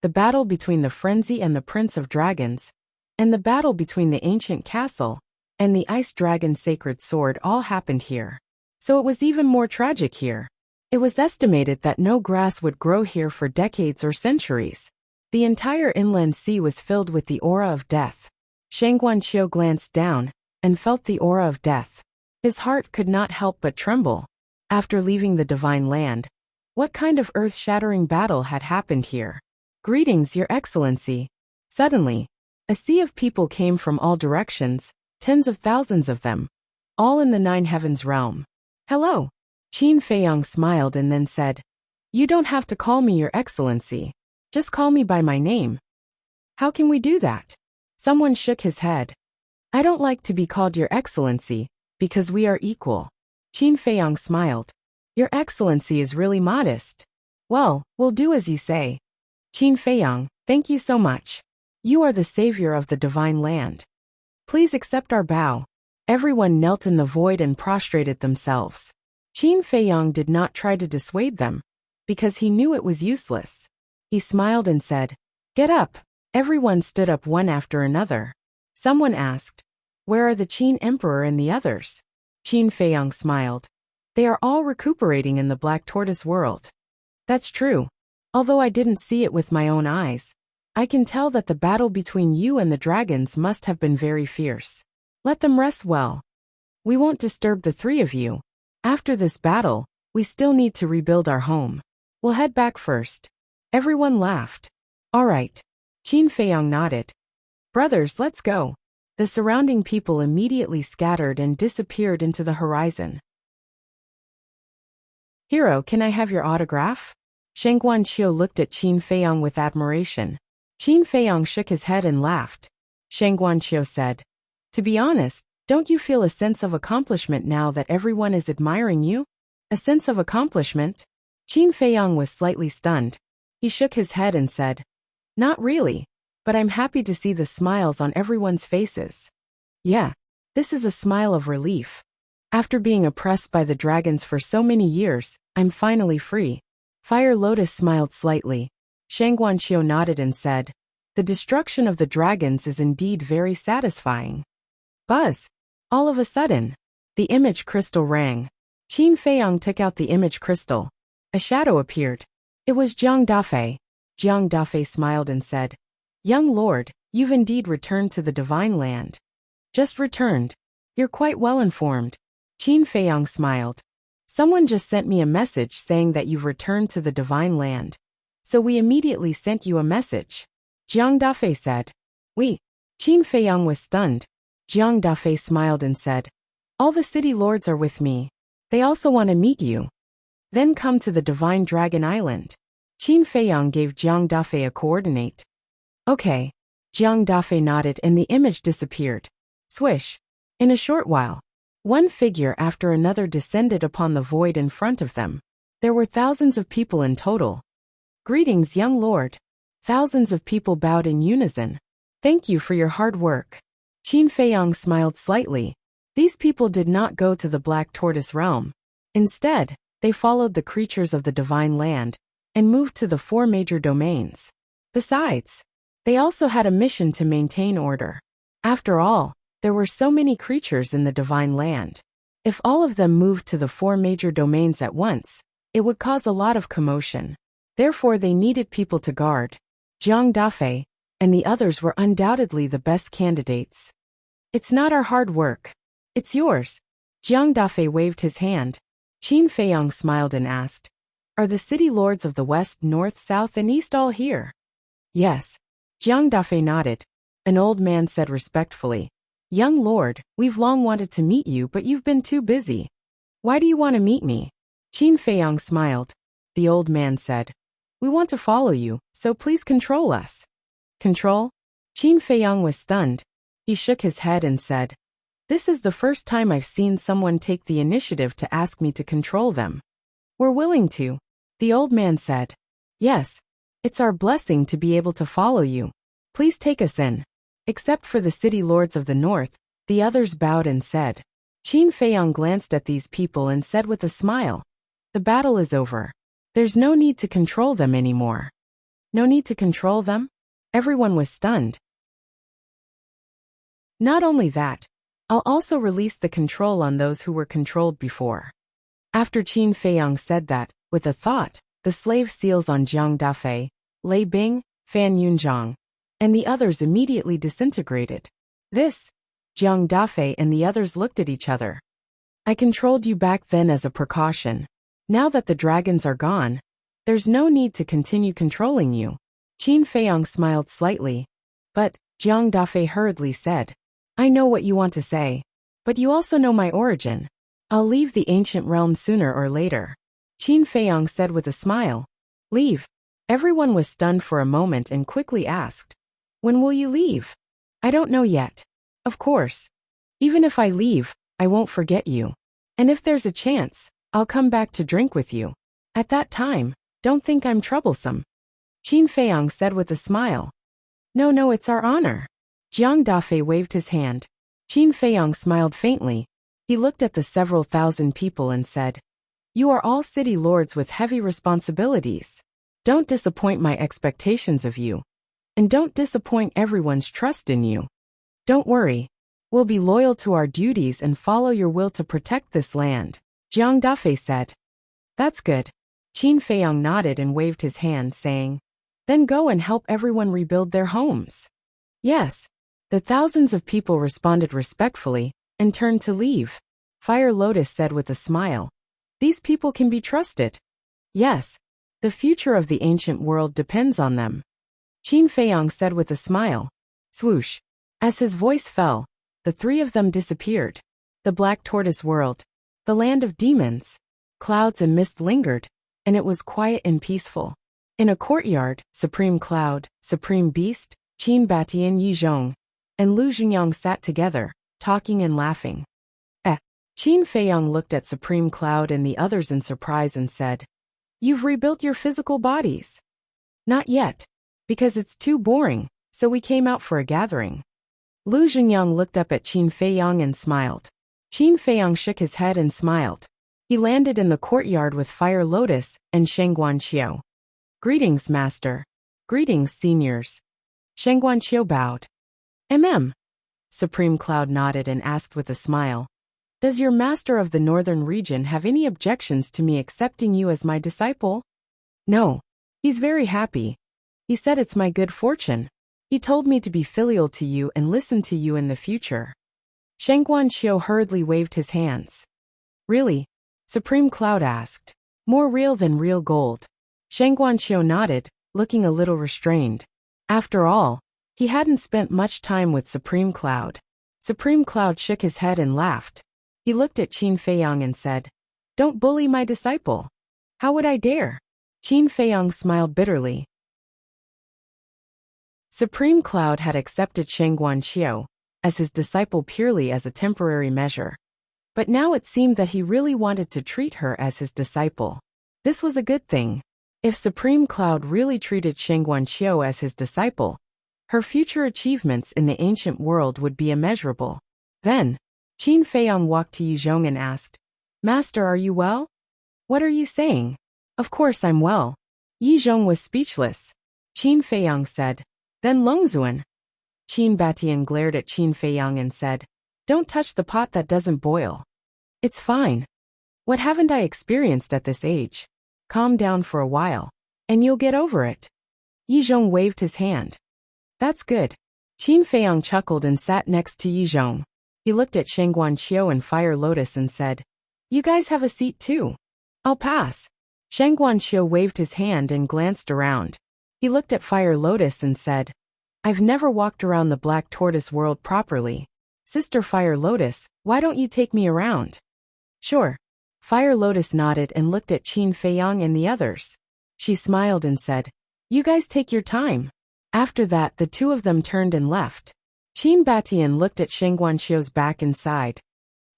the battle between the Frenzy and the Prince of Dragons, and the battle between the Ancient Castle and the Ice Dragon Sacred Sword all happened here. So it was even more tragic here. It was estimated that no grass would grow here for decades or centuries. The entire inland sea was filled with the aura of death. Shang Guanqiu glanced down and felt the aura of death. His heart could not help but tremble. After leaving the Divine Land, what kind of earth-shattering battle had happened here? Greetings, Your Excellency. Suddenly, a sea of people came from all directions, tens of thousands of them, all in the 9 Heavens realm. Hello. Qin Feiyang smiled and then said, You don't have to call me Your Excellency. Just call me by my name. How can we do that? Someone shook his head. I don't like to be called Your Excellency, because we are equal. Qin Feiyang smiled. Your Excellency is really modest. Well, we'll do as you say. Qin Feiyang, thank you so much. You are the savior of the Divine Land. Please accept our bow. Everyone knelt in the void and prostrated themselves. Qin Feiyang did not try to dissuade them, because he knew it was useless. He smiled and said, Get up. Everyone stood up one after another. Someone asked, Where are the Qin Emperor and the others? Qin Feiyang smiled. They are all recuperating in the Black Tortoise world. That's true. Although I didn't see it with my own eyes, I can tell that the battle between you and the dragons must have been very fierce. Let them rest well. We won't disturb the 3 of you. After this battle, we still need to rebuild our home. We'll head back first. Everyone laughed. All right. Qin Feiyang nodded. Brothers, let's go. The surrounding people immediately scattered and disappeared into the horizon. Hero, can I have your autograph? Shang Guanqiu looked at Qin Feiyang with admiration. Qin Feiyang shook his head and laughed. Shang Guanqiu said, To be honest, don't you feel a sense of accomplishment now that everyone is admiring you? A sense of accomplishment? Qin Feiyang was slightly stunned. He shook his head and said, Not really, but I'm happy to see the smiles on everyone's faces. Yeah, this is a smile of relief. After being oppressed by the dragons for so many years, I'm finally free. Fire Lotus smiled slightly. Shang Guanqiu nodded and said, The destruction of the dragons is indeed very satisfying. Buzz! All of a sudden, the image crystal rang. Qin Feiyang took out the image crystal. A shadow appeared. It was Jiang Dafei. Jiang Dafei smiled and said, "Young lord, you've indeed returned to the divine land." "Just returned. You're quite well informed." Qin Feiyang smiled. "Someone just sent me a message saying that you've returned to the divine land. So we immediately sent you a message." Jiang Dafei said. "We." Qin Feiyang was stunned. Jiang Dafei smiled and said, "All the city lords are with me. They also want to meet you. Then come to the Divine Dragon Island." Qin Feiyang gave Jiang Dafei a coordinate. "Okay." Jiang Dafei nodded and the image disappeared. Swish. In a short while, one figure after another descended upon the void in front of them. There were thousands of people in total. "Greetings, young lord." Thousands of people bowed in unison. "Thank you for your hard work." Qin Feiyang smiled slightly. These people did not go to the Black Tortoise realm. Instead, they followed the creatures of the divine land and moved to the 4 major domains. Besides, they also had a mission to maintain order. After all, there were so many creatures in the divine land. If all of them moved to the 4 major domains at once, it would cause a lot of commotion. Therefore, they needed people to guard. Jiang Dafei and the others were undoubtedly the best candidates. "It's not our hard work. It's yours." Jiang Dafei waved his hand. Qin Feiyang smiled and asked, "Are the city lords of the west, north, south, and east all here?" "Yes." Jiang Dafei nodded. An old man said respectfully, "Young lord, we've long wanted to meet you, but you've been too busy. Why do you want to meet me?" Qin Feiyang smiled. The old man said, "We want to follow you, so please control us." "Control?" Qin Feiyang was stunned. He shook his head and said, "This is the first time I've seen someone take the initiative to ask me to control them." "We're willing to," the old man said. "Yes. It's our blessing to be able to follow you. Please take us in." Except for the city lords of the north, the others bowed and said. Qin Feiyang glanced at these people and said with a smile, "The battle is over. There's no need to control them anymore." "No need to control them?" Everyone was stunned. "Not only that, I'll also release the control on those who were controlled before." After Qin Feiyang said that, with a thought, the slave seals on Jiang Dafei, Lei Bing, Fan Yunzhang, and the others immediately disintegrated. "This," Jiang Dafei and the others looked at each other. "I controlled you back then as a precaution. Now that the dragons are gone, there's no need to continue controlling you." Qin Feiyang smiled slightly. "But," Jiang Dafei hurriedly said, "I know what you want to say. But you also know my origin. I'll leave the ancient realm sooner or later." Qin Feiyang said with a smile. "Leave?" Everyone was stunned for a moment and quickly asked, "When will you leave?" "I don't know yet. Of course. Even if I leave, I won't forget you. And if there's a chance, I'll come back to drink with you. At that time, don't think I'm troublesome." Qin Feiyang said with a smile. No, it's our honor." Jiang Dafei waved his hand. Qin Feiyang smiled faintly. He looked at the several thousand people and said, "You are all city lords with heavy responsibilities. Don't disappoint my expectations of you. And don't disappoint everyone's trust in you. Don't worry. We'll be loyal to our duties and follow your will to protect this land," Jiang Dafei said. "That's good." Qin Feiyang nodded and waved his hand, saying, "Then go and help everyone rebuild their homes." "Yes." The thousands of people responded respectfully and turned to leave. Fire Lotus said with a smile, "These people can be trusted." "Yes. The future of the ancient world depends on them." Qin Feiyang said with a smile. Swoosh. As his voice fell, the 3 of them disappeared. The Black Tortoise world, the land of demons. Clouds and mist lingered, and it was quiet and peaceful. In a courtyard, Supreme Cloud, Supreme Beast, Qin Batian Yizhong, and Lu Xingyang sat together, talking and laughing. Qin Feiyang looked at Supreme Cloud and the others in surprise and said, "You've rebuilt your physical bodies?" "Not yet, because it's too boring, so we came out for a gathering." Lu Xingyang looked up at Qin Feiyang and smiled. Qin Feiyang shook his head and smiled. He landed in the courtyard with Fire Lotus and Shengguan Qiu. "Greetings, master." "Greetings, seniors." Shengguan Qiu bowed. Supreme Cloud nodded and asked with a smile, Does your master of the northern region have any objections to me accepting you as my disciple? No. He's very happy. He said it's my good fortune. He told me to be filial to you and listen to you in the future. Shang Guanqiu hurriedly waved his hands. Really? Supreme Cloud asked. More real than real gold. Shang Guanqiu nodded, looking a little restrained. After all, he hadn't spent much time with Supreme Cloud. Supreme Cloud shook his head and laughed. He looked at Qin Feiyang and said, "Don't bully my disciple." How would I dare? Qin Feiyang smiled bitterly. Supreme Cloud had accepted Shang Guanqiu as his disciple purely as a temporary measure. But now it seemed that he really wanted to treat her as his disciple. This was a good thing. If Supreme Cloud really treated Shang Guanqiu as his disciple, her future achievements in the ancient world would be immeasurable. Then, Qin Feiyang walked to Yizhong and asked, "Master, are you well?" "What are you saying?" "Of course I'm well." Yizhong was speechless. Qin Feiyang said, "Then Longzuan." Qin Batian glared at Qin Feiyang and said, "Don't touch the pot that doesn't boil." "It's fine. What haven't I experienced at this age? Calm down for a while, and you'll get over it." Yizhong waved his hand. "That's good." Qin Feiyang chuckled and sat next to Yizhong. He looked at Shang Guanqiu and Fire Lotus and said, "You guys have a seat too." "I'll pass." Shang Guanqiu waved his hand and glanced around. He looked at Fire Lotus and said, "I've never walked around the Black Tortoise world properly. Sister Fire Lotus, why don't you take me around?" "Sure." Fire Lotus nodded and looked at Qin Feiyang and the others. She smiled and said, "You guys take your time." After that, the two of them turned and left. Qin Batian looked at Shang Guanqiu's back and sighed.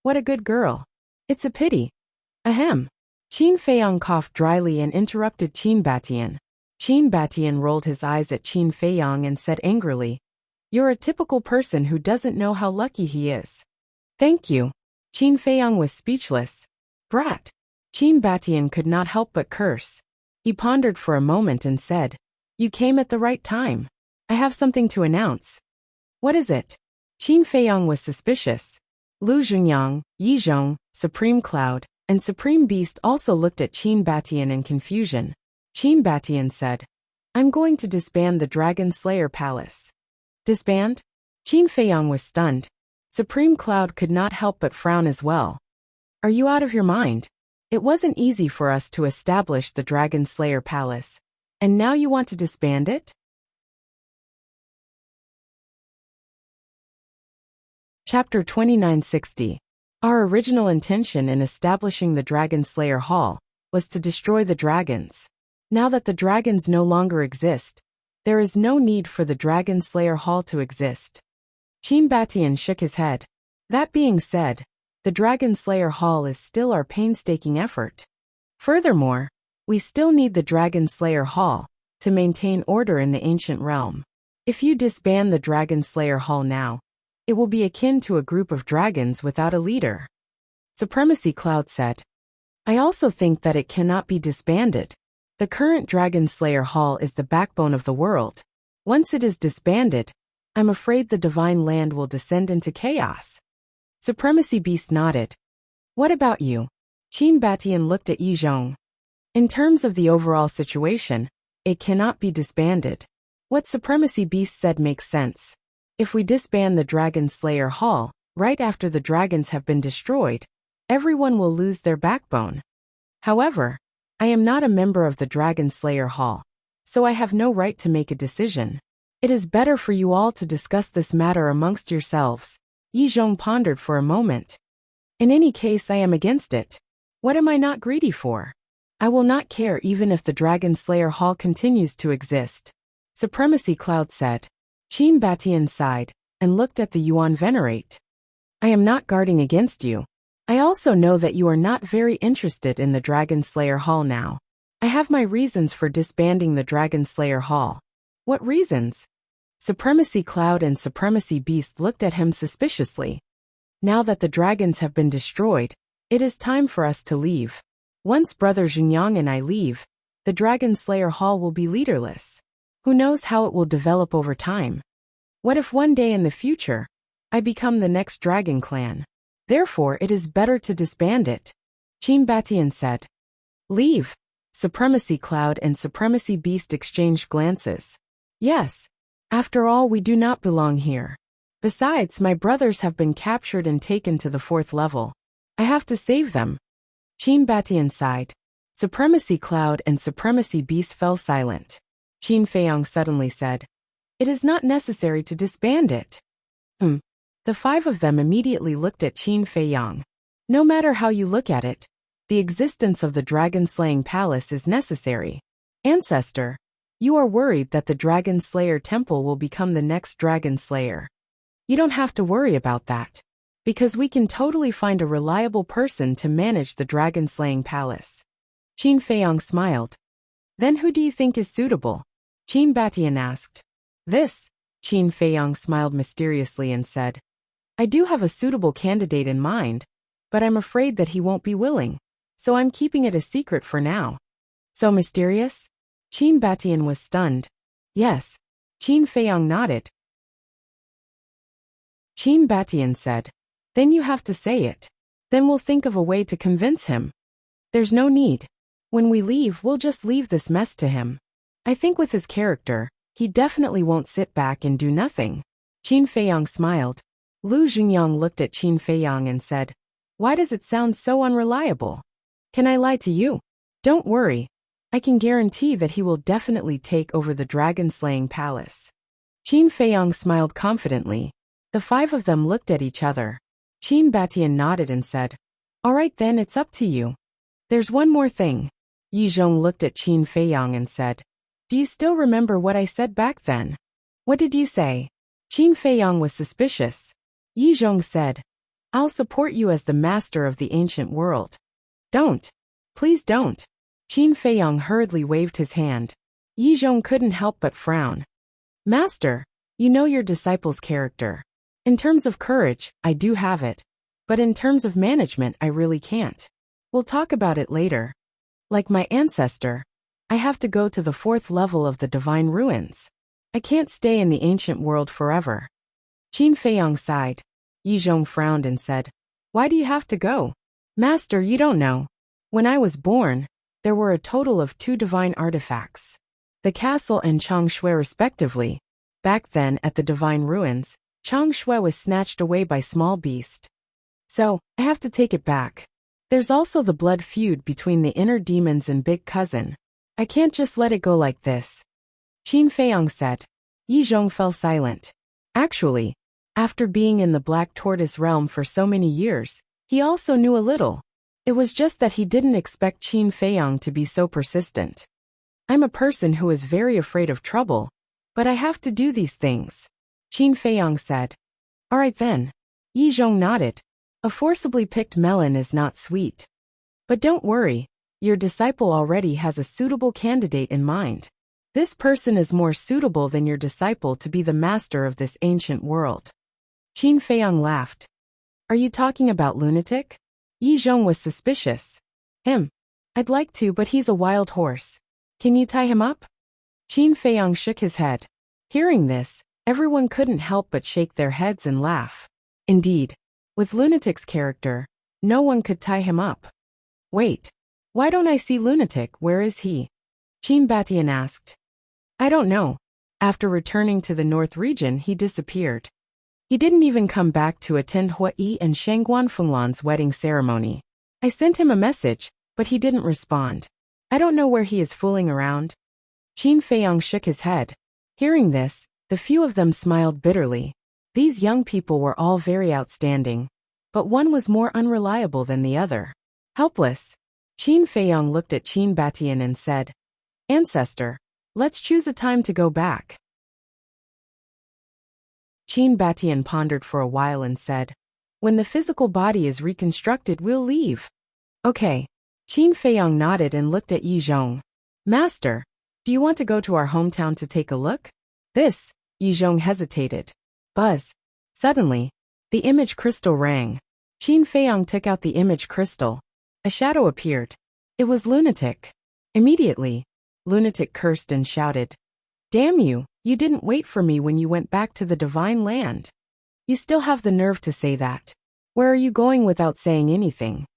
"What a good girl. It's a pity." Ahem. Qin Feiyang coughed dryly and interrupted Qin Batian. Qin Batian rolled his eyes at Qin Feiyang and said angrily, "You're a typical person who doesn't know how lucky he is." "Thank you." Qin Feiyang was speechless. "Brat." Qin Batian could not help but curse. He pondered for a moment and said, "You came at the right time. I have something to announce." "What is it?" Qin Feiyang was suspicious. Lu Zhunyang, Yizhong, Supreme Cloud, and Supreme Beast also looked at Qin Batian in confusion. Qin Batian said, "I'm going to disband the Dragon Slayer Palace." "Disband?" Qin Feiyang was stunned. Supreme Cloud could not help but frown as well. "Are you out of your mind? It wasn't easy for us to establish the Dragon Slayer Palace, and now you want to disband it?" Chapter 2960. Our original intention in establishing the Dragon Slayer Hall was to destroy the dragons. Now that the dragons no longer exist, there is no need for the Dragon Slayer Hall to exist. Qin Batian shook his head. That being said, the Dragon Slayer Hall is still our painstaking effort. Furthermore, we still need the Dragon Slayer Hall to maintain order in the ancient realm. If you disband the Dragon Slayer Hall now, it will be akin to a group of dragons without a leader. Supremacy Cloud said. I also think that it cannot be disbanded. The current Dragon Slayer Hall is the backbone of the world. Once it is disbanded, I'm afraid the divine land will descend into chaos. Supremacy Beast nodded. What about you? Qin Batian looked at Yizhong. In terms of the overall situation, it cannot be disbanded. What Supremacy Beast said makes sense. If we disband the Dragon Slayer Hall, right after the dragons have been destroyed, everyone will lose their backbone. However, I am not a member of the Dragon Slayer Hall, so I have no right to make a decision. It is better for you all to discuss this matter amongst yourselves. Yizhong pondered for a moment. In any case, I am against it. What am I not greedy for? I will not care even if the Dragon Slayer Hall continues to exist. Supremacy Cloud said. Qin Batian sighed and looked at the Yuan Venerate. I am not guarding against you. I also know that you are not very interested in the Dragon Slayer Hall now. I have my reasons for disbanding the Dragon Slayer Hall. What reasons? Supremacy Cloud and Supremacy Beast looked at him suspiciously. Now that the dragons have been destroyed, it is time for us to leave. Once Brother Zhenyang and I leave, the Dragon Slayer Hall will be leaderless. Who knows how it will develop over time? What if one day in the future, I become the next Dragon Clan? Therefore it is better to disband it. Qin Batian said. Leave. Supremacy Cloud and Supremacy Beast exchanged glances. Yes. After all, we do not belong here. Besides, my brothers have been captured and taken to the 4th level. I have to save them. Qin Batian sighed. Supremacy Cloud and Supremacy Beast fell silent. Qin Feiyang suddenly said, It is not necessary to disband it. The 5 of them immediately looked at Qin Feiyang. No matter how you look at it, the existence of the dragon-slaying palace is necessary. Ancestor, you are worried that the Dragon Slayer Temple will become the next Dragon Slayer. You don't have to worry about that, because we can totally find a reliable person to manage the dragon-slaying palace. Qin Feiyang smiled. Then who do you think is suitable? Qin Batian asked. This. Qin Feiyang smiled mysteriously and said, I do have a suitable candidate in mind, but I'm afraid that he won't be willing, so I'm keeping it a secret for now. So mysterious? Qin Batian was stunned. Yes. Qin Feiyang nodded. Qin Batian said, Then you have to say it. Then we'll think of a way to convince him. There's no need. When we leave, we'll just leave this mess to him. I think with his character, he definitely won't sit back and do nothing. Qin Feiyang smiled. Lu Xungyang looked at Qin Feiyang and said, Why does it sound so unreliable? Can I lie to you? Don't worry. I can guarantee that he will definitely take over the dragon-slaying palace. Qin Feiyang smiled confidently. The 5 of them looked at each other. Qin Batian nodded and said, All right then, it's up to you. There's one more thing. Yi Zhong looked at Qin Feiyang and said, Do you still remember what I said back then? What did you say? Qin Feiyang was suspicious. Yi Zhong said, I'll support you as the master of the ancient world. Don't. Please don't. Qin Feiyang hurriedly waved his hand. Yi Zhong couldn't help but frown. Master, you know your disciple's character. In terms of courage, I do have it. But in terms of management, I really can't. We'll talk about it later. Like my ancestor, I have to go to the 4th level of the divine ruins. I can't stay in the ancient world forever. Qin Feiyang sighed. Yi Zhong frowned and said, Why do you have to go? Master, you don't know. When I was born, there were a total of 2 divine artifacts. The castle and Changshui respectively. Back then, at the divine ruins, Changshui was snatched away by small beast. So, I have to take it back. There's also the blood feud between the inner demons and Big Cousin. I can't just let it go like this. Qin Feiyang said. Yi Zhong fell silent. Actually, after being in the Black Tortoise realm for so many years, he also knew a little. It was just that he didn't expect Qin Feiyang to be so persistent. I'm a person who is very afraid of trouble, but I have to do these things. Qin Feiyang said. All right then. Yi Zhong nodded. A forcibly picked melon is not sweet. But don't worry, your disciple already has a suitable candidate in mind. This person is more suitable than your disciple to be the master of this ancient world. Qin Feiyang laughed. Are you talking about lunatic? Yi Zhong was suspicious. Him? I'd like to, but he's a wild horse. Can you tie him up? Qin Feiyang shook his head. Hearing this, everyone couldn't help but shake their heads and laugh. Indeed, with Lunatic's character, no one could tie him up. Wait, why don't I see Lunatic? Where is he? Qin Batian asked. I don't know. After returning to the North region, he disappeared. He didn't even come back to attend Hua Yi and Shangguan Fenglan's wedding ceremony. I sent him a message, but he didn't respond. I don't know where he is fooling around. Qin Feiyang shook his head. Hearing this, the few of them smiled bitterly. These young people were all very outstanding, but one was more unreliable than the other. Helpless. Qin Feiyang looked at Qin Batian and said, Ancestor, let's choose a time to go back. Qin Batian pondered for a while and said, When the physical body is reconstructed, we'll leave. Okay. Qin Feiyang nodded and looked at Yi Zhong. Master, do you want to go to our hometown to take a look? This, Yi Zhong hesitated. Buzz. Suddenly, the image crystal rang. Qin Feiyang took out the image crystal. A shadow appeared. It was Lunatic. Immediately, Lunatic cursed and shouted, Damn you, you didn't wait for me when you went back to the divine land. You still have the nerve to say that. Where are you going without saying anything?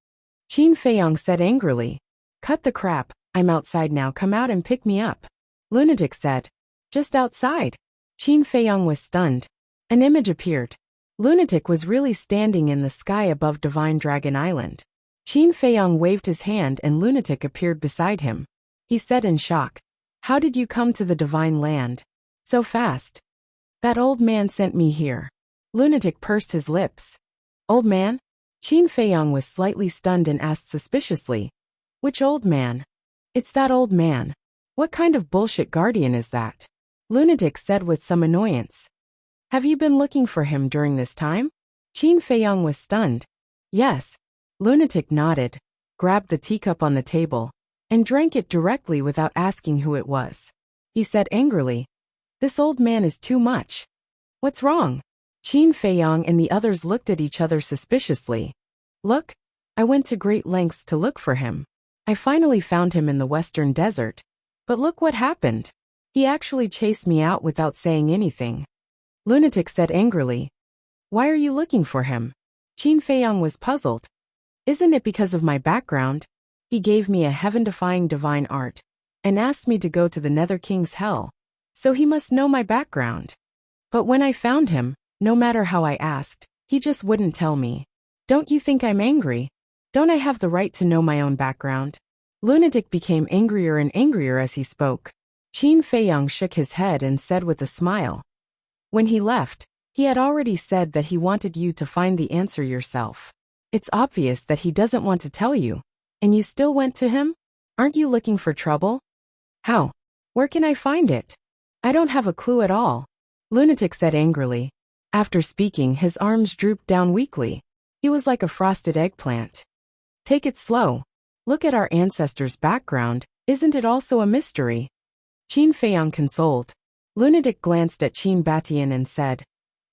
Qin Feiyong said angrily. Cut the crap, I'm outside now, come out and pick me up. Lunatic said. Just outside? Qin Feiyong was stunned. An image appeared. Lunatic was really standing in the sky above Divine Dragon Island. Qin Feiyong waved his hand and Lunatic appeared beside him. He said in shock. How did you come to the Divine Land? So fast. That old man sent me here. Lunatic pursed his lips. Old man? Qin Feiyong was slightly stunned and asked suspiciously. Which old man? It's that old man. What kind of bullshit guardian is that? Lunatic said with some annoyance. Have you been looking for him during this time? Qin Feiyong was stunned. Yes. Lunatic nodded, grabbed the teacup on the table, and drank it directly without asking who it was. He said angrily, This old man is too much. What's wrong? Qin Feiyong and the others looked at each other suspiciously. Look, I went to great lengths to look for him. I finally found him in the western desert. But look what happened. He actually chased me out without saying anything. Lunatic said angrily. Why are you looking for him? Qin Feiyong was puzzled. Isn't it because of my background? He gave me a heaven-defying divine art, and asked me to go to the Nether King's hell. So he must know my background. But when I found him, no matter how I asked, he just wouldn't tell me. Don't you think I'm angry? Don't I have the right to know my own background? Lunatic became angrier and angrier as he spoke. Qin Feiyong shook his head and said with a smile. When he left, he had already said that he wanted you to find the answer yourself. It's obvious that he doesn't want to tell you. And you still went to him? Aren't you looking for trouble? How? Where can I find it? I don't have a clue at all. Lunatic said angrily. After speaking, his arms drooped down weakly. He was like a frosted eggplant. Take it slow. Look at our ancestors' background. Isn't it also a mystery? Qin Feiyong consoled. Lunatic glanced at Qin Batian and said,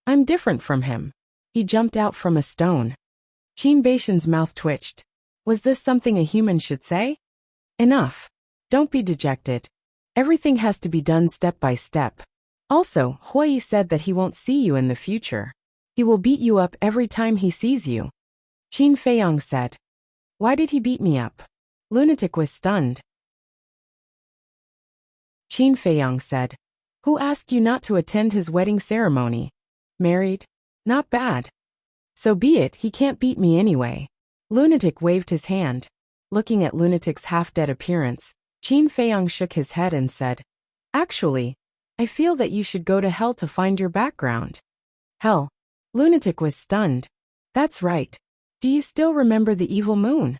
I'm different from him. He jumped out from a stone. Qin Batian's mouth twitched. Was this something a human should say? Enough. Don't be dejected. Everything has to be done step by step. Also, Hui said that he won't see you in the future. He will beat you up every time he sees you. Qin Feiyong said. Why did he beat me up? Lunatic was stunned. Qin Feiyong said. Who asked you not to attend his wedding ceremony? Married? Not bad. So be it, he can't beat me anyway. Lunatic waved his hand. Looking at Lunatic's half-dead appearance, Qin Feiyong shook his head and said, Actually, I feel that you should go to hell to find your background. Hell? Lunatic was stunned. That's right. Do you still remember the evil moon?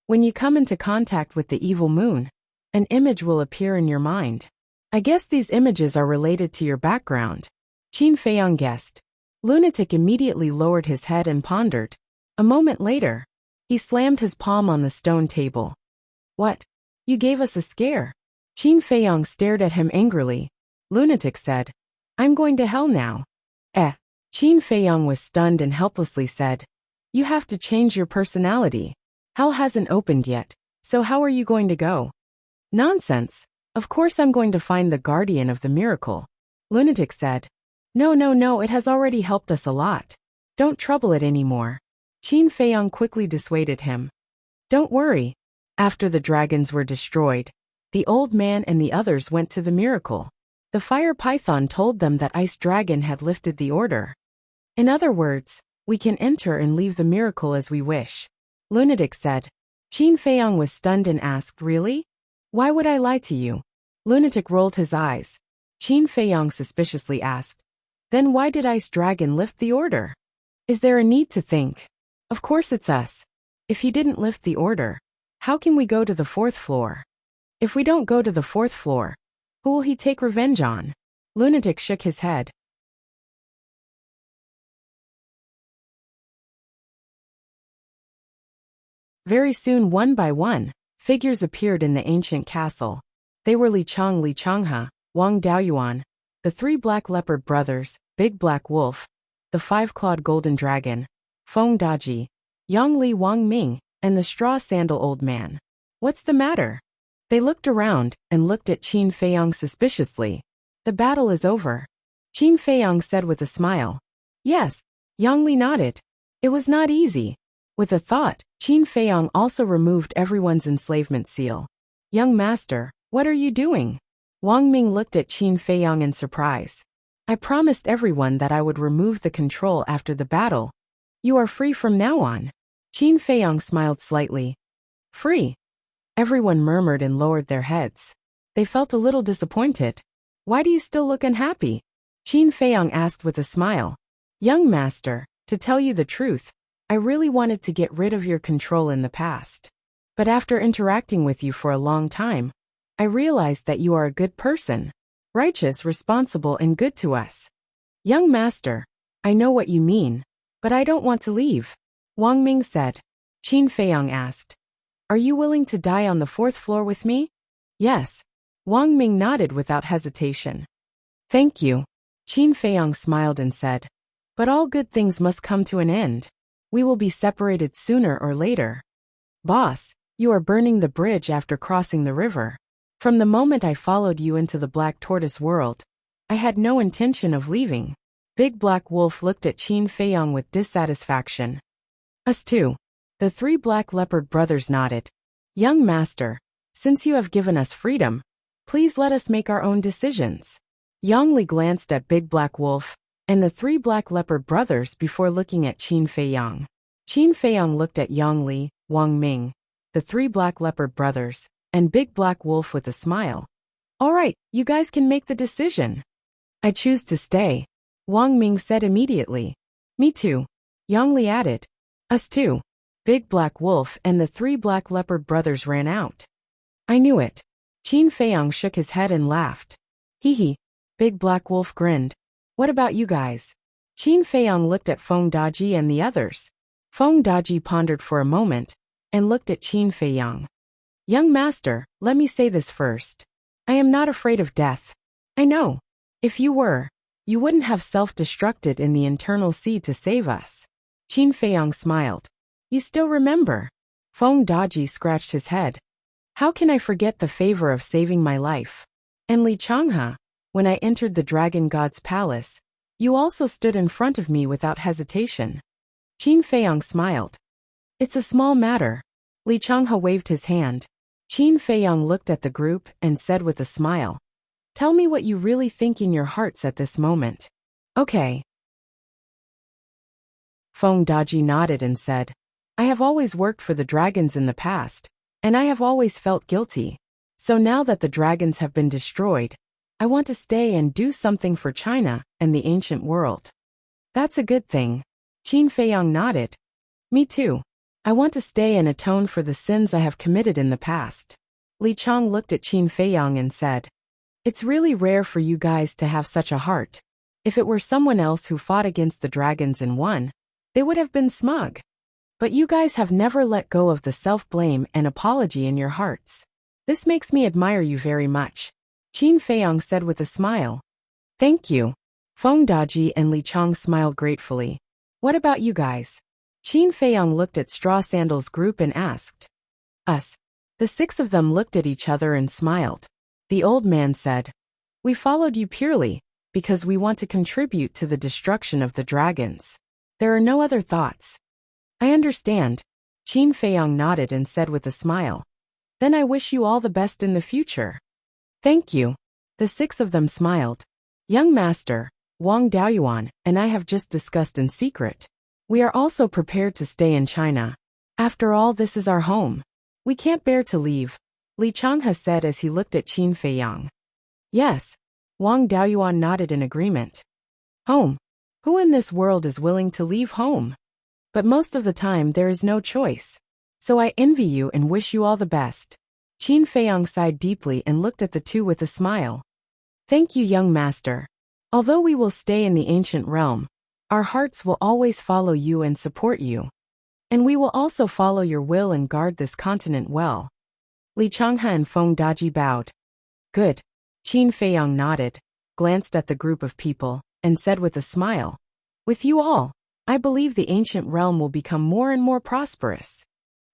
When you come into contact with the evil moon, an image will appear in your mind. I guess these images are related to your background. Qin Feiyong guessed. Lunatic immediately lowered his head and pondered. A moment later, he slammed his palm on the stone table. What? You gave us a scare. Qin Feiyong stared at him angrily. Lunatic said, I'm going to hell now. Qin Feiyong was stunned and helplessly said, You have to change your personality. Hell hasn't opened yet, so how are you going to go? Nonsense. Of course I'm going to find the guardian of the miracle. Lunatic said, No, it has already helped us a lot. Don't trouble it anymore. Qin Feiyong quickly dissuaded him. Don't worry. After the dragons were destroyed, the old man and the others went to the miracle. The fire python told them that Ice Dragon had lifted the order. In other words, we can enter and leave the miracle as we wish. Lunatic said. Qin Feiyong was stunned and asked, Really? Why would I lie to you? Lunatic rolled his eyes. Qin Feiyong suspiciously asked, Then why did Ice Dragon lift the order? Is there a need to think? Of course it's us. If he didn't lift the order, how can we go to the 4th floor? If we don't go to the 4th floor, who will he take revenge on? Lunatic shook his head. Very soon, one by one, figures appeared in the ancient castle. They were Li Changhe, Wang Daoyuan, the 3 black leopard brothers, Big Black Wolf, the 5-clawed golden dragon, Feng Daji, Yang Li Wang Ming, and the straw sandal old man. What's the matter? They looked around and looked at Qin Feiyong suspiciously. The battle is over. Qin Feiyong said with a smile. Yes. Yang Li nodded. It was not easy. With a thought, Qin Feiyang also removed everyone's enslavement seal. Young master, what are you doing? Wang Ming looked at Qin Feiyang in surprise. I promised everyone that I would remove the control after the battle. You are free from now on. Qin Feiyang smiled slightly. Free? Everyone murmured and lowered their heads. They felt a little disappointed. Why do you still look unhappy? Qin Feiyang asked with a smile. Young master, to tell you the truth, I really wanted to get rid of your control in the past. But after interacting with you for a long time, I realized that you are a good person. Righteous, responsible, and good to us. Young master, I know what you mean, but I don't want to leave. Wang Ming said. Qin Feiyang asked. Are you willing to die on the 4th floor with me? Yes. Wang Ming nodded without hesitation. Thank you. Qin Feiyang smiled and said. But all good things must come to an end. We will be separated sooner or later. Boss, you are burning the bridge after crossing the river. From the moment I followed you into the Black Tortoise world, I had no intention of leaving. Big Black Wolf looked at Qin Feiyang with dissatisfaction. Us too. The 3 Black Leopard brothers nodded. Young master, since you have given us freedom, please let us make our own decisions. Yang Li glanced at Big Black Wolf and the 3 Black Leopard brothers before looking at Qin Feiyang. Qin Feiyang looked at Yang Li, Wang Ming, the 3 Black Leopard brothers, and Big Black Wolf with a smile. All right, you guys can make the decision. I choose to stay, Wang Ming said immediately. Me too, Yang Li added. Us too. Big Black Wolf and the 3 Black Leopard brothers ran out. I knew it. Qin Feiyang shook his head and laughed. Hee hee. Big Black Wolf grinned. What about you guys? Qin Feiyang looked at Feng Daji and the others. Feng Daji pondered for a moment and looked at Qin Feiyang. Young master, let me say this first. I am not afraid of death. I know. If you were, you wouldn't have self-destructed in the internal sea to save us. Qin Feiyang smiled. You still remember? Feng Daji scratched his head. How can I forget the favor of saving my life? And Li Changhe, when I entered the Dragon God's palace, you also stood in front of me without hesitation. Qin Feiyang smiled. It's a small matter. Li Changhe waved his hand. Qin Feiyang looked at the group and said with a smile. Tell me what you really think in your hearts at this moment. Okay. Feng Daji nodded and said, I have always worked for the dragons in the past, and I have always felt guilty. So now that the dragons have been destroyed, I want to stay and do something for China and the ancient world. That's a good thing. Qin Feiyang nodded. Me too. I want to stay and atone for the sins I have committed in the past. Li Chang looked at Qin Feiyang and said, It's really rare for you guys to have such a heart. If it were someone else who fought against the dragons and won, they would have been smug. But you guys have never let go of the self-blame and apology in your hearts. This makes me admire you very much. Qin Feiyang said with a smile. Thank you. Feng Daji and Li Chang smiled gratefully. What about you guys? Qin Feiyang looked at Straw Sandal's group and asked. Us. The 6 of them looked at each other and smiled. The old man said, We followed you purely because we want to contribute to the destruction of the dragons. There are no other thoughts. I understand. Qin Feiyang nodded and said with a smile. Then I wish you all the best in the future. Thank you. The 6 of them smiled. Young master, Wang Daoyuan, and I have just discussed in secret. We are also prepared to stay in China. After all, this is our home. We can't bear to leave, Li Changhe said as he looked at Qin Feiyang. Yes. Wang Daoyuan nodded in agreement. Home. Who in this world is willing to leave home? But most of the time there is no choice. So I envy you and wish you all the best. Qin Feiyang sighed deeply and looked at the 2 with a smile. Thank you, young master. Although we will stay in the ancient realm, our hearts will always follow you and support you. And we will also follow your will and guard this continent well. Li Changhe and Feng Daji bowed. Good. Qin Feiyang nodded, glanced at the group of people, and said with a smile. With you all, I believe the ancient realm will become more and more prosperous.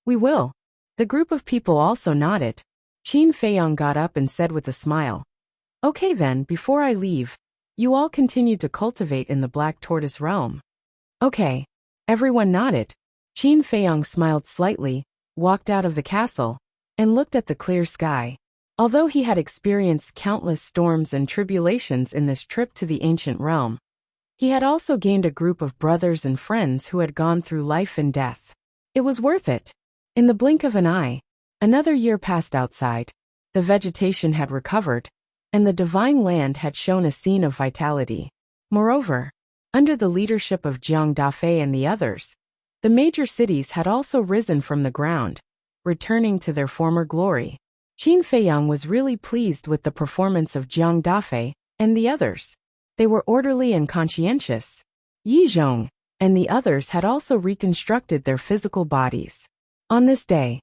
We will. The group of people also nodded. Qin Feiyang got up and said with a smile. Okay then, before I leave, you all continue to cultivate in the Black Tortoise realm. Okay. Everyone nodded. Qin Feiyang smiled slightly, walked out of the castle, and looked at the clear sky. Although he had experienced countless storms and tribulations in this trip to the ancient realm, he had also gained a group of brothers and friends who had gone through life and death. It was worth it. In the blink of an eye, another year passed outside. The vegetation had recovered, and the divine land had shown a scene of vitality. Moreover, under the leadership of Jiang Dafei and the others, the major cities had also risen from the ground, returning to their former glory. Qin Feiyang was really pleased with the performance of Jiang Dafei and the others. They were orderly and conscientious. Yi Zhong and the others had also reconstructed their physical bodies. On this day,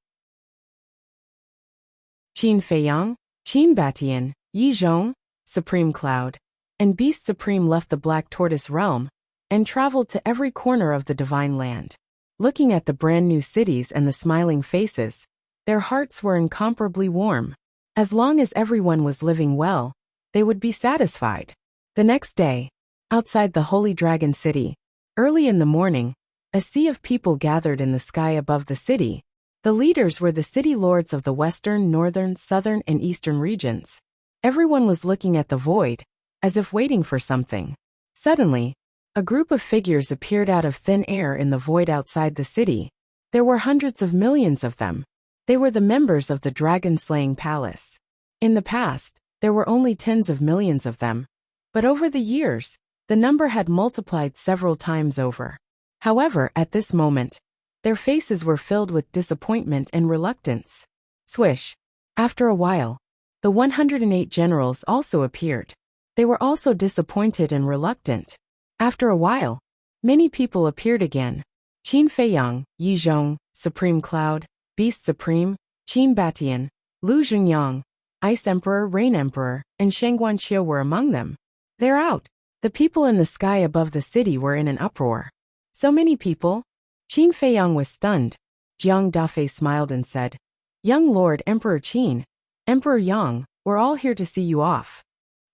Qin Feiyang, Qin Batian, Yi Zhong, Supreme Cloud, and Beast Supreme left the Black Tortoise realm and traveled to every corner of the divine land. Looking at the brand new cities and the smiling faces, their hearts were incomparably warm. As long as everyone was living well, they would be satisfied. The next day, outside the Holy Dragon City, early in the morning, a sea of people gathered in the sky above the city. The leaders were the city lords of the western, northern, southern, and eastern regions. Everyone was looking at the void, as if waiting for something. Suddenly, a group of figures appeared out of thin air in the void outside the city. There were hundreds of millions of them. They were the members of the dragon-slaying palace. In the past, there were only tens of millions of them, but over the years, the number had multiplied several times over. However, at this moment, their faces were filled with disappointment and reluctance. Swish. After a while, the 108 generals also appeared. They were also disappointed and reluctant. After a while, many people appeared again. Qin Feiyang, Yi Zhong, Supreme Cloud, Beast Supreme, Qin Batian, Lu Zhengyang, Ice Emperor, Rain Emperor, and Shengguan Qiu were among them. They're out. The people in the sky above the city were in an uproar. So many people? Qin Feiyang was stunned. Jiang Dafei smiled and said, "Young Lord Emperor Qin, Emperor Yang, we're all here to see you off.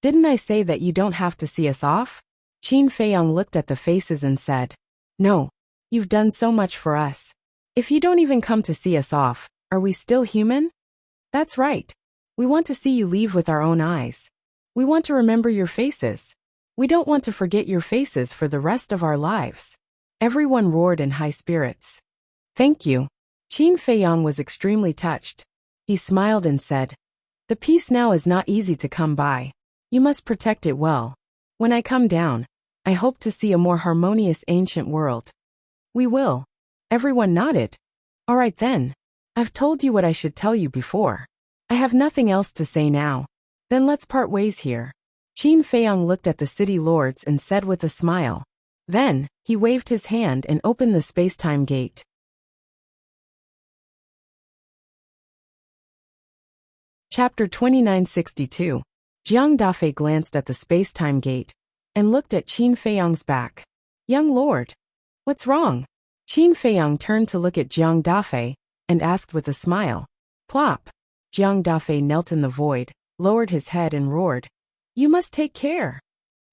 Didn't I say that you don't have to see us off?" Qin Feiyang looked at the faces and said, "No, you've done so much for us. If you don't even come to see us off, are we still human? That's right. We want to see you leave with our own eyes. We want to remember your faces. We don't want to forget your faces for the rest of our lives." Everyone roared in high spirits. "Thank you." Qin Feiyang was extremely touched. He smiled and said, "The peace now is not easy to come by. You must protect it well. When I come down, I hope to see a more harmonious ancient world." "We will." Everyone nodded. "All right then. I've told you what I should tell you before. I have nothing else to say now. Then let's part ways here." Qin Feiyang looked at the city lords and said with a smile. Then, he waved his hand and opened the space-time gate. Chapter 2962. Jiang Dafei glanced at the space-time gate and looked at Qin Feiyang's back. "Young lord, what's wrong?" Qin Feiyang turned to look at Jiang Dafei and asked with a smile. Plop. Jiang Dafei knelt in the void, lowered his head and roared, "You must take care.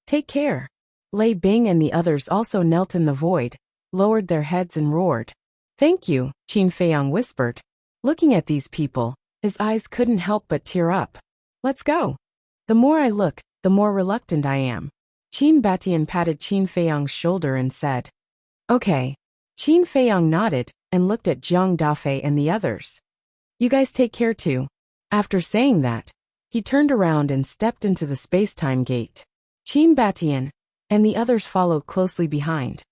Take care." Lei Bing and the others also knelt in the void, lowered their heads and roared. "Thank you," Qin Feiyang whispered. Looking at these people, his eyes couldn't help but tear up. "Let's go. The more I look, the more reluctant I am." Qin Batian patted Qin Feiyang's shoulder and said, "Okay." Qin Feiyang nodded and looked at Jiang Dafei and the others. "You guys take care too." After saying that, he turned around and stepped into the space-time gate. Qin Batian and the others followed closely behind.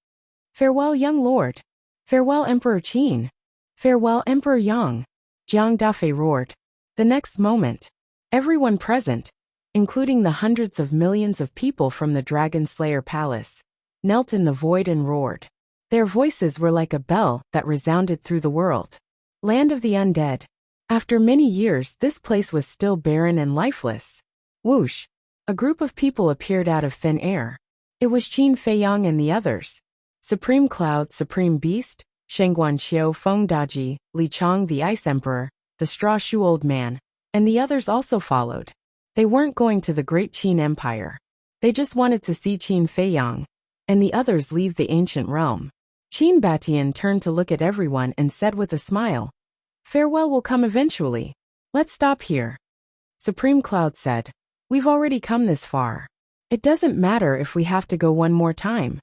"Farewell, young lord. Farewell, Emperor Qin. Farewell, Emperor Yang," Jiang Dafei roared. The next moment, everyone present, including the hundreds of millions of people from the Dragon Slayer Palace, knelt in the void and roared. Their voices were like a bell that resounded through the world. Land of the undead. After many years, this place was still barren and lifeless. Whoosh! A group of people appeared out of thin air. It was Qin Feiyang and the others. Supreme Cloud, Supreme Beast, Shengguan Qiu, Feng Daji, Li Chang the Ice Emperor, the Straw Shoe Old Man, and the others also followed. They weren't going to the Great Qin Empire. They just wanted to see Qin Feiyang and the others leave the ancient realm. Qin Batian turned to look at everyone and said with a smile, "Farewell will come eventually. Let's stop here." Supreme Cloud said, "We've already come this far. It doesn't matter if we have to go one more time."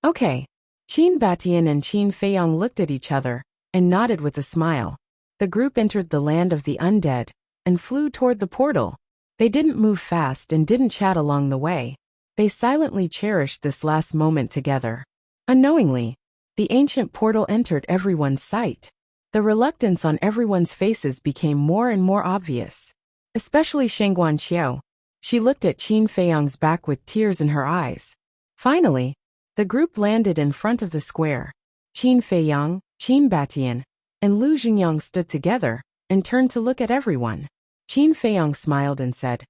Okay. Qin Batian and Qin Feiyang looked at each other and nodded with a smile. The group entered the land of the undead and flew toward the portal. They didn't move fast and didn't chat along the way. They silently cherished this last moment together. Unknowingly, the ancient portal entered everyone's sight. The reluctance on everyone's faces became more and more obvious. Especially Shengguan Qiu. She looked at Qin Feiyang's back with tears in her eyes. Finally, the group landed in front of the square. Qin Feiyang, Qin Batian, and Lu Xingyang stood together and turned to look at everyone. Qin Feiyang smiled and said,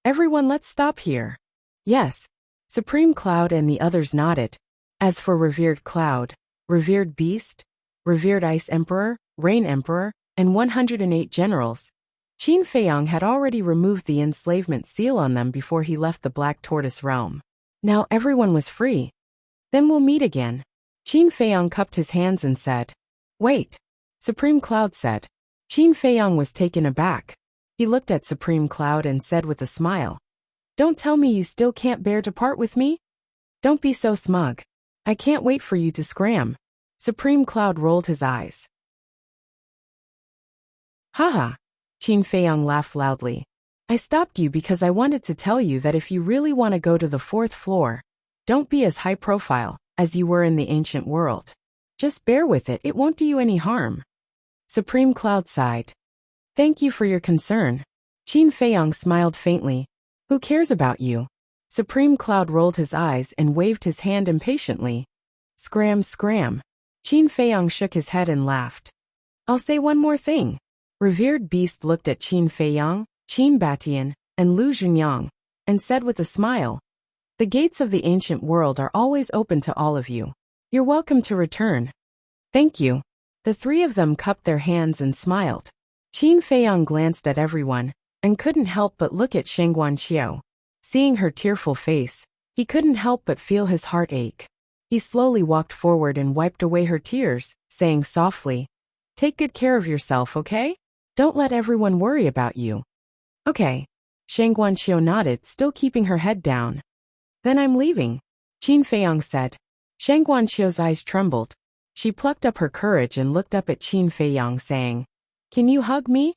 "Everyone, let's stop here." Yes. Supreme Cloud and the others nodded. As for Revered Cloud, Revered Beast, Revered Ice Emperor, Rain Emperor, and 108 generals, Qin Feiyang had already removed the enslavement seal on them before he left the Black Tortoise realm. Now everyone was free. Then we'll meet again. Qin Feiyang cupped his hands and said, "Wait." Supreme Cloud said. Qin Feiyang was taken aback. He looked at Supreme Cloud and said with a smile, "Don't tell me you still can't bear to part with me? Don't be so smug. I can't wait for you to scram." Supreme Cloud rolled his eyes. Haha. Qin Feiyang laughed loudly. "I stopped you because I wanted to tell you that if you really want to go to the 4th floor, don't be as high profile as you were in the ancient world. Just bear with it, it won't do you any harm." Supreme Cloud sighed. "Thank you for your concern." Qin Feiyang smiled faintly. "Who cares about you?" Supreme Cloud rolled his eyes and waved his hand impatiently. Scram, scram. Qin Feiyang shook his head and laughed. "I'll say one more thing." Revered Beast looked at Qin Feiyang, Qin Batian, and Lu Xingyang, and said with a smile, "The gates of the ancient world are always open to all of you. You're welcome to return." "Thank you." The three of them cupped their hands and smiled. Qin Feiyang glanced at everyone and couldn't help but look at Shengguan Qiu. Seeing her tearful face, he couldn't help but feel his heart ache. He slowly walked forward and wiped away her tears, saying softly, "Take good care of yourself, okay? Don't let everyone worry about you." "Okay." Shengguan Qiu nodded, still keeping her head down. "Then I'm leaving," Qin Feiyang said. Shengguan Qiu's eyes trembled. She plucked up her courage and looked up at Qin Feiyang, saying, "Can you hug me?"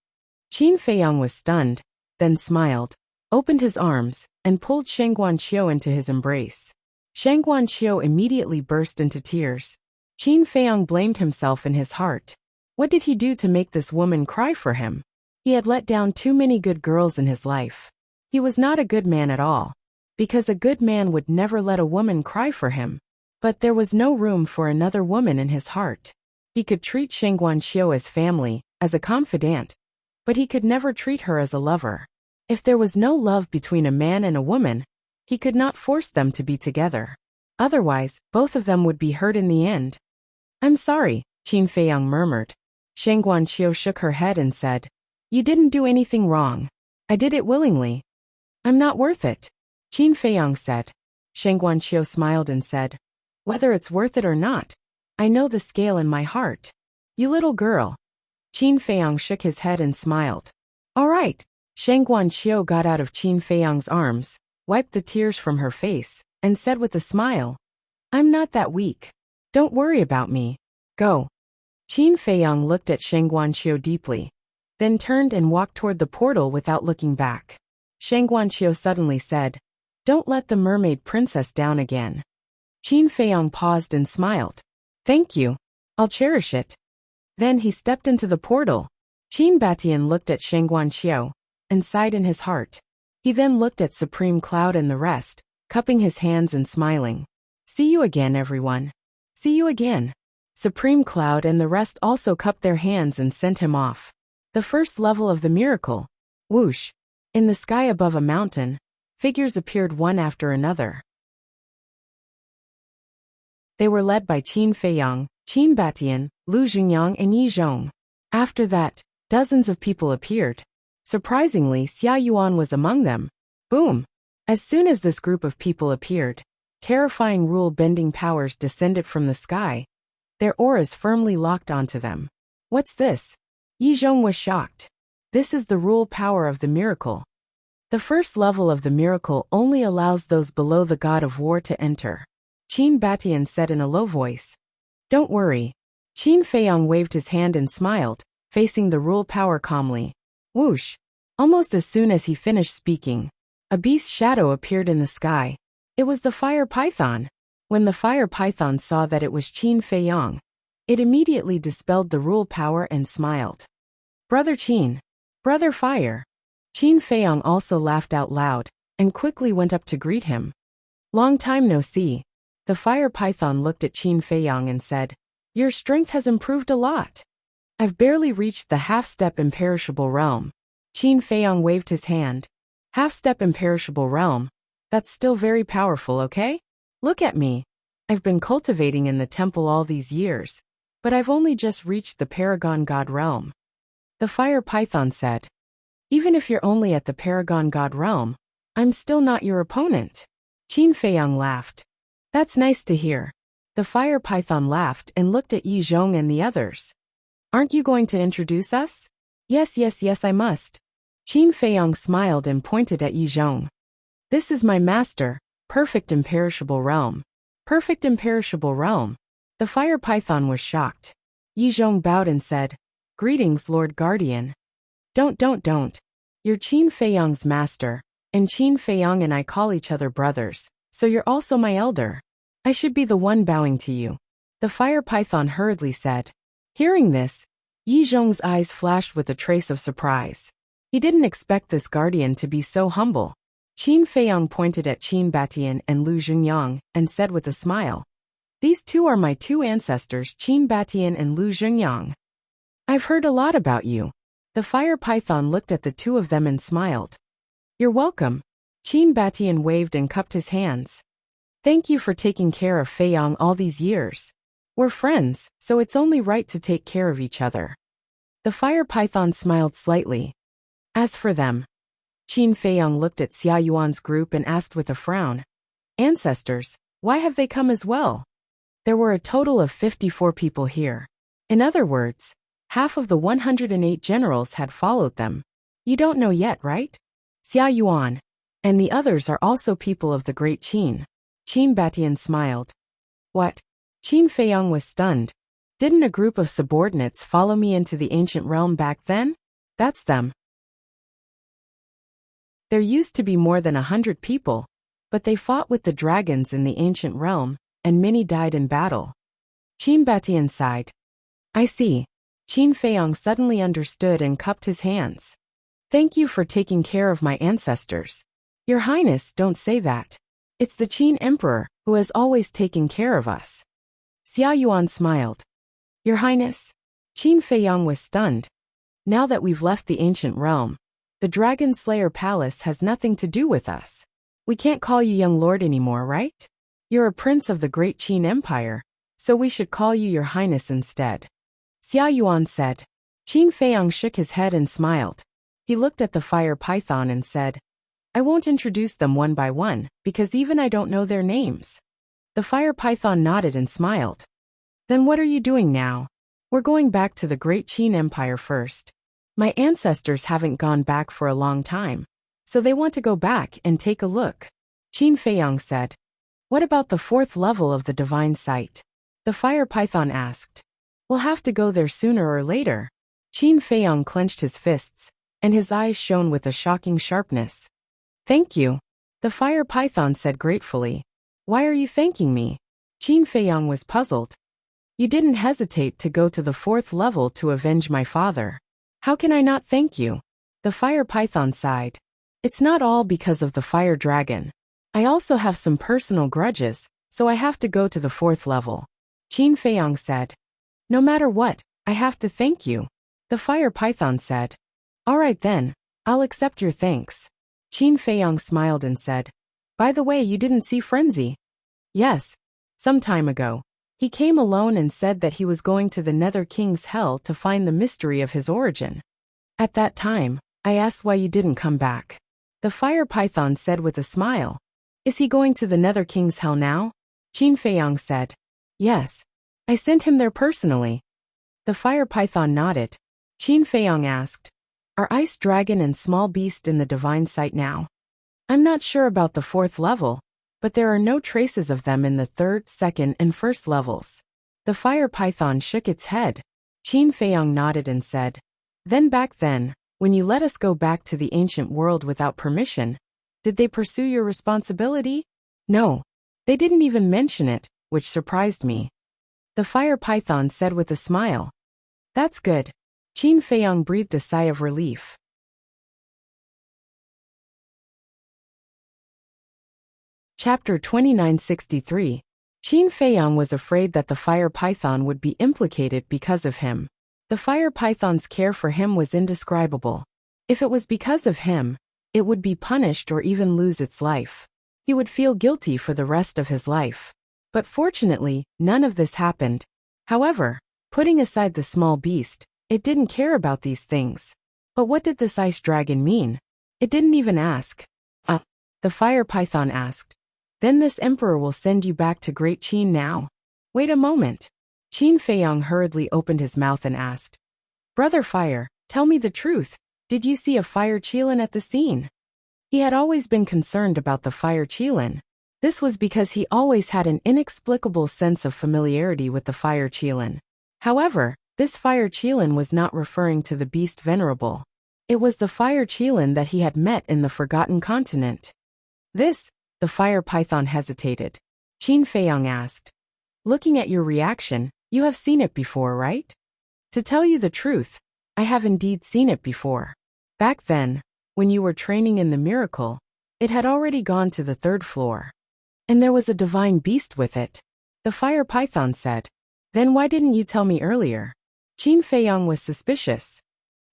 Qin Feiyang was stunned, then smiled, opened his arms, and pulled Shengguan Qiu into his embrace. Shengguan Qiu immediately burst into tears. Qin Feiyang blamed himself in his heart. What did he do to make this woman cry for him? He had let down too many good girls in his life. He was not a good man at all, because a good man would never let a woman cry for him. But there was no room for another woman in his heart. He could treat Shengguan Qiu as family, as a confidant, but he could never treat her as a lover. If there was no love between a man and a woman, he could not force them to be together. Otherwise, both of them would be hurt in the end. "I'm sorry," Qin Feiyang murmured. Shengguan Qiu shook her head and said, "You didn't do anything wrong. I did it willingly." "I'm not worth it," Qin Feiyang said. Shengguan Qiu smiled and said, "Whether it's worth it or not, I know the scale in my heart. You little girl." Qin Feiyang shook his head and smiled. "All right." Shengguan Qiu got out of Qin Feiyang's arms, wiped the tears from her face, and said with a smile, "I'm not that weak. Don't worry about me. Go." Qin Feiyang looked at Shengguan Qiu deeply, then turned and walked toward the portal without looking back. Shengguan Qiu suddenly said, "Don't let the mermaid princess down again." Qin Feiyang paused and smiled. "Thank you. I'll cherish it." Then he stepped into the portal. Qin Batian looked at Shengguan Qiu and sighed in his heart. He then looked at Supreme Cloud and the rest, cupping his hands and smiling. "See you again, everyone. See you again." Supreme Cloud and the rest also cupped their hands and sent him off. The first level of the miracle. Whoosh. In the sky above a mountain, figures appeared one after another. They were led by Qin Feiyang, Qin Batian, Lu Xingyang and Yi Zhong. After that, dozens of people appeared. Surprisingly, Xia Yuan was among them. Boom! As soon as this group of people appeared, terrifying rule-bending powers descended from the sky, their auras firmly locked onto them. What's this? Yi Zhong was shocked. This is the rule power of the miracle. The first level of the miracle only allows those below the god of war to enter. Qin Batian said in a low voice. Don't worry. Qin Feiyong waved his hand and smiled, facing the rule power calmly. Whoosh! Almost as soon as he finished speaking, a beast shadow appeared in the sky. It was the fire python. When the fire python saw that it was Qin Feiyong, it immediately dispelled the rule power and smiled. Brother Qin. Brother Fire. Qin Feiyong also laughed out loud, and quickly went up to greet him. Long time no see. The fire python looked at Qin Feiyong and said, Your strength has improved a lot. I've barely reached the half-step imperishable realm. Qin Feiyong waved his hand. Half-step imperishable realm? That's still very powerful, okay? Look at me. I've been cultivating in the temple all these years, but I've only just reached the Paragon God realm. The fire python said. Even if you're only at the Paragon God realm, I'm still not your opponent. Qin Feiyong laughed. That's nice to hear. The fire python laughed and looked at Yi Zhong and the others. Aren't you going to introduce us? Yes, I must. Qin Feiyong smiled and pointed at Yi Zhong. This is my master, Perfect Imperishable Realm. Perfect Imperishable Realm. The fire python was shocked. Yi Zhong bowed and said, Greetings, Lord Guardian. Don't. You're Qin Feiyong's master, and Qin Feiyong and I call each other brothers, so you're also my elder. I should be the one bowing to you. The fire python hurriedly said. Hearing this, Yi Zhong's eyes flashed with a trace of surprise. He didn't expect this guardian to be so humble. Qin Feiyong pointed at Qin Batian and Lu Zhengyang and said with a smile, These two are my two ancestors, Qin Batian and Lu Zhengyang. I've heard a lot about you. The fire python looked at the two of them and smiled. You're welcome. Qin Batian waved and cupped his hands. Thank you for taking care of Feiyong all these years. We're friends, so it's only right to take care of each other. The fire python smiled slightly. As for them, Qin Feiyong looked at Xia Yuan's group and asked with a frown. Ancestors, why have they come as well? There were a total of 54 people here. In other words, half of the 108 generals had followed them. You don't know yet, right? Xia Yuan. And the others are also people of the great Qin. Qin Batian smiled. What? Qin Feiyong was stunned. Didn't a group of subordinates follow me into the ancient realm back then? That's them. There used to be more than 100 people, but they fought with the dragons in the ancient realm, and many died in battle. Qin Batian sighed. I see. Qin Feiyong suddenly understood and cupped his hands. Thank you for taking care of my ancestors. Your Highness, don't say that. It's the Qin Emperor, who has always taken care of us. Xia Yuan smiled. Your Highness? Qin Feiyong was stunned. Now that we've left the ancient realm, the Dragon Slayer Palace has nothing to do with us. We can't call you young lord anymore, right? You're a prince of the great Qin Empire, so we should call you your Highness instead. Xia Yuan said. Qin Feiyong shook his head and smiled. He looked at the fire python and said, I won't introduce them one by one, because even I don't know their names. The fire python nodded and smiled. Then what are you doing now? We're going back to the great Qin Empire first. My ancestors haven't gone back for a long time, so they want to go back and take a look. Qin Feiyong said. What about the 4th level of the divine sight? The fire python asked. We'll have to go there sooner or later. Qin Feiyong clenched his fists, and his eyes shone with a shocking sharpness. Thank you. The fire python said gratefully. Why are you thanking me? Qin Feiyong was puzzled. You didn't hesitate to go to the 4th level to avenge my father. How can I not thank you? The fire python sighed. It's not all because of the fire dragon. I also have some personal grudges, so I have to go to the 4th level. Qin Feiyong said. No matter what, I have to thank you. The fire python said. All right then, I'll accept your thanks. Qin Feiyong smiled and said. By the way, you didn't see Frenzy? Yes. Some time ago. He came alone and said that he was going to the Nether King's Hell to find the mystery of his origin. At that time, I asked why you didn't come back. The fire python said with a smile. Is he going to the Nether King's Hell now? Qin Feiyong said. Yes. I sent him there personally. The fire python nodded. Qin Feiyang asked, are ice dragon and small beast in the divine sight now? I'm not sure about the 4th level, but there are no traces of them in the 3rd, 2nd, and 1st levels. The fire python shook its head. Qin Feiyang nodded and said, then back then, when you let us go back to the ancient world without permission, did they pursue your responsibility? No. They didn't even mention it, which surprised me. The fire python said with a smile. That's good. Qin Feiyang breathed a sigh of relief. Chapter 2963. Qin Feiyang was afraid that the fire python would be implicated because of him. The fire python's care for him was indescribable. If it was because of him, it would be punished or even lose its life. He would feel guilty for the rest of his life. But fortunately, none of this happened. However, putting aside the small beast, it didn't care about these things. But what did this ice dragon mean? It didn't even ask. The fire python asked. Then this emperor will send you back to Great Qin now? Wait a moment. Qin Feiyang hurriedly opened his mouth and asked, Brother Fire, tell me the truth. Did you see a fire qilin at the scene? He had always been concerned about the fire qilin. This was because he always had an inexplicable sense of familiarity with the fire qilin. However, this fire qilin was not referring to the beast venerable. It was the fire qilin that he had met in the Forgotten Continent. The fire python hesitated. Qin Feiyang asked, looking at your reaction, you have seen it before, right? To tell you the truth, I have indeed seen it before. Back then, when you were training in the miracle, it had already gone to the 3rd floor. And there was a divine beast with it. The fire python said. Then why didn't you tell me earlier? Qin Feiyang was suspicious.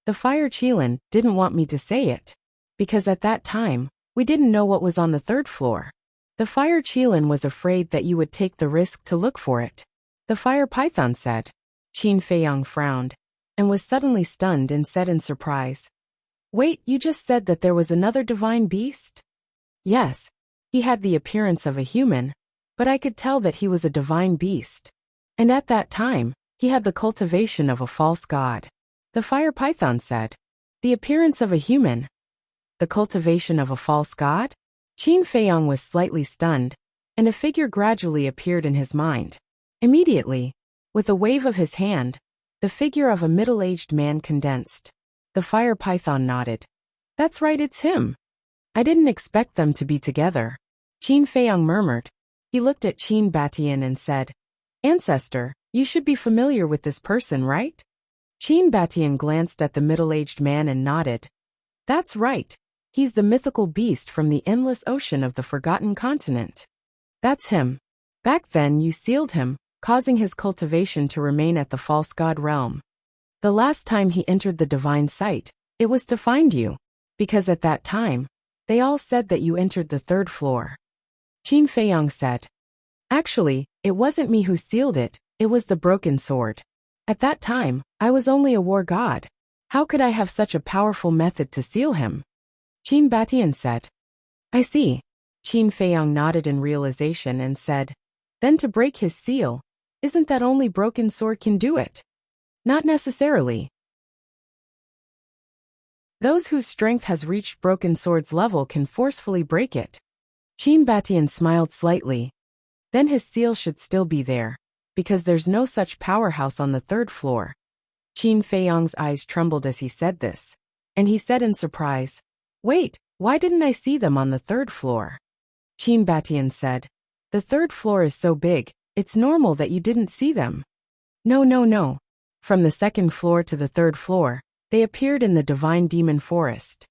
The fire qilin didn't want me to say it. Because at that time, we didn't know what was on the 3rd floor. The fire qilin was afraid that you would take the risk to look for it. The fire python said. Qin Feiyang frowned, and was suddenly stunned and said in surprise, wait, you just said that there was another divine beast? Yes, he had the appearance of a human, but I could tell that he was a divine beast. And at that time, he had the cultivation of a false god. The fire python said. The appearance of a human. The cultivation of a false god? Qin Feiyang was slightly stunned, and a figure gradually appeared in his mind. Immediately, with a wave of his hand, the figure of a middle-aged man condensed. The fire python nodded. That's right, it's him. I didn't expect them to be together. Qin Feiyang murmured. He looked at Qin Batian and said, Ancestor, you should be familiar with this person, right? Qin Batian glanced at the middle-aged man and nodded. That's right. He's the mythical beast from the endless ocean of the Forgotten Continent. That's him. Back then you sealed him, causing his cultivation to remain at the false god realm. The last time he entered the divine sight, it was to find you. Because at that time, they all said that you entered the 3rd floor. Qin Feiyang said. Actually, it wasn't me who sealed it, it was the broken sword. At that time, I was only a war god. How could I have such a powerful method to seal him? Qin Batian said. I see. Qin Feiyang nodded in realization and said, then to break his seal, isn't that only broken sword can do it? Not necessarily. Those whose strength has reached broken sword's level can forcefully break it. Qin Batian smiled slightly. Then his seal should still be there, because there's no such powerhouse on the 3rd floor. Qin Feiyang's eyes trembled as he said this, and he said in surprise, wait, why didn't I see them on the 3rd floor? Qin Batian said, the 3rd floor is so big, it's normal that you didn't see them. No. From the 2nd floor to the 3rd floor, they appeared in the divine demon forest.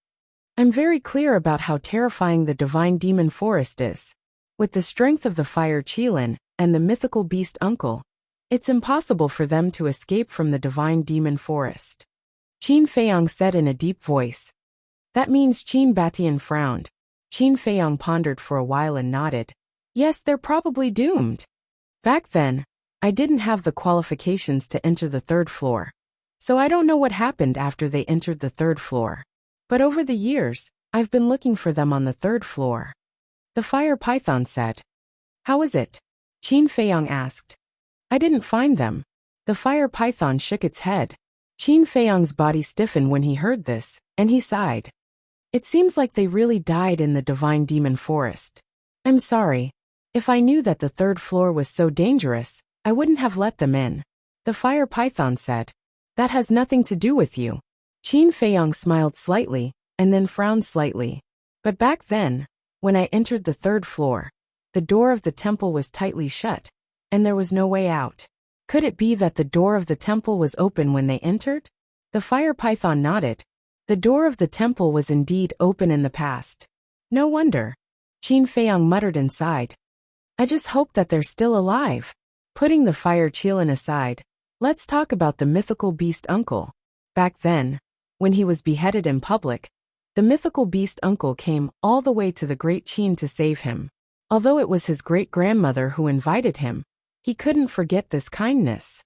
I'm very clear about how terrifying the divine demon forest is. With the strength of the fire qilin and the mythical beast uncle, it's impossible for them to escape from the divine demon forest. Qin Feiyang said in a deep voice. That means Qin Batian frowned. Qin Feiyang pondered for a while and nodded. Yes, they're probably doomed. Back then, I didn't have the qualifications to enter the 3rd floor. So I don't know what happened after they entered the 3rd floor. But over the years, I've been looking for them on the 3rd floor. The fire python said. How is it? Qin Feiyang asked. I didn't find them. The fire python shook its head. Qin Feiyang's body stiffened when he heard this, and he sighed. It seems like they really died in the divine demon forest. I'm sorry. If I knew that the third floor was so dangerous, I wouldn't have let them in. The fire python said. That has nothing to do with you. Qin Feiyang smiled slightly, and then frowned slightly. But back then, when I entered the third floor, the door of the temple was tightly shut, and there was no way out. Could it be that the door of the temple was open when they entered? The fire python nodded. The door of the temple was indeed open in the past. No wonder. Qin Feiyang muttered inside. I just hope that they're still alive. Putting the fire qilin aside, let's talk about the mythical beast uncle. Back then, when he was beheaded in public, the mythical beast uncle came all the way to the great Qin to save him. Although it was his great-grandmother who invited him, he couldn't forget this kindness.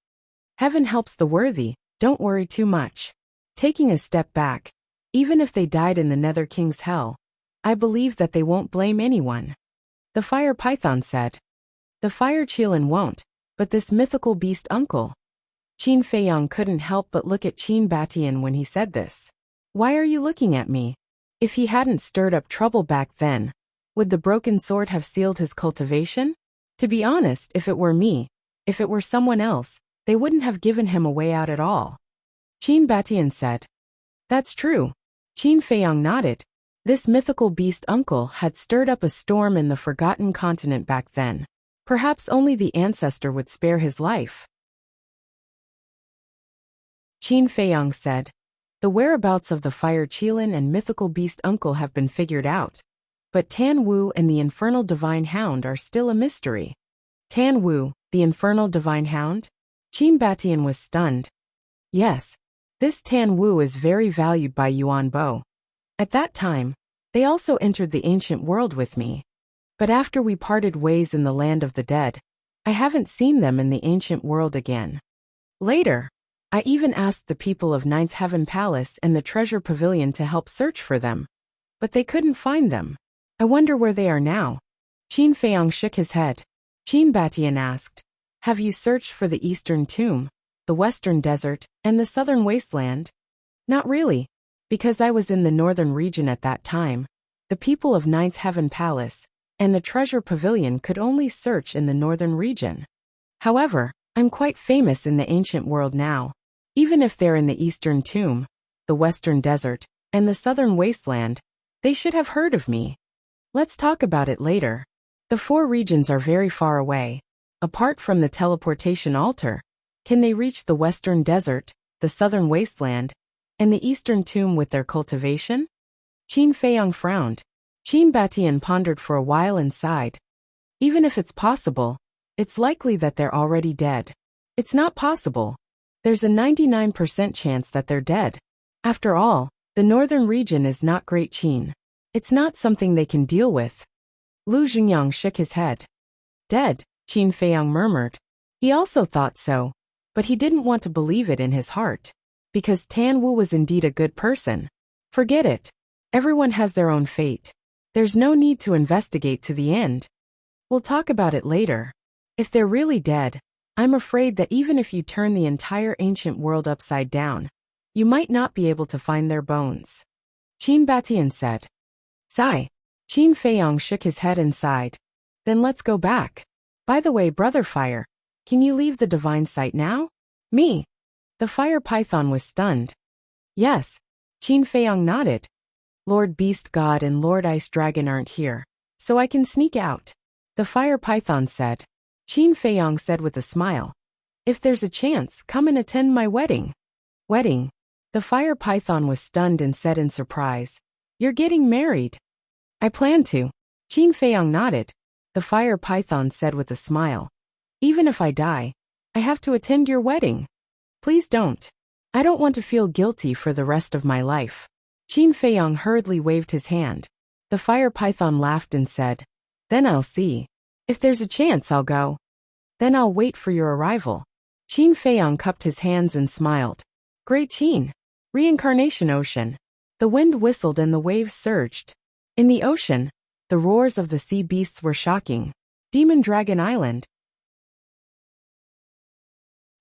Heaven helps the worthy, don't worry too much. Taking a step back, even if they died in the Nether King's hell, I believe that they won't blame anyone. The fire python said. The fire qilin won't, but this mythical beast uncle. Qin Feiyang couldn't help but look at Qin Batian when he said this. Why are you looking at me? If he hadn't stirred up trouble back then, would the broken sword have sealed his cultivation? To be honest, if it were me, if it were someone else, they wouldn't have given him a way out at all. Qin Batian said. That's true. Qin Feiyang nodded. This mythical beast uncle had stirred up a storm in the forgotten continent back then. Perhaps only the ancestor would spare his life. Qin Feiyang said. The whereabouts of the fire qilin and mythical beast uncle have been figured out. But Tan Wu and the infernal divine hound are still a mystery. Tan Wu, the infernal divine hound? Qin Batian was stunned. Yes. This Tan Wu is very valued by Yuan Bo. At that time, they also entered the ancient world with me. But after we parted ways in the land of the dead, I haven't seen them in the ancient world again. Later, I even asked the people of Ninth Heaven Palace and the Treasure Pavilion to help search for them. But they couldn't find them. I wonder where they are now. Qin Feiyang shook his head. Qin Batian asked, have you searched for the Eastern Tomb, the Western Desert, and the Southern Wasteland? Not really, because I was in the Northern region at that time. The people of Ninth Heaven Palace and the Treasure Pavilion could only search in the Northern region. However, I'm quite famous in the ancient world now. Even if they're in the Eastern Tomb, the Western Desert, and the Southern Wasteland, they should have heard of me. Let's talk about it later. The four regions are very far away. Apart from the teleportation altar, can they reach the Western Desert, the Southern Wasteland, and the Eastern Tomb with their cultivation? Qin Feiyang frowned. Qin Batian pondered for a while and sighed. Even if it's possible, it's likely that they're already dead. It's not possible. There's a 99% chance that they're dead. After all, the northern region is not Great Qin. It's not something they can deal with. Lu Xingyang shook his head. Dead, Qin Feiyang murmured. He also thought so, but he didn't want to believe it in his heart. Because Tan Wu was indeed a good person. Forget it. Everyone has their own fate. There's no need to investigate to the end. We'll talk about it later. If they're really dead, I'm afraid that even if you turn the entire ancient world upside down, you might not be able to find their bones. Qin Batian said. Sigh. Qin Feiyang shook his head and sighed. Then let's go back. By the way, Brother Fire, can you leave the divine site now? Me? The fire python was stunned. Yes. Qin Feiyang nodded. Lord Beast God and Lord Ice Dragon aren't here, so I can sneak out. The fire python said. Qin Feiyang said with a smile. If there's a chance, come and attend my wedding. Wedding? The fire python was stunned and said in surprise. You're getting married. I plan to. Qin Feiyang nodded. The fire python said with a smile. Even if I die, I have to attend your wedding. Please don't. I don't want to feel guilty for the rest of my life. Qin Feiyang hurriedly waved his hand. The fire python laughed and said, Then I'll see. If there's a chance, I'll go. Then I'll wait for your arrival. Qin Feiyang cupped his hands and smiled. Great Qin. Reincarnation Ocean. The wind whistled and the waves surged. In the ocean, the roars of the sea beasts were shocking. Demon Dragon Island.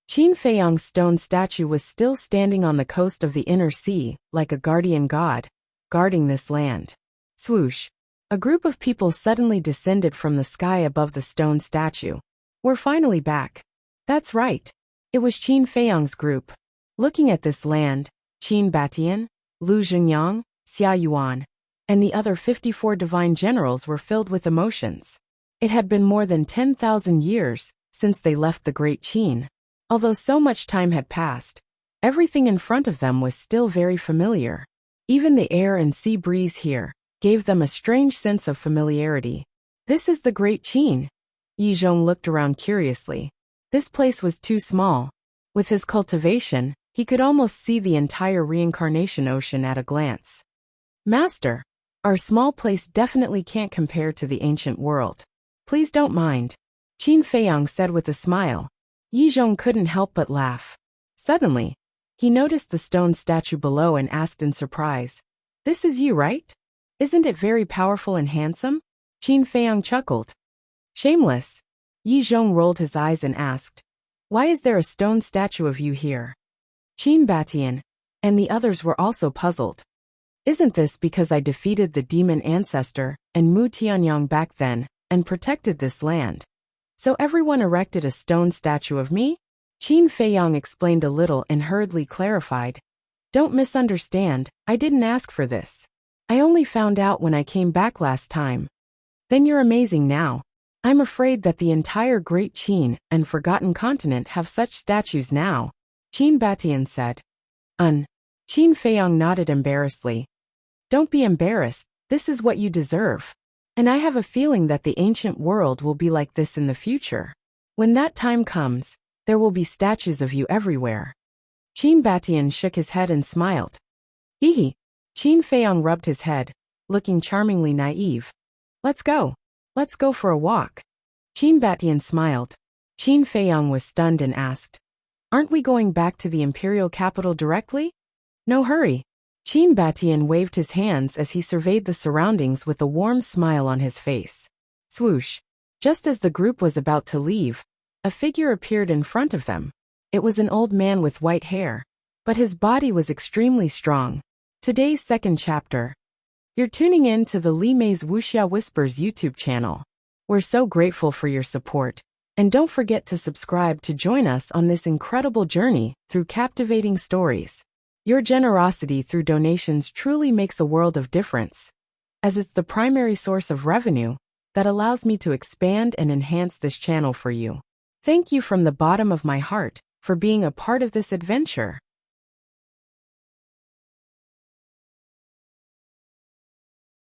Qin Feiyang's stone statue was still standing on the coast of the inner sea, like a guardian god, guarding this land. Swoosh! A group of people suddenly descended from the sky above the stone statue. We're finally back. That's right. It was Qin Feiyang's group. Looking at this land, Qin Batian, Lu Xingyang, Xia Yuan, and the other 54 divine generals were filled with emotions. It had been more than 10,000 years since they left the Great Qin. Although so much time had passed, everything in front of them was still very familiar. Even the air and sea breeze here gave them a strange sense of familiarity. This is the Great Qin. Yizhong looked around curiously. This place was too small. With his cultivation, he could almost see the entire reincarnation ocean at a glance. Master, our small place definitely can't compare to the ancient world. Please don't mind, Qin Feiyang said with a smile. Yizhong couldn't help but laugh. Suddenly, he noticed the stone statue below and asked in surprise, "This is you, right? Isn't it very powerful and handsome?" Qin Feiyang chuckled. Shameless. Yizhong rolled his eyes and asked, "Why is there a stone statue of you here?" Qin Batian and the others were also puzzled. "Isn't this because I defeated the demon ancestor and Mu Tianyang back then and protected this land? So everyone erected a stone statue of me?" Qin Feiyang explained a little and hurriedly clarified. "Don't misunderstand, I didn't ask for this. I only found out when I came back last time." "Then you're amazing now. I'm afraid that the entire Great Qin and Forgotten Continent have such statues now," Qin Batian said. Qin Feiyang nodded embarrassedly. "Don't be embarrassed, this is what you deserve. And I have a feeling that the ancient world will be like this in the future. When that time comes, there will be statues of you everywhere." Qin Batian shook his head and smiled. Hee. Qin Feiyang rubbed his head, looking charmingly naive. Let's go for a walk." Qin Batian smiled. Qin Feiyang was stunned and asked, "Aren't we going back to the imperial capital directly?" "No hurry." Qin Batian waved his hands as he surveyed the surroundings with a warm smile on his face. Swoosh! Just as the group was about to leave, a figure appeared in front of them. It was an old man with white hair, but his body was extremely strong. Today's second chapter. You're tuning in to the Li Mei's Wuxia Whispers YouTube channel. We're so grateful for your support, and don't forget to subscribe to join us on this incredible journey through captivating stories. Your generosity through donations truly makes a world of difference, as it's the primary source of revenue that allows me to expand and enhance this channel for you. Thank you from the bottom of my heart for being a part of this adventure.